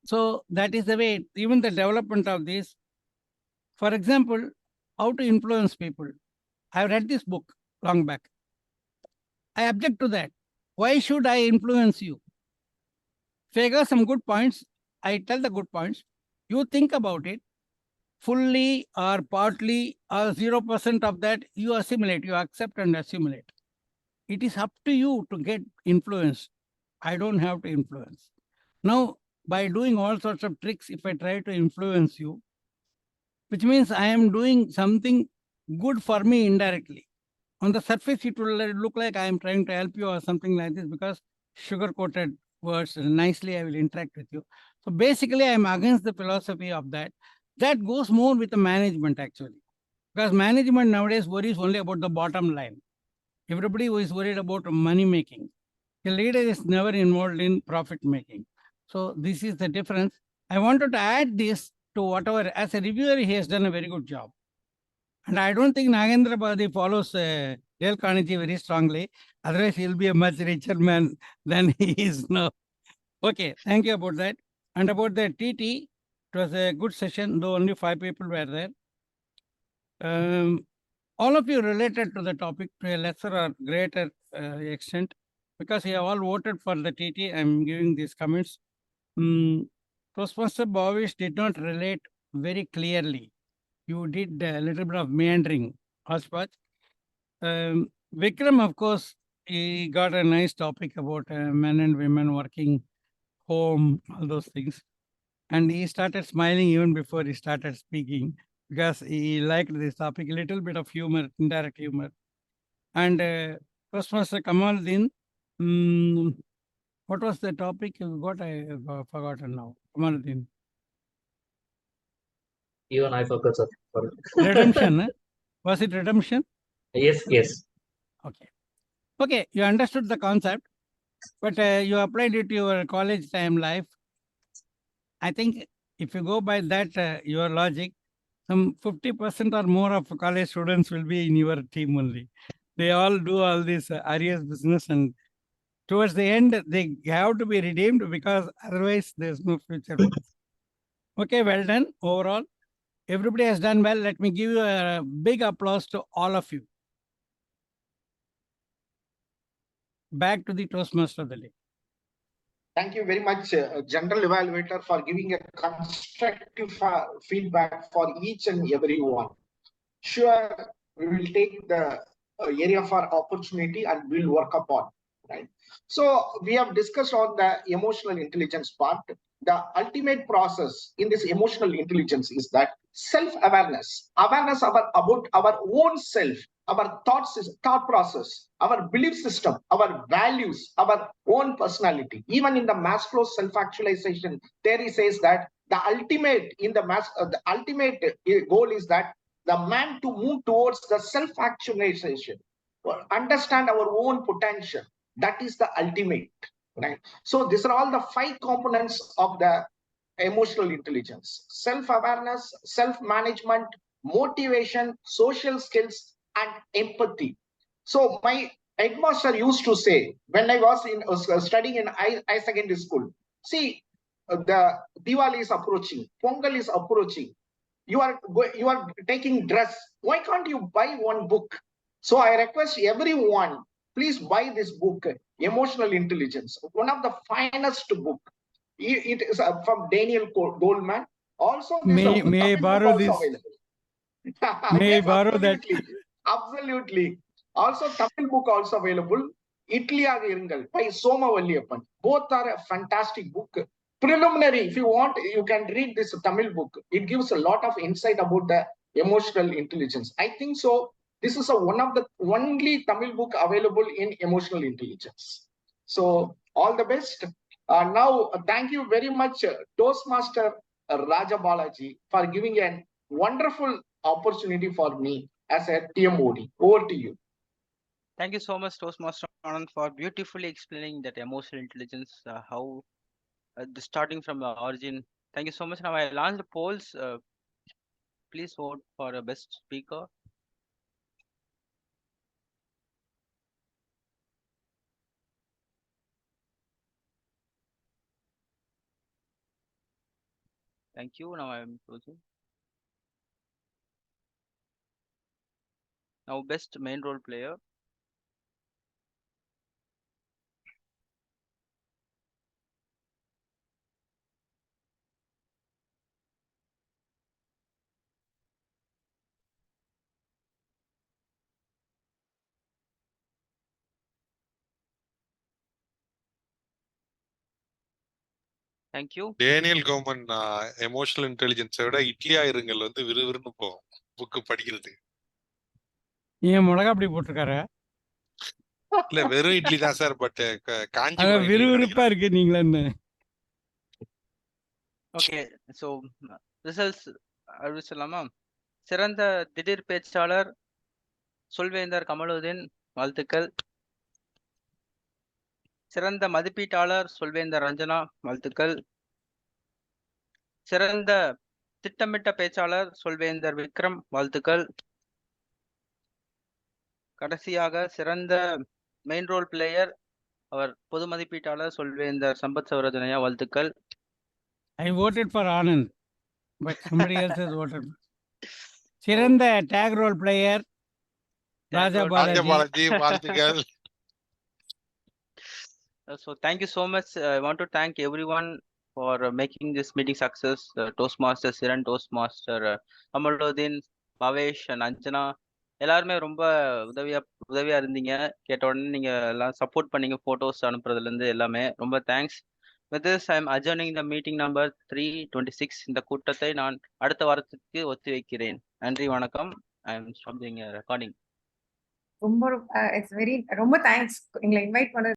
So that is the way, even the development of this. For example, how to influence people. I read this book long back. I object to that. Why should I influence you? If I got some good points, I tell the good points. You think about it, fully or partly or 0% of that, you assimilate, you accept and assimilate. It is up to you to get influenced. I don't have to influence. Now, by doing all sorts of tricks, if I try to influence you, which means I am doing something good for me indirectly. On the surface, it will look like I am trying to help you or something like this because sugar-coated words, nicely I will interact with you. So basically, I am against the philosophy of that. That goes more with the management actually. Because management nowadays worries only about the bottom line. Everybody is worried about money making. The leader is never involved in profit making. So this is the difference. I wanted to add this to whatever, as a reviewer, he has done a very good job. And I don't think Nagendra Bhatt follows Dale Carnegie very strongly. Otherwise, he'll be a much richer man than he is now. Okay, thank you about that. And about the TT, it was a good session, though only 5 people were there. All of you related to the topic to a lesser or greater extent, because you have all voted for the TT, I'm giving these comments. Toastmaster Bhavish did not relate very clearly. You did a little bit of meandering, Ashpat. Vikram, of course, he got a nice topic about men and women working home, all those things. And he started smiling even before he started speaking because he liked this topic, a little bit of humor, indirect humor. And Toastmaster Kamaluddin, what was the topic you got? I have forgotten now. Kamaluddin. Even I forgot, sir. Sorry. Redemption. Was it redemption? Yes, yes. Okay. Okay, you understood the concept, but you applied it to your college time life. I think if you go by that, your logic, some 50% or more of college students will be in your team only. They all do all this Arias business, and towards the end, they have to be redeemed because otherwise there's no future. Okay, well done overall. Everybody has done well. Let me give you a big applause to all of you. Back to the Toastmaster of the day. Thank you very much, General Evaluator, for giving a constructive feedback for each and every one. Sure, we will take the area for opportunity and we'll work upon, right? So we have discussed on the emotional intelligence part. The ultimate process in this emotional intelligence is that self-awareness, awareness about our own self, our thought process, our belief system, our values, our own personality. Even in the Maslow's self-actualization theory says that the ultimate goal is that the man to move towards the self-actualization, understand our own potential. That is the ultimate, right? So these are all the 5 components of the emotional intelligence: self-awareness, self-management, motivation, social skills, and empathy. So my headmaster used to say, when I was studying in high secondary school, see, the Diwali is approaching, Pongal is approaching, you are taking dress, why can't you buy one book? So I request everyone, please buy this book, Emotional Intelligence, one of the finest book. It is from Daniel Goleman. Also, may I borrow this? May I borrow that? Absolutely. Also, Tamil book also available. Itliyaga Irungal by Soma Valliyappan. Both are a fantastic book. Preliminary, if you want, you can read this Tamil book. It gives a lot of insight about the emotional intelligence. I think so. This is one of the only Tamil book available in emotional intelligence. So all the best. Now, thank you very much, Toastmaster Raja Balaji, for giving a wonderful opportunity for me as a TMOD. Over to you. Thank you so much, Toastmaster Anand, for beautifully explaining that emotional intelligence, how starting from the origin. Thank you so much. Now I launch the polls. Please vote for a best speaker. Thank you. Now I am closing. Now best main role player. Thank you. Daniel Goleman emotional இன்டெலிஜென்ஸை விட இட்லியா இருங்கள் வந்து விறுவிறுன்னு போகும் book படிக்கிறது. ஏன் மிளகா அப்படி போட்டிருக்காரு? இல்ல வெறும் இட்லி தான் சார், பட் காஞ்சி விறுவிறுப்பா இருக்கு நீங்களே. ஓகே, ஸோ ரிசல்ட்ஸ் அறிவிச்சலாமா? சிறந்த திடீர் பேச்சாளர் சொல்வேந்தர் கமலுதீன், வாழ்த்துக்கள். சிறந்த மதிப்பீட்டாளர் சொல்வேந்தர் ரஞ்சனா, வாழ்த்துக்கள். சிறந்த திட்டமிட்ட பேச்சாளர் சொல்வேந்தர் விக்ரம், வாழ்த்துக்கள். கடைசியாக சிறந்த மெயின் ரோல் பிளேயர் அவர் பொது மதிப்பீட்டாளர் சொல்வேந்தர் சம்பத் சௌரஜனையா, வாழ்த்துக்கள். I voted for Anand, but somebody else has voted. சிறந்த டேக் ரோல் பிளேயர் ராஜா பாலாஜி, வாழ்த்துக்கள். So thank you so much. I want to thank everyone for making this meeting success. Toastmaster Siran, Toastmaster Kamaluddin, Bhavesh and Anjana, எல்லாருமே ரொம்ப உதவியா இருந்தீங்க. கேட்ட உடனே நீங்க எல்லாம் சப்போர்ட் பண்ணீங்க, போட்டோஸ் அனுப்புறதுல இருந்து எல்லாமே ரொம்ப thanks. With this, I am adjourning the meeting number 326. இந்த கூட்டத்தை நான் அடுத்த வாரத்துக்கு ஒத்தி வைக்கிறேன். நன்றி, வணக்கம். I am stopping recording. ரொம்ப தேங்க்ஸ் எங்களை இன்வைட் பண்ண